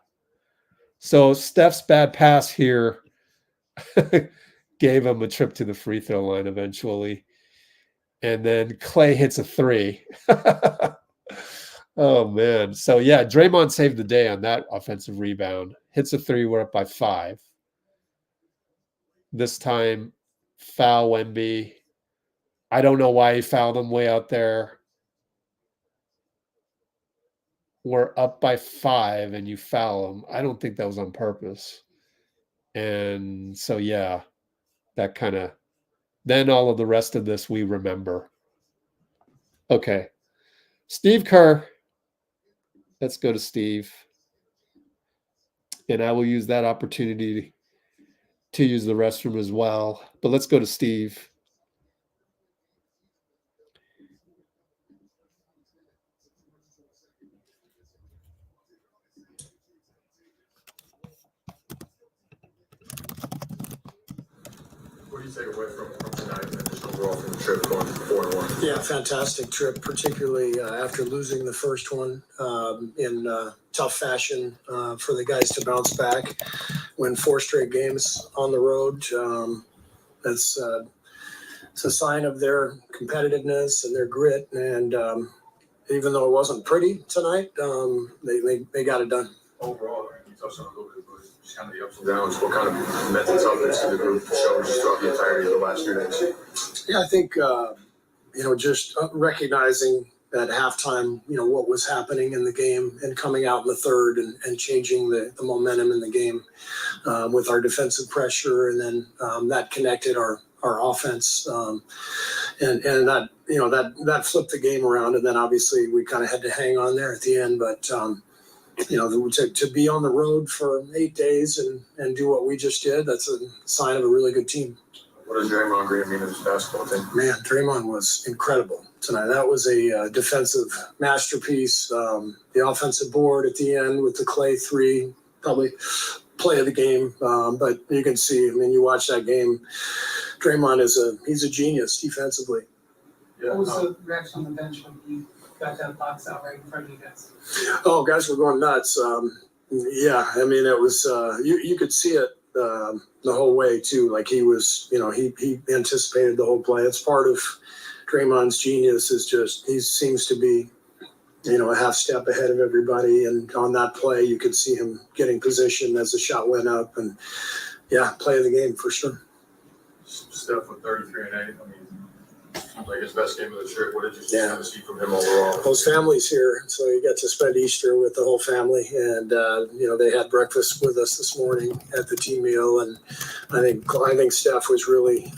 So Steph's bad pass here gave him a trip to the free throw line eventually. And then Klay hits a 3. Oh, man. So, yeah, Draymond saved the day on that offensive rebound. Hits a 3. We're up by 5. This time, foul Wemby. I don't know why he fouled him way out there. We're up by 5 and you foul him. I don't think that was on purpose. And so, yeah, that kind of, then all of the rest of this we remember. Okay. Steve Kerr. Let's go to Steve. And I will use that opportunity to use the restroom as well. But let's go to Steve. What do you take away from tonight and just overall from the trip going 4-1? Yeah, fantastic trip, particularly after losing the first one in tough fashion for the guys to bounce back, win 4 straight games on the road. It's a sign of their competitiveness and their grit. And even though it wasn't pretty tonight, they got it done. Overall, you touched on a little bit, but just kind of the ups and downs. What kind of mental toughness did the group show just throughout the entirety of the last 2 days? Yeah, I think, just recognizing at halftime, what was happening in the game and coming out in the third and changing the momentum in the game with our defensive pressure. And then that connected our offense. And that, that flipped the game around. And then obviously we kind of had to hang on there at the end. But, to be on the road for 8 days and do what we just did, that's a sign of a really good team. What does Draymond Green mean to this basketball team? Man, Draymond was incredible tonight. That was a defensive masterpiece. The offensive board at the end with the Klay 3, probably play of the game. But you can see, you watch that game, Draymond he's a genius defensively. Yeah. What was the reaction on the bench when you got that box out right in front of you guys? Oh, guys were going nuts. It was, you could see it the whole way too. Like he was, he anticipated the whole play. It's part of Draymond's genius is just, he seems to be, a half step ahead of everybody. And on that play, you could see him getting position as the shot went up and play of the game for sure. Steph with 33 and 8. Like his best game of the trip. What did you kind of see from him overall? His family's here, so you got to spend Easter with the whole family, and they had breakfast with us this morning at the team meal, and I think Steph was really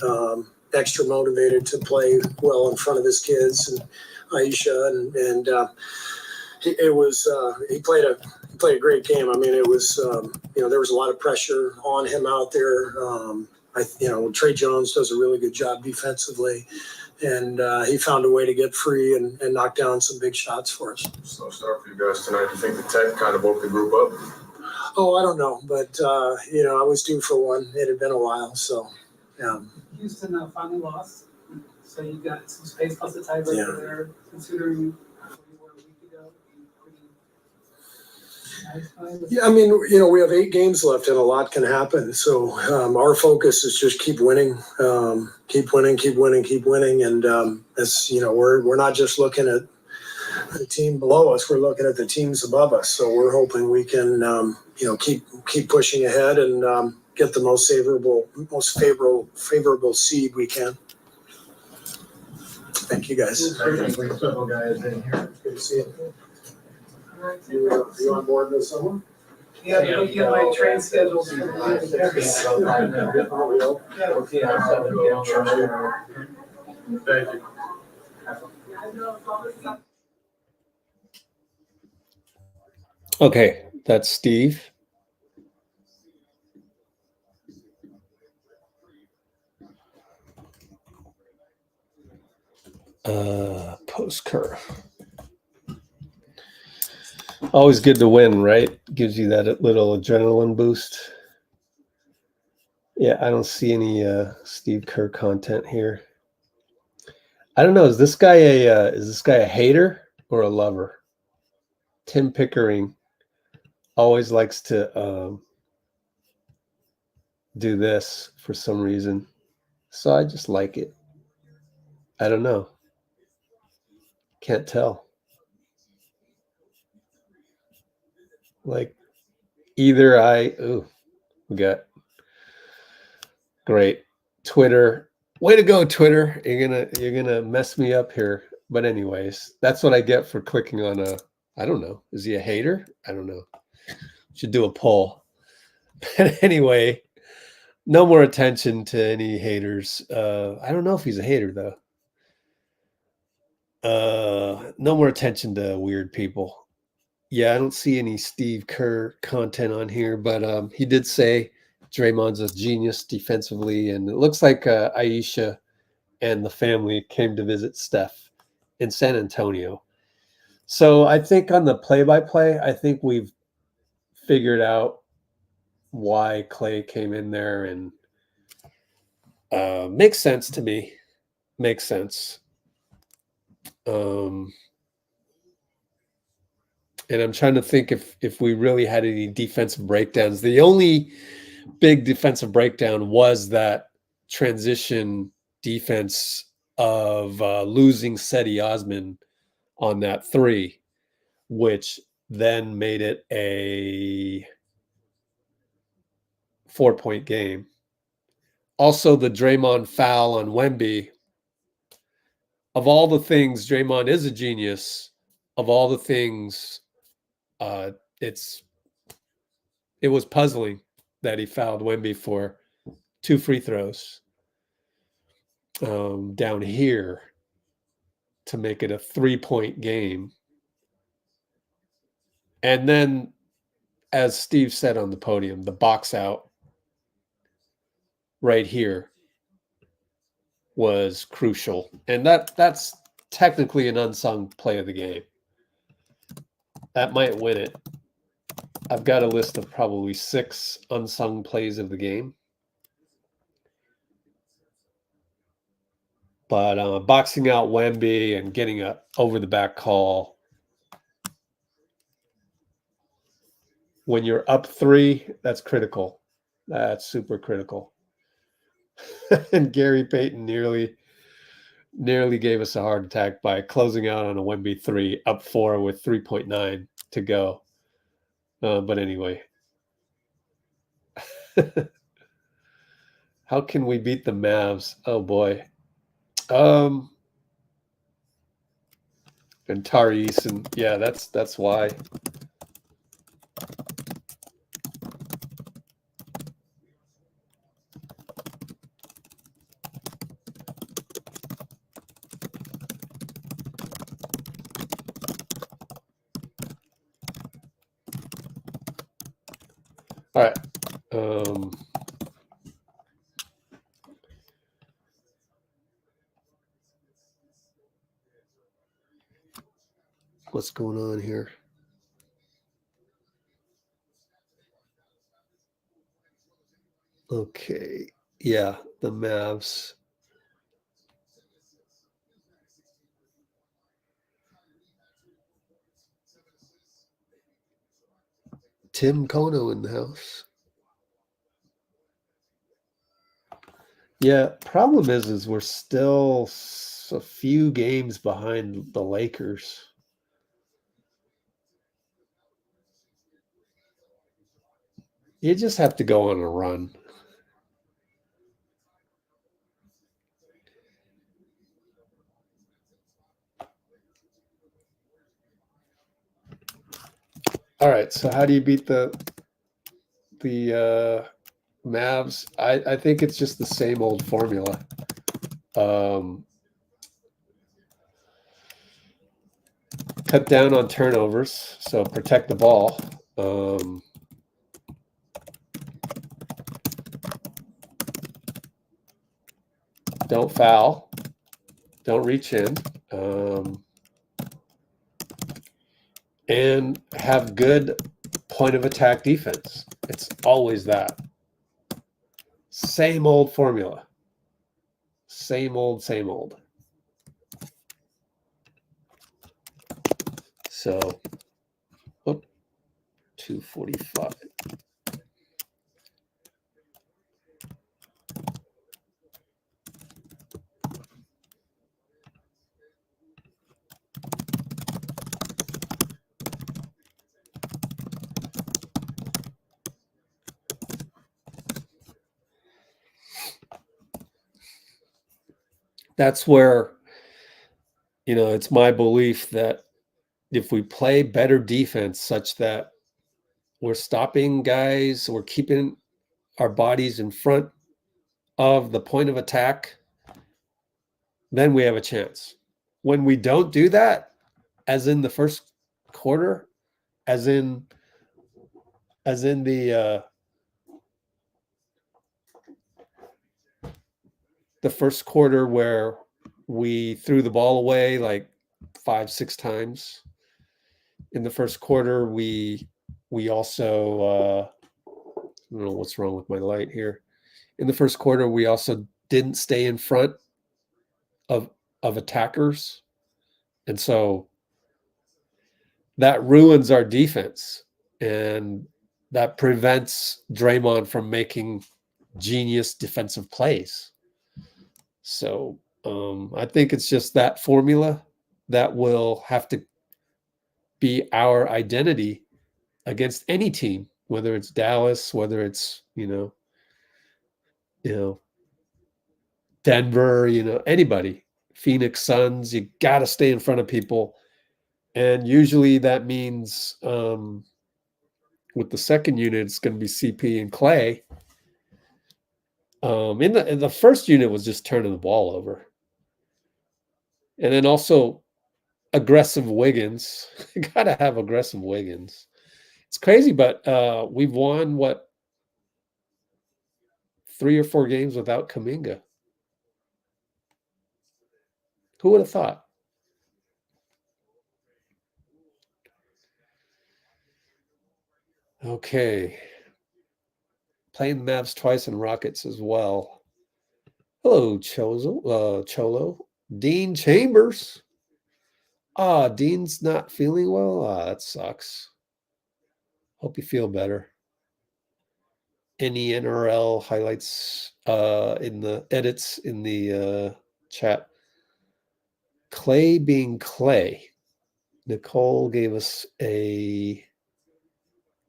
extra motivated to play well in front of his kids and Aisha, and he played a great game. It was there was a lot of pressure on him out there. Trey Jones does a really good job defensively. And he found a way to get free and knock down some big shots for us. Slow start for you guys tonight. Do you think the tech kind of woke the group up? Oh, I don't know. But, I was due for one. It had been a while. So, yeah. Houston finally lost. So you got some space plus the tiebreaker there, considering where you were a week ago. Yeah, we have 8 games left and a lot can happen. So our focus is just keep winning, keep winning. And we're not just looking at the team below us, we're looking at the teams above us. So we're hoping we can, keep pushing ahead and get the most favorable seed we can. Thank you, guys. Several guys in here. Good to see you. You on board this summer? Yeah, you have my train schedules. Thank you. Okay, that's Steve. Post Kerr. Always good to win, right? Gives you that little adrenaline boost. Yeah, I don't see any Steve Kerr content here. I don't know. Is this guy a hater or a lover? Tim Pickering always likes to do this for some reason, so I just like it. I don't know. Can't tell. Like either we got great Twitter. Way to go, Twitter. You're gonna mess me up here. But anyways, that's what I get for clicking on I don't know. Is he a hater? I don't know. Should do a poll. But anyway, no more attention to any haters. I don't know if he's a hater though. No more attention to weird people. Yeah, I don't see any Steve Kerr content on here, but he did say Draymond's a genius defensively, and it looks like Aisha and the family came to visit Steph in San Antonio. So I think on the play-by-play, I think we've figured out why Klay came in there, and makes sense to me. Makes sense. And I'm trying to think if we really had any defensive breakdowns. The only big defensive breakdown was that transition defense of losing Cedi Osman on that three, which then made it a 4-point game. Also, the Draymond foul on Wemby. Of all the things, Draymond is a genius. Of all the things, it was puzzling that he fouled Wemby for 2 free throws down here to make it a 3-point game. And then, as Steve said on the podium, the box out right here was crucial. And that's technically an unsung play of the game. That might win it. I've got a list of probably 6 unsung plays of the game. But boxing out Wemby and getting a over-the-back call when you're up 3, that's critical. That's super critical. And Gary Payton nearly gave us a heart attack by closing out on a Wemby 3, up 4 with 3.9 to go. But anyway. How can we beat the Mavs? Oh boy. And Tyrese, and yeah, that's why. All right. What's going on here? Okay. Yeah, the Mavs. Tim Kono in the house. Yeah, problem is we're still a few games behind the Lakers. You just have to go on a run. All right, so how do you beat the Mavs? I think it's just the same old formula. cut down on turnovers, so protect the ball. Don't foul. Don't reach in. And have good point of attack defense. It's always that. Same old formula. Same old, same old. So, 245. That's where, it's my belief that if we play better defense such that we're stopping guys, we're keeping our bodies in front of the point of attack, then we have a chance. When we don't do that, as in the first quarter, as in the first quarter where we threw the ball away like 5-6 times. In the first quarter, we also I don't know what's wrong with my light here. In the first quarter, we also didn't stay in front of attackers. And so that ruins our defense. And that prevents Draymond from making genius defensive plays. So I think it's just that formula that will have to be our identity against any team, whether it's Dallas, whether it's, Denver, anybody, Phoenix Suns. You got to stay in front of people. And usually that means with the second unit, it's going to be CP and Klay. In the first unit was just turning the ball over. And then also aggressive Wiggins. You got to have aggressive Wiggins. It's crazy, but we've won, 3 or 4 games without Kuminga. Who would have thought? Okay. Playing the Mavs twice and Rockets as well. Hello, Cholo. Dean Chambers. Dean's not feeling well. That sucks. Hope you feel better. Any NRL highlights in the edits in the chat? Klay being Klay. Nicole gave us a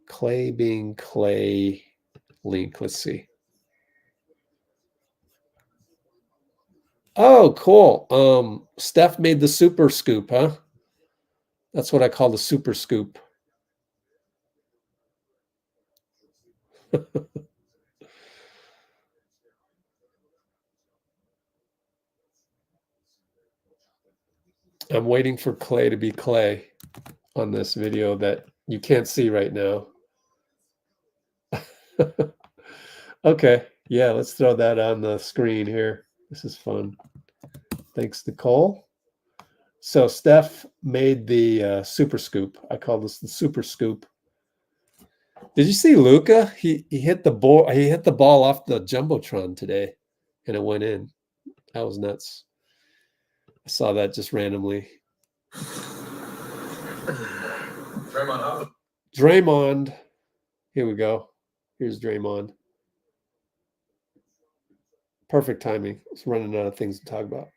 Klay being Klay link. Let's see. Oh, cool. Steph made the super scoop, huh? That's what I call the super scoop. I'm waiting for Klay to be Klay on this video that you can't see right now. Okay. Yeah, let's throw that on the screen here. This is fun. Thanks, Nicole. So Steph made the super scoop. I call this the super scoop. Did you see Luka? He hit the ball. He hit the ball off the jumbotron today, and it went in. That was nuts. I saw that just randomly. Draymond. Here we go. Here's Draymond. Perfect timing. It's running out of things to talk about.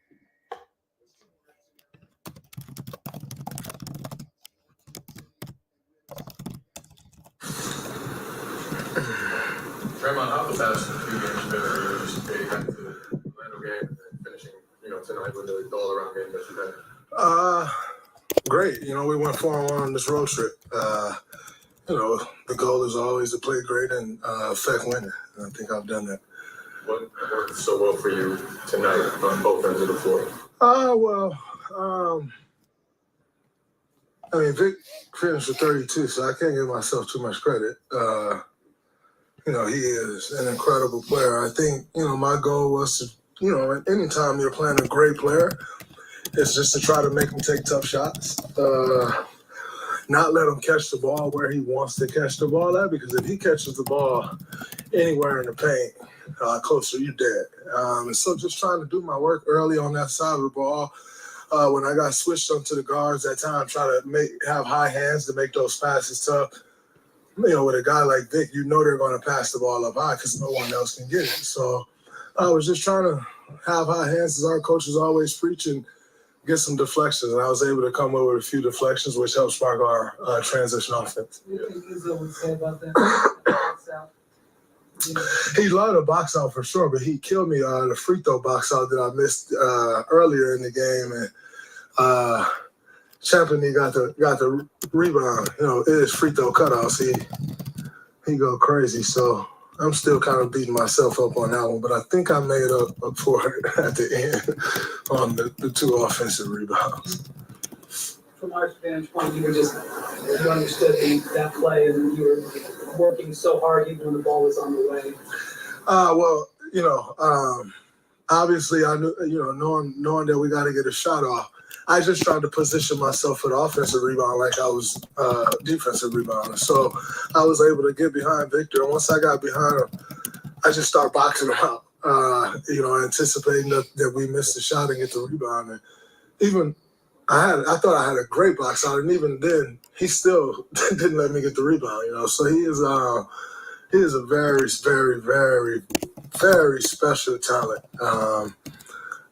Draymond, how the past few games been for you? Just getting back to the Orlando game and then finishing, tonight with the all-around game that you had. Great. We went 4-1 on this road trip. The goal is always to play great and affect winning. I think I've done that. What worked so well for you tonight on both ends of the floor? I mean, Vic finished with 32, so I can't give myself too much credit. He is an incredible player. I think, my goal was to, anytime you're playing a great player, it's just to try to make him take tough shots. Not let him catch the ball where he wants to catch the ball at, because if he catches the ball anywhere in the paint, closer, you're dead. And so just trying to do my work early on that side of the ball. When I got switched onto the guards that time, try to have high hands to make those passes tough. With a guy like Vic, they're going to pass the ball up high because no one else can get it. So I was just trying to have high hands, as our coaches always preach, and get some deflections. And I was able to come up with a few deflections, which helped spark our transition offense. What do you think Izzo would say about that? He loved a box out for sure, but he killed me on the free throw box out that I missed earlier in the game. And Champagny got the rebound. It is free throw cutouts. He go crazy. So I'm still kind of beating myself up on that one, but I think I made up for it at the end on the two offensive rebounds. From our vantage point, you understood that play, and you were working so hard even when the ball was on the way. Obviously I knew, knowing that we got to get a shot off, I just tried to position myself for the offensive rebound like I was defensive rebounder. So I was able to get behind Victor. And once I got behind him, I just started boxing him out, anticipating that we missed the shot and get the rebound. And even I thought I had a great box out, and even then, he still didn't let me get the rebound, So he is a very, very, very, very special talent.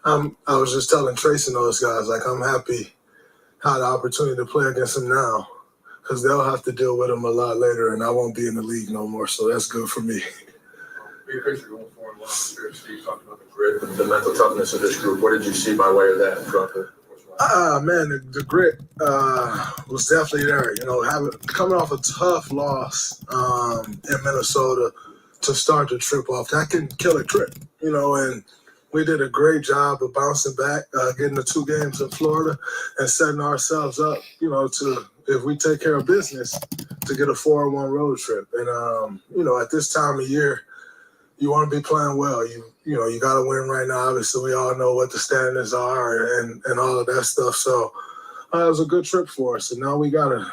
I was just telling Trace and those guys, I'm happy I had the opportunity to play against him now, because they'll have to deal with him a lot later, and I won't be in the league no more, so that's good for me. Big picture going forward, a lot of Steve talked about the grit, the mental toughness of this group. What did you see by way of that throughout the course? Man, the grit was definitely there. Coming off a tough loss in Minnesota to start the trip off, that can kill a trip, and we did a great job of bouncing back, getting the 2 games in Florida and setting ourselves up, to, if we take care of business, to get a 4-1 road trip. And, at this time of year, you want to be playing well. You got to win right now. Obviously, we all know what the standards are and all of that stuff. So it was a good trip for us. And now we got to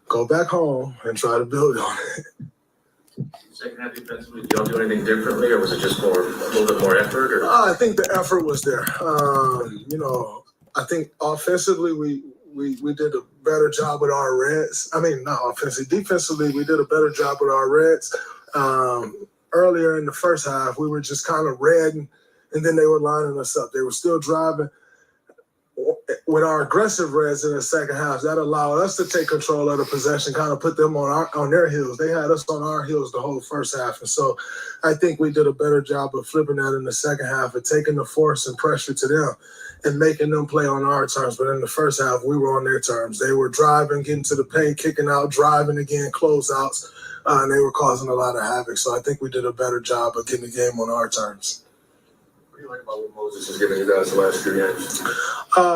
go back home and try to build on it. Second half defensively, did y'all do anything differently, or was it just a little bit more effort? Or? I think the effort was there. I think offensively we did a better job with our reds. I mean, not offensively. Defensively, we did a better job with our reds. Earlier in the first half, we were just kind of redding, and then they were lining us up. They were still driving. With our aggressive reds in the second half, that allowed us to take control of the possession, kind of put them on their heels. They had us on our heels the whole first half. And so I think we did a better job of flipping that in the second half and taking the force and pressure to them and making them play on our terms. But in the first half, we were on their terms. They were driving, getting to the paint, kicking out, driving again, closeouts, and they were causing a lot of havoc. So I think we did a better job of getting the game on our terms. What do you like about what Moses is giving you guys the last few games?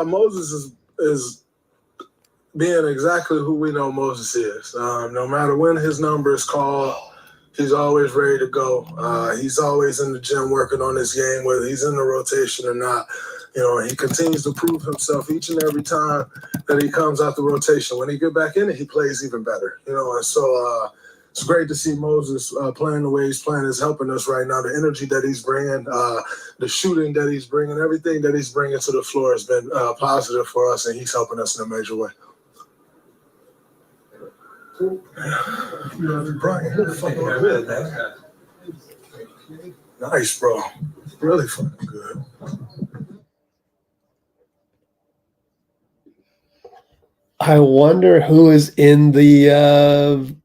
Moses is being exactly who we know Moses is. No matter when his number is called, he's always ready to go. He's always in the gym working on his game, whether he's in the rotation or not. He continues to prove himself each and every time that he comes out the rotation. When he get back in it, he plays even better. And so it's great to see Moses playing the way he's playing is helping us right now. The energy that he's bringing, the shooting that he's bringing, everything that he's bringing to the floor has been positive for us, and he's helping us in a major way. Brian, you're fucking good, man. Nice, bro. Really fucking good. I wonder who is in the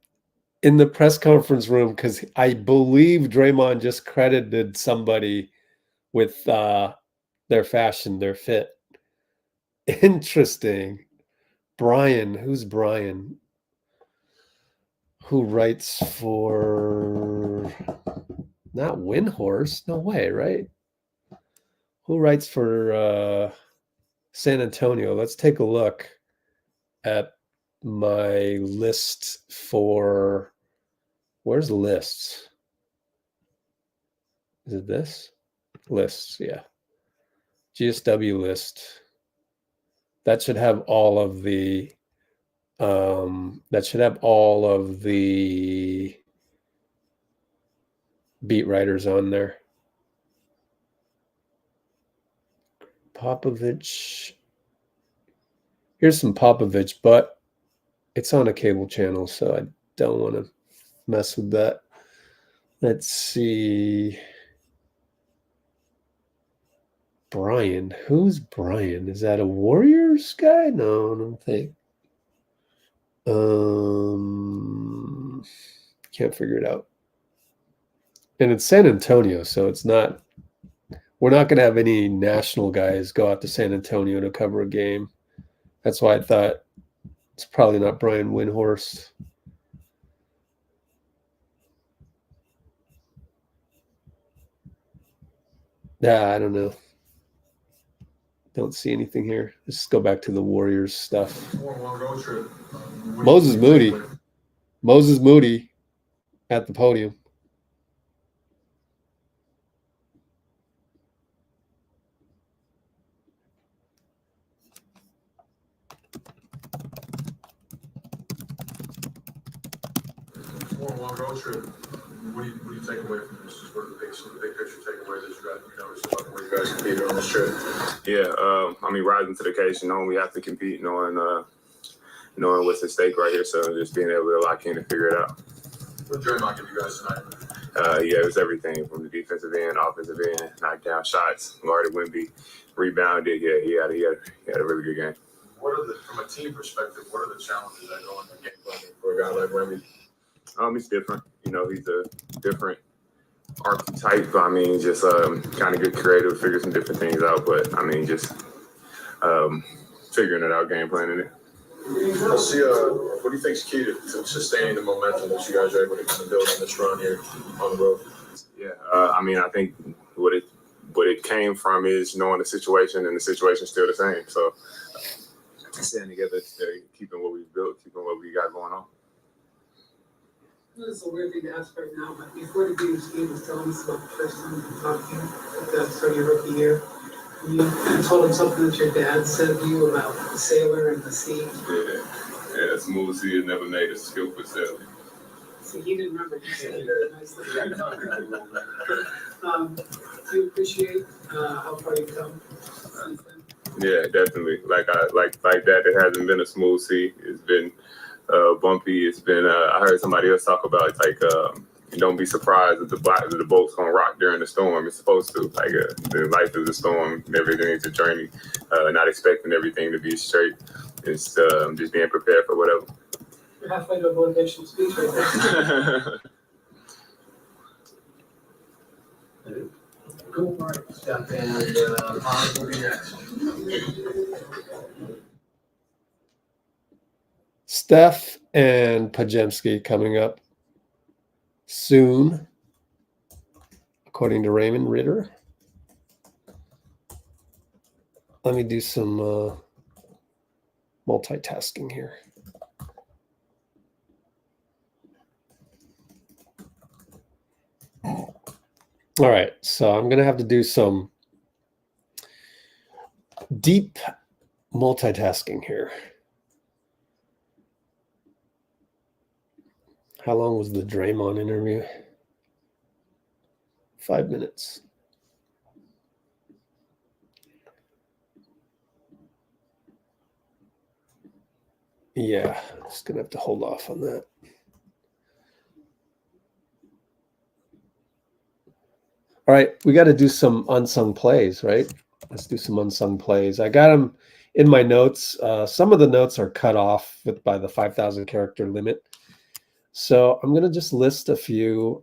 press conference room, because I believe Draymond just credited somebody with their fashion, their fit. Interesting. Brian, who's Brian? Who writes for not Windhorse? No way, right? Who writes for San Antonio? Let's take a look at my list for, where's lists? Is it this? Lists, yeah. GSW list. That should have all of the beat writers on there. Popovich. Here's some Popovich, but it's on a cable channel, so I don't want to mess with that. Let's see. Brian. Who's Brian? Is that a Warriors guy? No, I don't think. Can't figure it out. And it's San Antonio, so it's not. We're not going to have any national guys go out to San Antonio to cover a game. That's why I thought it's probably not Brian Windhorst. Yeah, I don't know. Don't see anything here. Let's just go back to the Warriors stuff. Moses Moody. Moses Moody at the podium. One road trip. What do you take away from this? Just what are the big picture takeaways that you got? Where you guys compete on this trip? Yeah, I mean, rising to the occasion, knowing we have to compete, knowing what's at stake right here. So just being able to lock in and figure it out. What Draymond give you guys tonight? Yeah, it was everything from the defensive end, offensive end, knocked down shots, guarded Wemby, rebounded. Yeah, he had a really good game. From a team perspective, what are the challenges that go into game planning for a guy like Wemby? He's different. He's a different archetype. I mean, just kind of good creative, figure some different things out. But I mean, just figuring it out, game planning it. I'll see. What do you think is key to sustaining the momentum that you guys are able to kind of build in this run here on the road? Yeah, I mean, I think what it came from is knowing the situation, and the situation's still the same. So staying together, keeping what we've built, keeping what we got going on. This is a weird thing to ask right now, but before the game, Steve was telling us about the first time you talked to you at the start of your rookie year. You told him something that your dad said to you about the sailor and the sea. Yeah, smooth sea has never made a skillful sailor. See, he didn't remember. You said it very nicely. Do you appreciate how far you've come since then? Yeah, definitely. Like that, it hasn't been a smooth sea. It's been bumpy. It's been. I heard somebody else talk about it, like. Don't be surprised if the boat's gonna rock during the storm. It's supposed to. Like the life is a storm. Everything is a journey. Not expecting everything to be straight. It's just being prepared for whatever. You're halfway to a motivational speech right there. Cool. All right. Steph and Hans will be next. Steph and Pajemski coming up soon, according to Raymond Ritter. Let me do some multitasking here. All right, so I'm going to have to do some deep multitasking here. How long was the Draymond interview? 5 minutes. Yeah, just going to have to hold off on that. All right, we got to do some unsung plays, right? Let's do some unsung plays. I got them in my notes. Some of the notes are cut off by the 5,000 character limit. So I'm going to just list a few.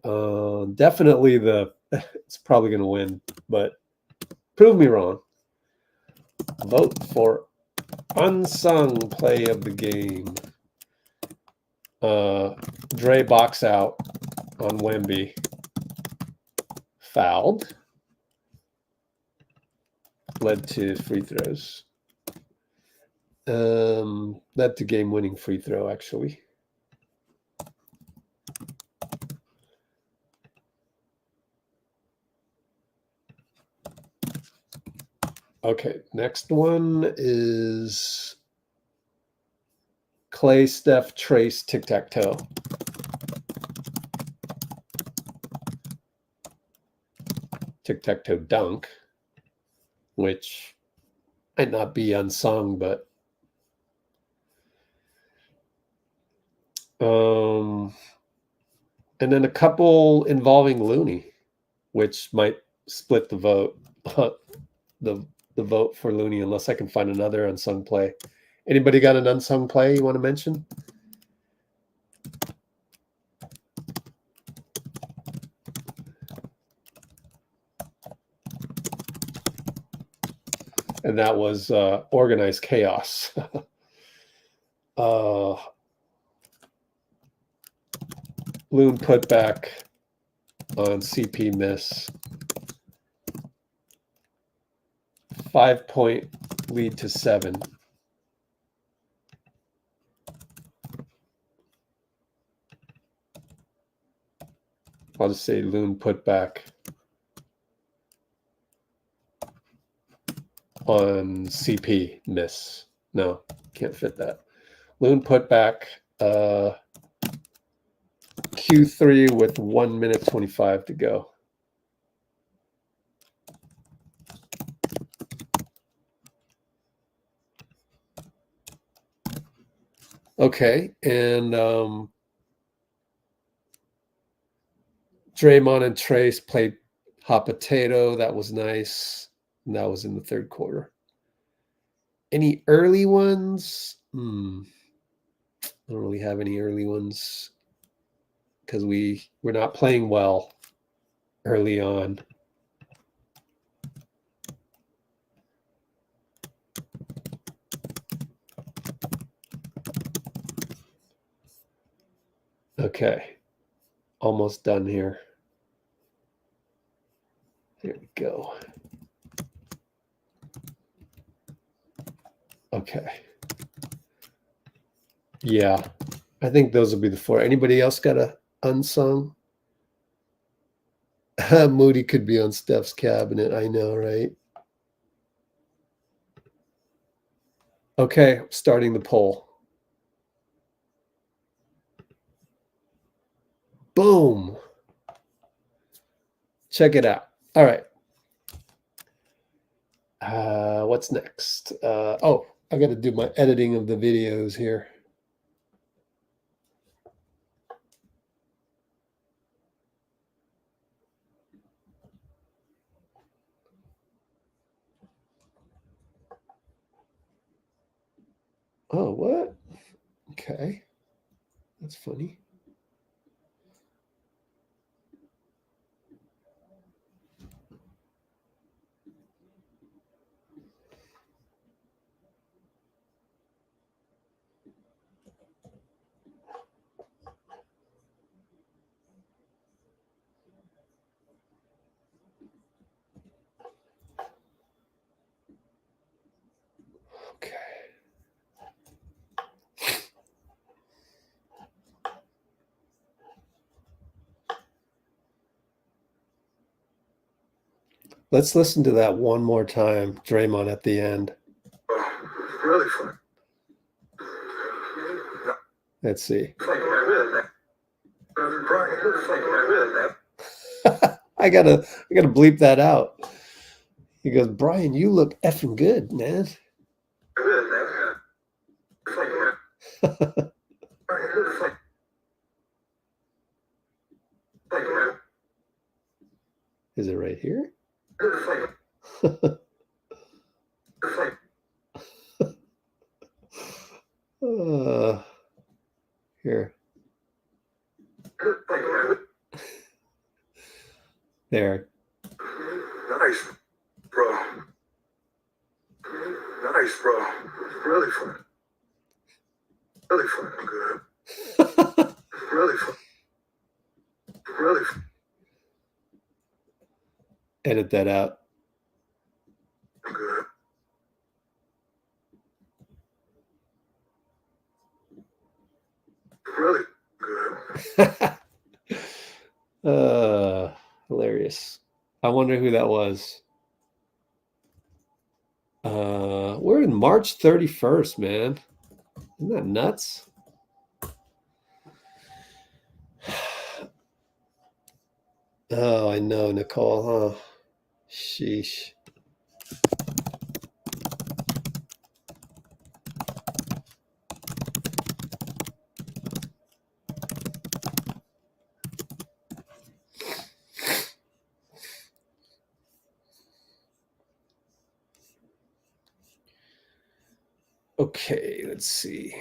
Definitely it's probably going to win, but prove me wrong. Vote for unsung play of the game. Dray box out on Wemby. Fouled. Led to free throws. That's the game-winning free throw, actually. Okay, next one is Klay, Steph, Trace, tic-tac-toe. Tic-tac-toe dunk, which might not be unsung, but and then a couple involving Looney, which might split the vote, the vote for Looney, unless I can find another unsung play. Anybody got an unsung play you want to mention? And that was organized chaos. Loon put back on CP miss. 5-point lead to 7. I'll just say Loon put back on CP miss. No, can't fit that. Loon put back Q3 with 1 minute 25 to go. Okay, and Draymond and Trace played hot potato. That was nice. And that was in the third quarter. Any early ones? I don't really have any early ones because we're not playing well early on. Okay, almost done here. There we go. Okay. Yeah, I think those will be the 4. Anybody else got a unsung? Moody could be on Steph's cabinet. I know, right? Okay, starting the poll. Boom. Check it out. All right. What's next? Oh, I got to do my editing of the videos here. Oh, what? Okay. That's funny. Okay. Let's listen to that one more time, Draymond at the end. Really fun. Let's see. I gotta bleep that out. He goes, Brian, you look effing good, man. Is it right here? Here. There. Nice, bro. Nice, bro. Really fun. Really fun. Good. Really fun. Really fun. Edit that out. Good. really good. Hilarious. I wonder who that was. We're in March 31st, man. Isn't that nuts? Oh, I know, Nicole, huh? Sheesh. Okay, let's see.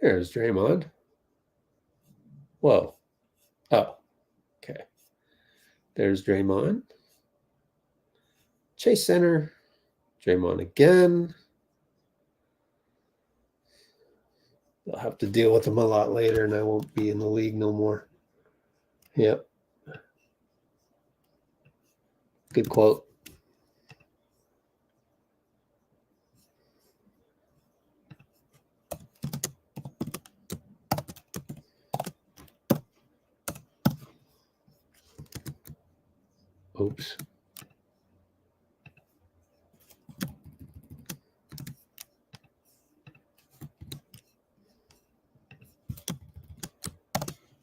There's Draymond. Whoa. Oh, okay. There's Draymond. Chase Center. Draymond again. They'll have to deal with him a lot later, and I won't be in the league no more. Yep. Good quote. Oops.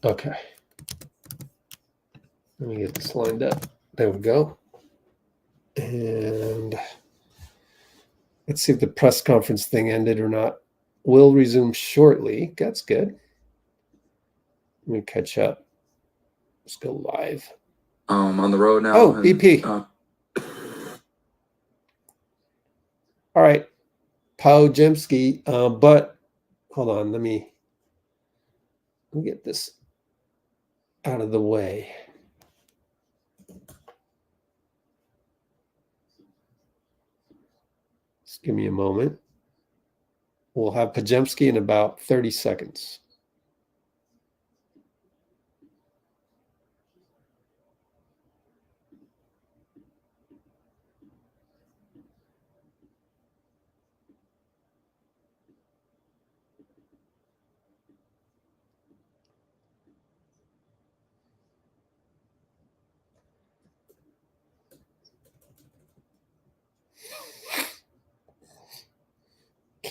Okay. Let me get this lined up. There we go. And let's see if the press conference thing ended or not. Will resume shortly. That's good. Let me catch up. Let's go live. On the road now. Oh, BP. All right. Pojemski. But hold on. Let me get this out of the way. Just give me a moment. We'll have Pojemski in about 30 seconds.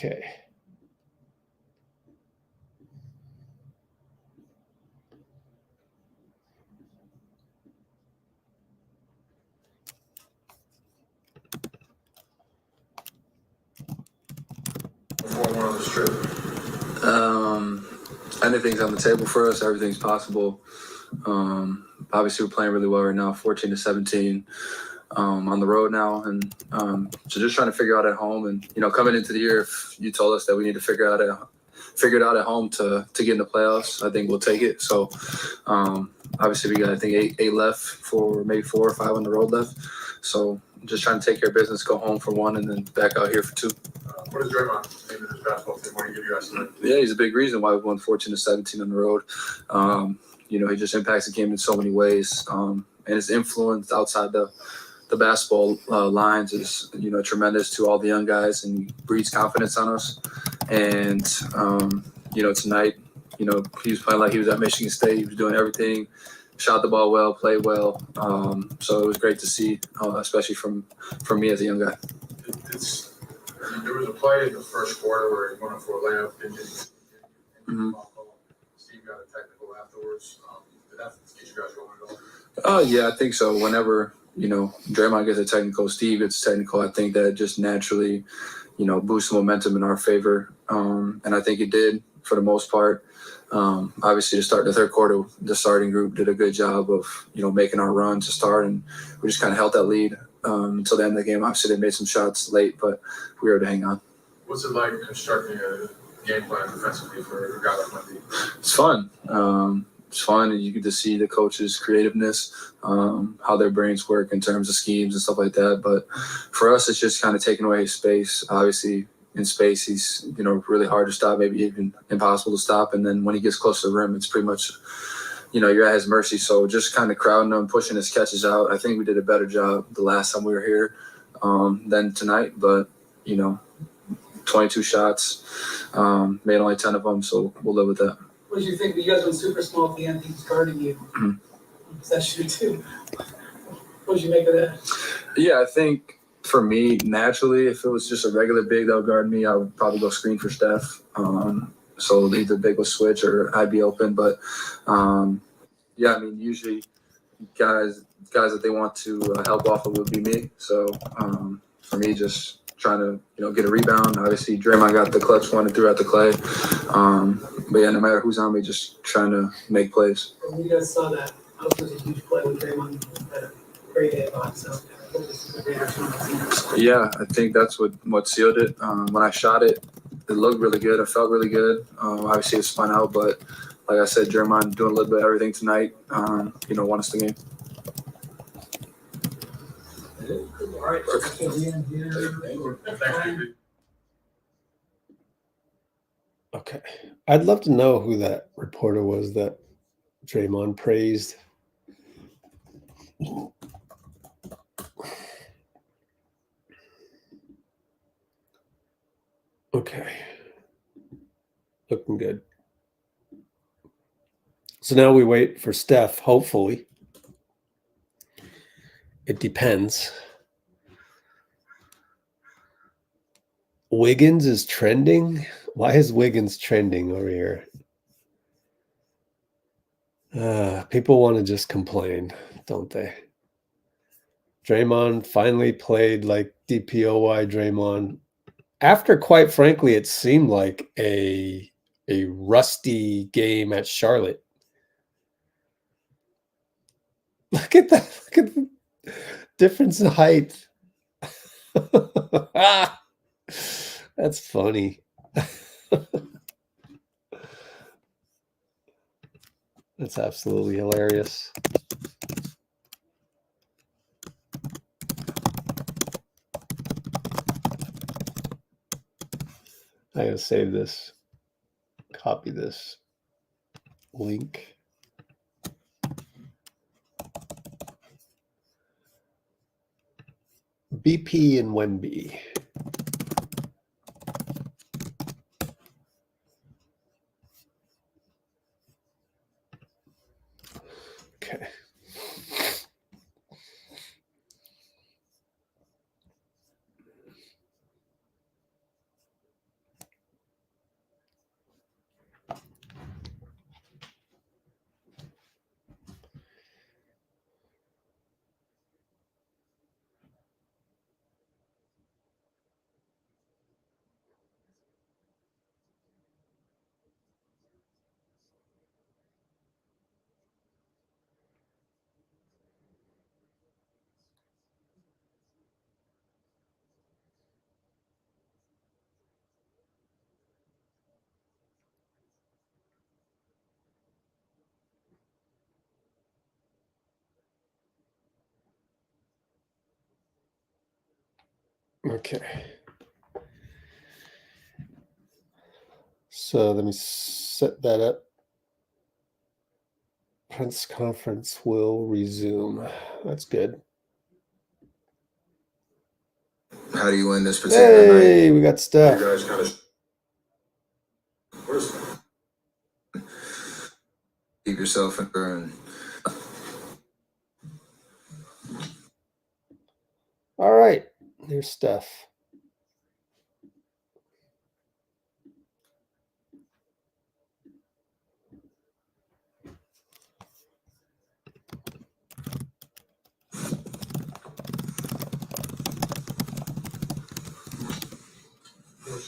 Okay. Before one on the strip. Anything's on the table for us. Everything's possible. Obviously, we're playing really well right now, 14-17 on the road now. And so just trying to figure out at home. And, coming into the year, if you told us that we need to figure it out at home to get in the playoffs, I think we'll take it. So obviously, we got, I think, eight left for maybe 4 or 5 on the road left. So just trying to take care of business, go home for 1, and then back out here for 2. What is Draymond name in his basketball team? What do you give you guys tonight? Yeah, he's a big reason why we won 14-17 on the road. He just impacts the game in so many ways. And his influence outside the basketball lines is, tremendous to all the young guys, and he breeds confidence on us. And, tonight, he was playing like he was at Michigan State. He was doing everything, shot the ball well, played well. So it was great to see, especially from me as a young guy. There was a play in the first quarter where he went up for a layup and Steve got a technical afterwards. Did that get you guys going at all? Yeah, I think so. Whenever, Draymond gets a technical, Steve gets a technical, I think that just naturally, boosts momentum in our favor. And I think it did for the most part. Obviously, to start the third quarter, the starting group did a good job of, making our run to start, and we just kind of held that lead until the end of the game. Obviously, they made some shots late, but we were able to hang on. What's it like constructing a game plan defensively for a guy like Wemby? It's fun. it's fun, and you get to see the coaches' creativeness, how their brains work in terms of schemes and stuff like that. But for us, it's just kind of taking away his space. Obviously, in space, he's really hard to stop, maybe even impossible to stop. And then when he gets close to the rim, it's pretty much you're at his mercy. So just kind of crowding him, pushing his catches out. I think we did a better job the last time we were here than tonight. But 22 shots, made only 10 of them, so we'll live with that. What did you think? You guys went super small at the end. He was guarding you. Does that shoot too? What did you make of that? Yeah, I think for me, naturally, if it was just a regular big that would guard me, I would probably go screen for Steph. So either big would switch or I'd be open. But yeah, I mean, usually guys that they want to help off of would be me. So for me, just trying to get a rebound. Obviously, Draymond got the clutch one and threw out the Klay. But yeah, no matter who's on me, just trying to make plays. When you guys saw that, that was a huge play with Draymond. Had a great day on. So it was a great opportunity. Yeah, I think that's what sealed it. When I shot it, it looked really good. I felt really good. Obviously, it spun out, but like I said, Draymond doing a little bit of everything tonight. Won us the game. All right. Okay. I'd love to know who that reporter was that Draymond praised. Okay. Looking good. So now we wait for Steph, hopefully. It depends. Wiggins is trending. Why is Wiggins trending over here? People want to just complain, don't they? Draymond finally played like DPOY Draymond. After, quite frankly, it seemed like a rusty game at Charlotte. Look at that. Look at the difference in height. That's funny. That's absolutely hilarious. I gotta save this, copy this link. BP and Wemby. Okay. Okay. So let me set that up. Press conference will resume. That's good. How do you win this particular night? Hey, we got Steph. You guys kind of. Where's Keep yourself in there and All right, there's Steph.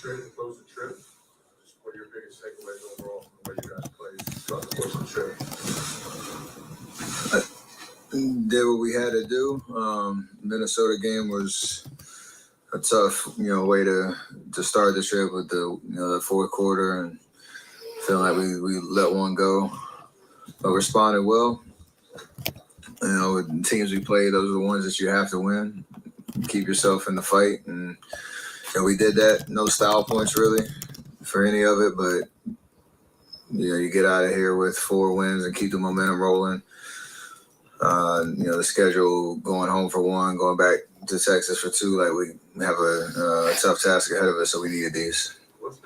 straight to close the trip? Just what are your biggest takeaways overall from the way you guys played throughout the course of the trip? Did what we had to do. Minnesota game was a tough, way to start the trip with the fourth quarter and feeling like we let one go. responded well. You know, with the teams we play, those are the ones that you have to win. Keep yourself in the fight, and we did that. No style points really for any of it, but you get out of here with 4 wins and keep the momentum rolling. The schedule going home for 1, going back to Texas for 2, like we have a tough task ahead of us, so we needed these. It's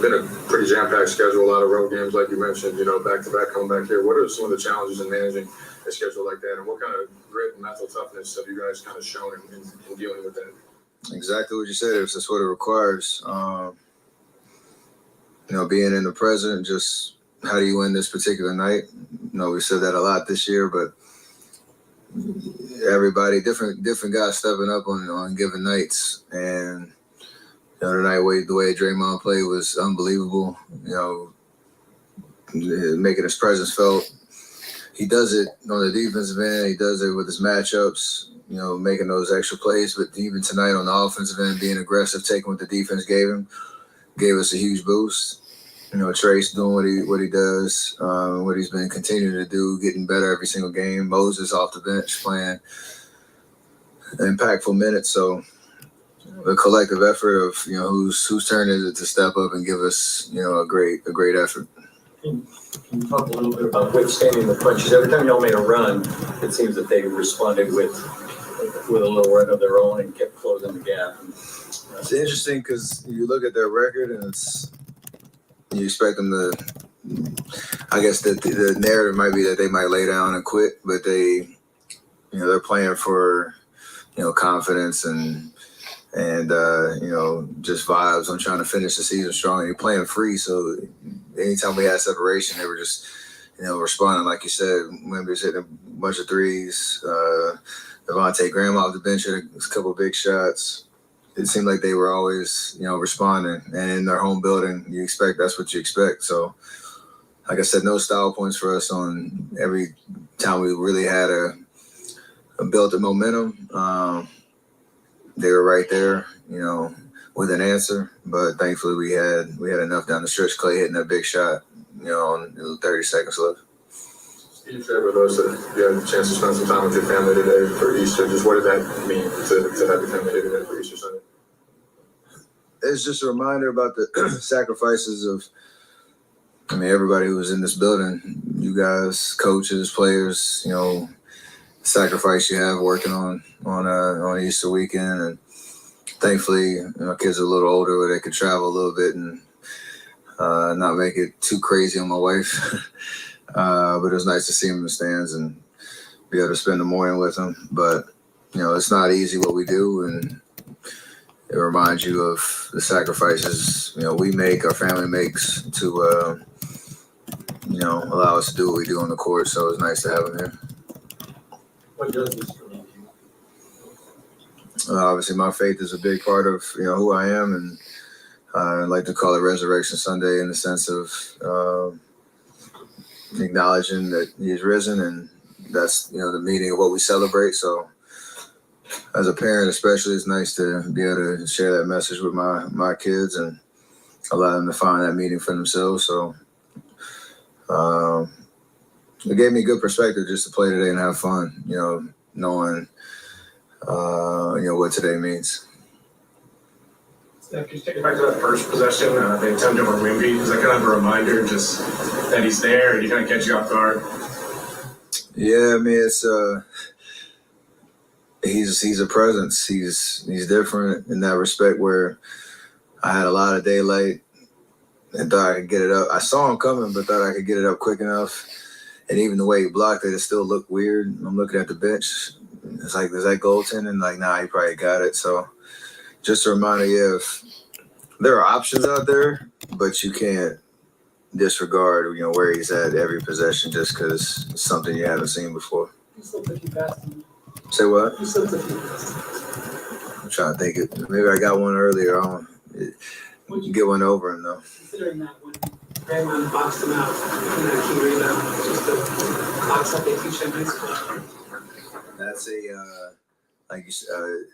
been a pretty jam-packed schedule, a lot of road games, like you mentioned, back-to-back, coming back here. What are some of the challenges in managing a schedule like that, and what kind of grit and mental toughness have you guys kind of shown in dealing with that? Exactly what you said. That's what it requires. Being in the present, just how do you win this particular night? We said that a lot this year, but everybody, different guys stepping up on given nights. And tonight, the way Draymond played was unbelievable. Making his presence felt. He does it on the defensive end. He does it with his matchups, making those extra plays. But even tonight on the offensive end, being aggressive, taking what the defense gave us a huge boost. Trace doing what he does, what he's been continuing to do, getting better every single game. Moses off the bench playing impactful minutes. So the collective effort of whose turn is it to step up and give us a great effort. Can you talk a little bit about withstanding the punches? Every time y'all made a run, it seems that they responded with a little run of their own and kept closing the gap. It's interesting because you look at their record and you expect them to. I guess the narrative might be that they might lay down and quit, but they're playing for confidence and just vibes on trying to finish the season strong. And you're playing free, so anytime we had separation, they were just responding like you said. Wemby's hitting a bunch of threes. Devontae Graham off the bench hit a couple of big shots. It seemed like they were always, responding. And in their home building, that's what you expect. So, like I said, no style points for us on every time we really had a built a momentum. They were right there, with an answer. But thankfully, we had enough down the stretch. Klay hitting that big shot, on 30 seconds left. You shared with us that you had a chance to spend some time with your family today for Easter. Just what did that mean to have your family today for Easter Sunday? It's just a reminder about the sacrifices of, everybody who was in this building. You guys, coaches, players, sacrifice you have working on Easter weekend. And thankfully, kids are a little older where they could travel a little bit and not make it too crazy on my wife. But it was nice to see him in the stands and be able to spend the morning with him. But, it's not easy what we do, and it reminds you of the sacrifices, we make, our family makes to, allow us to do what we do on the court. So it's nice to have him here. What does this mean to you? Obviously, my faith is a big part of, who I am, and I like to call it Resurrection Sunday in the sense of acknowledging that he's risen, and that's the meaning of what we celebrate. So as a parent especially, it's nice to be able to share that message with my kids and allow them to find that meaning for themselves. So it gave me good perspective just to play today and have fun, knowing what today means. Steph, just take it back to that first possession, the attempt over Wemby. Is that kind of a reminder just that he's there and he kind of catch you off guard? Yeah, it's he's a presence. He's different in that respect where I had a lot of daylight and thought I could get it up. I saw him coming, but thought I could get it up quick enough. And even the way he blocked it still looked weird. I'm looking at the bench. It's like, is that goaltending? Like, nah, he probably got it. So just a reminder, if there are options out there, but you can't disregard, where he's at every possession just because it's something you haven't seen before. You slipped a few past him. Say what? You slipped a few past him. I'm trying to think it. Maybe I got one earlier on. Get one over him, though. Considering that when Draymond boxed him out in that key rebound, just to box up a two-shot nice spot. That's a, like you said,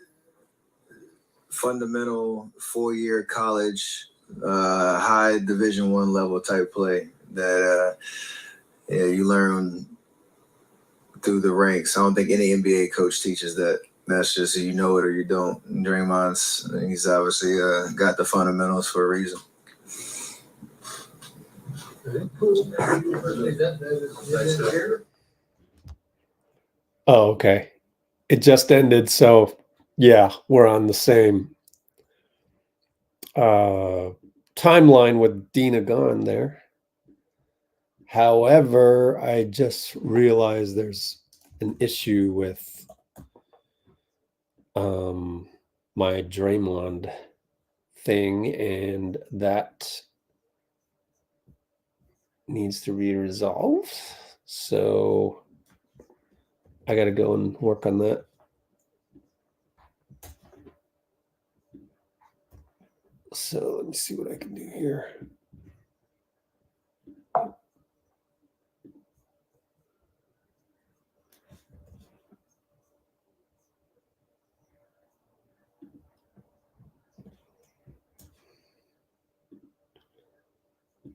fundamental 4-year college, high Division I level type play that you learn through the ranks. I don't think any NBA coach teaches that. That's just you know it or you don't. And he's obviously got the fundamentals for a reason. Oh, okay. It just ended, so yeah, we're on the same timeline with Dina gone there. However, I just realized there's an issue with my Draymond thing, and that needs to be resolved. So I got to go and work on that. So let me see what I can do here.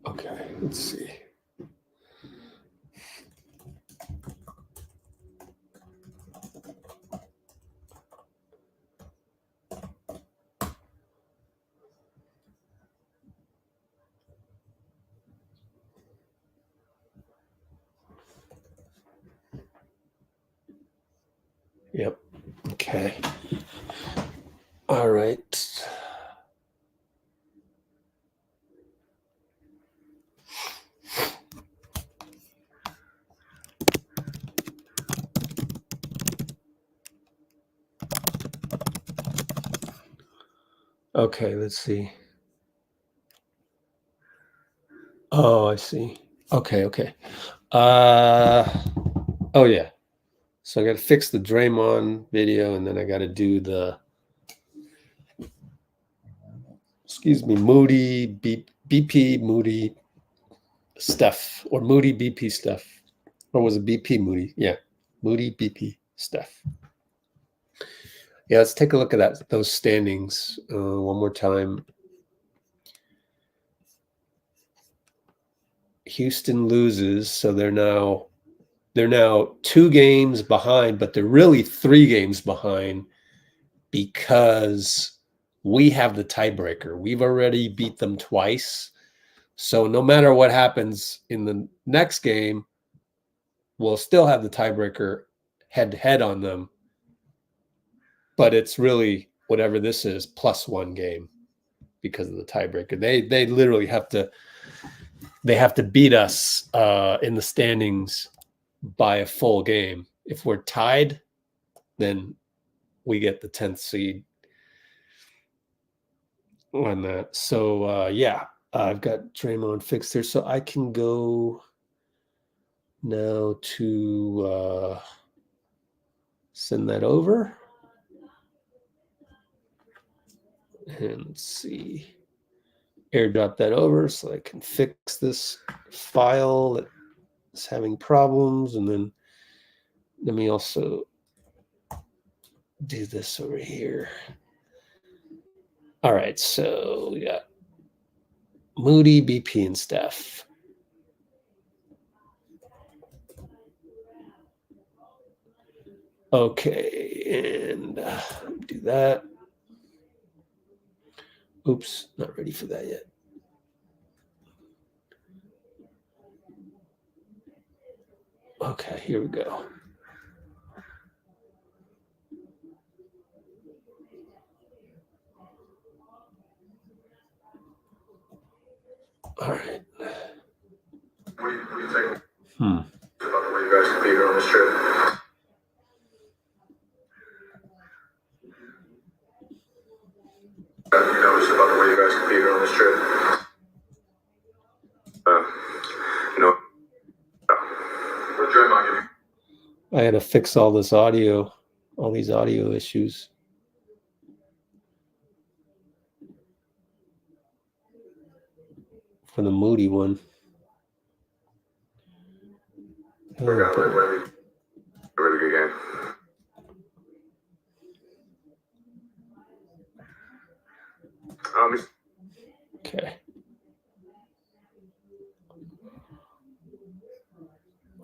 Okay, let's see. Yep. Okay. All right. Okay, let's see. Oh, I see. Okay. Oh yeah. So I got to fix the Draymond video, and then I got to do the, Moody, BP, Moody, Steph, or Moody, BP, Steph. Or was it BP, Moody? Yeah, Moody, BP, Steph. Yeah, let's take a look at those standings one more time. Houston loses, so they're now 2 games behind, but they're really 3 games behind because we have the tiebreaker. We've already beat them twice. So no matter what happens in the next game, we'll still have the tiebreaker head-to-head on them. But it's really whatever this is plus 1 game because of the tiebreaker. They literally have to beat us in the standings by a full game. If we're tied, then we get the 10th seed on that. So yeah, I've got Draymond fixed here, so I can go now to send that over. And let's see, airdrop that over so I can fix this file that's having problems. And then let me also do this over here. All right, so we got Moody, BP, and Steph. Okay, and do that. Oops, not ready for that yet. Okay, here we go. All right. What do you think about the way you guys competed on this trip? You noticed about the way you guys competed on this trip? No. What Draymond give you? I had to fix all these audio issues. For the Moody one. Forgot like Wemby. A really good game. Okay.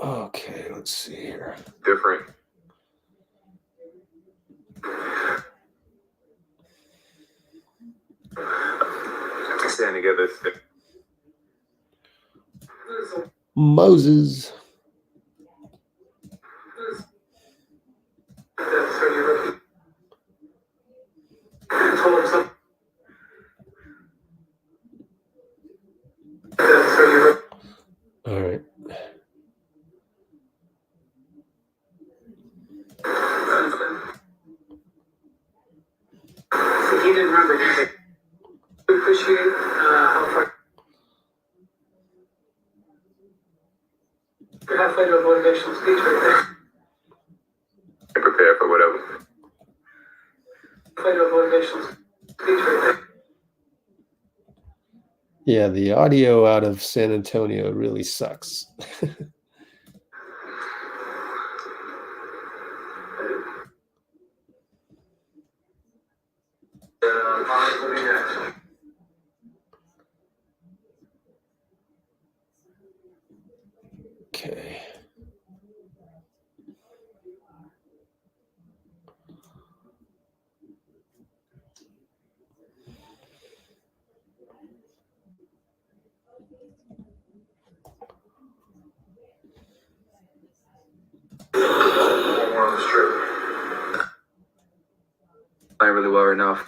Okay, let's see here. Different. Stand together. Moses. All right. So he didn't remember. He's like, we appreciate how far. You're halfway to a motivational speech right there. Prepare for whatever. Halfway to a motivational speech right there. Yeah, the audio out of San Antonio really sucks. Okay. Playing really well right now.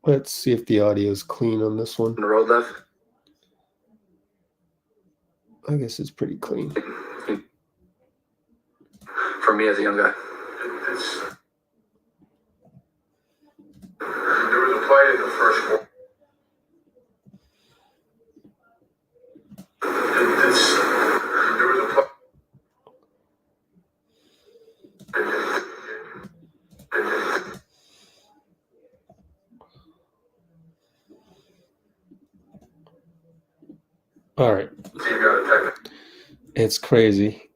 Let's see if the audio is clean on this one. On the road left. I guess it's pretty clean. For me as a young guy. There was a play in the first quarter. There was a play. All right. You got it. It's crazy.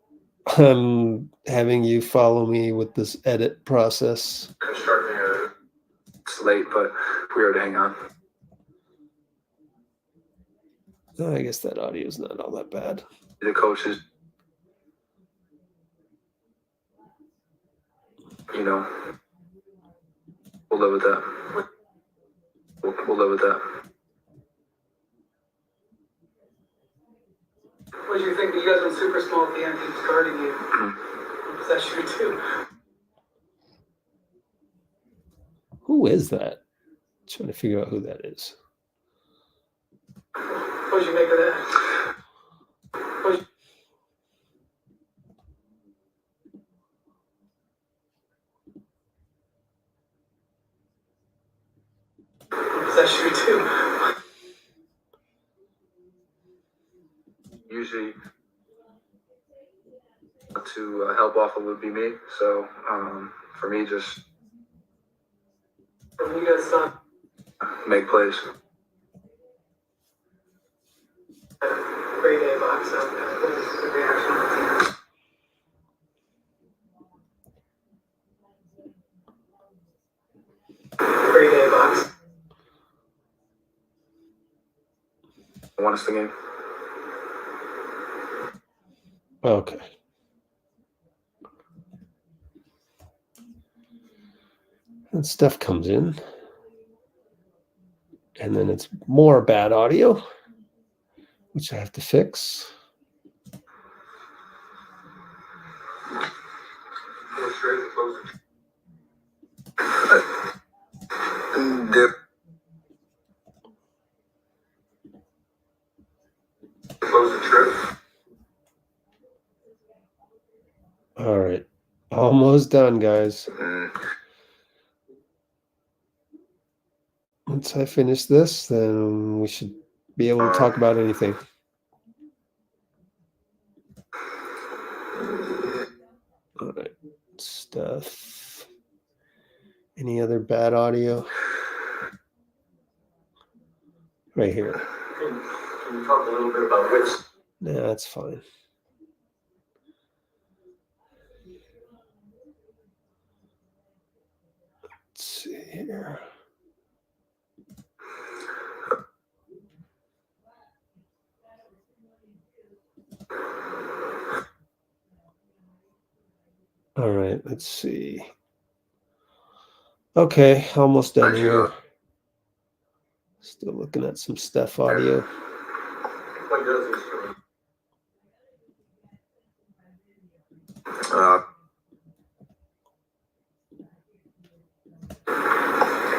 I'm having you follow me with this edit process. Constructing a. It's late, but we were to hang on. I guess that audio is not all that bad. The coaches, you know, we'll live with that. We'll live with that. What did you think? You guys went super small at the end. He was guarding you. Was that true too? Who is that? Trying to figure out who that is. What did you make of that? Was that true too? Usually to help off it would be me. So for me, just When you guys saw make plays. Grade A box up, what was the reaction on the team? Grade A box. Won us the game. Okay. And Steph comes in. And then it's more bad audio, which I have to fix. Dip. Close the trip. All right. Almost done, guys. Once I finish this, then we should be able to talk about anything. All right. Stuff. Any other bad audio? Right here. Can you talk a little bit about Wiggs? Nah, that's fine. Let's see here. All right, let's see. Okay, almost done here. Still looking at some Steph audio. What does this for me?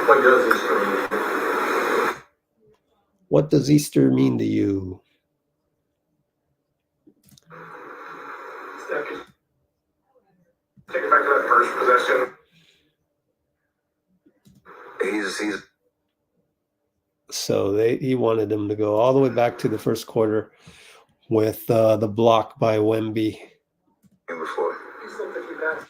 What does this for me? What does Easter mean to you? Steph, take it back to that first possession. He's So he wanted him to go all the way back to the first quarter with the block by Wemby. before. He's still 50 passes.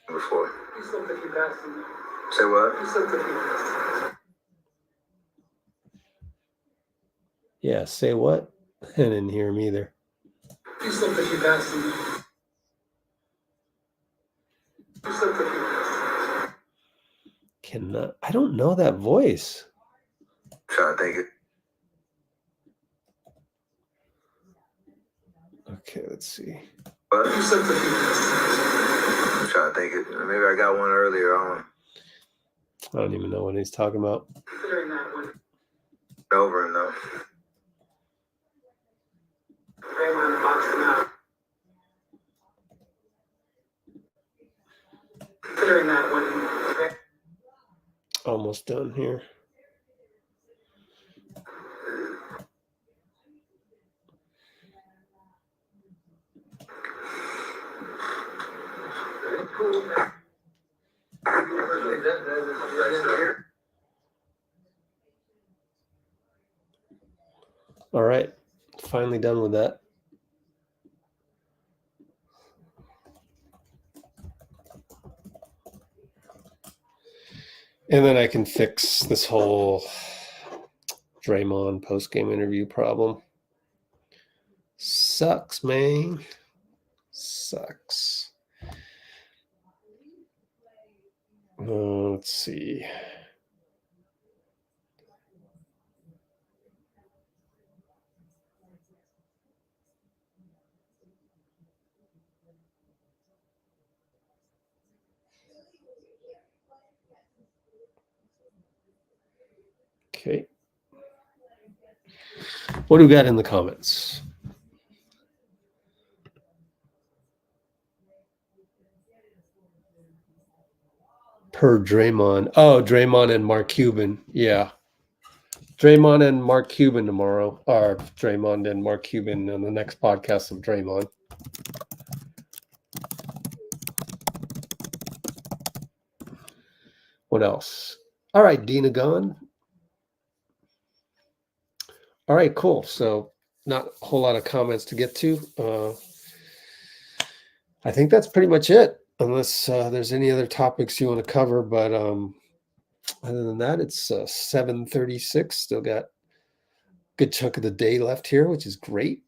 Before. He's still 50 passes. Say what? He's still 50 passes. Yeah, say what? I didn't hear him either. He's still 50 passes. He's still 50 passes. I don't know that voice. Trying to think it. Okay, let's see. What? He's still 50 passes. I'm trying to think it. Maybe I got one earlier on. I don't even know what he's talking about. Considering that one, Over and though. Draymond boxed him out. Considering that one, Almost done here. All right, finally done with that. And then I can fix this whole Draymond post-game interview problem. Sucks, man. Sucks. Let's see. Okay. What do we got in the comments? Per Draymond. Oh, Draymond and Mark Cuban. Yeah. Draymond and Mark Cuban tomorrow. Or Draymond and Mark Cuban on the next podcast of Draymond. What else? All right, Dina gone. All right, cool. So not a whole lot of comments to get to. I think that's pretty much it, unless there's any other topics you want to cover. But other than that, it's 7:36. Still got a good chunk of the day left here, which is great.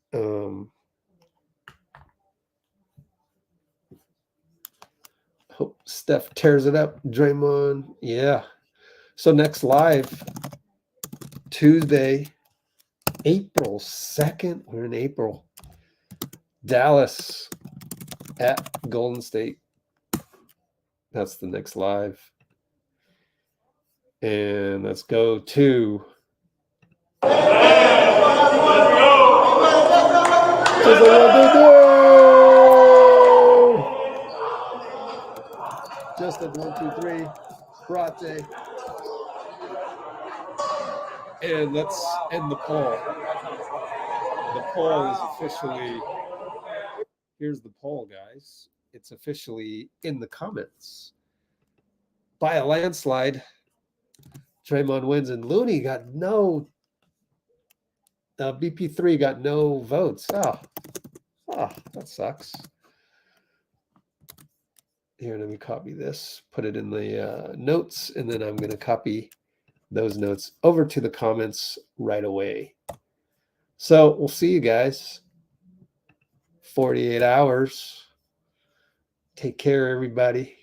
Hope Steph tears it up. Draymond, yeah. So next live, Tuesday, April 2nd. We're in April. Dallas at Golden State. That's the next live. And let's go to just a 1, 2, 3. Brate. And let's end the poll. The poll is officially, here's the poll, guys. It's officially in the comments. By a landslide, Draymond wins, and Looney got no, BP3 got no votes. Oh, that sucks. Here, let me copy this, put it in the notes, and then I'm going to copy those notes over to the comments right away. So we'll see you guys. 48 hours. Take care, everybody.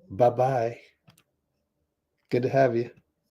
Bye-bye. Good to have you.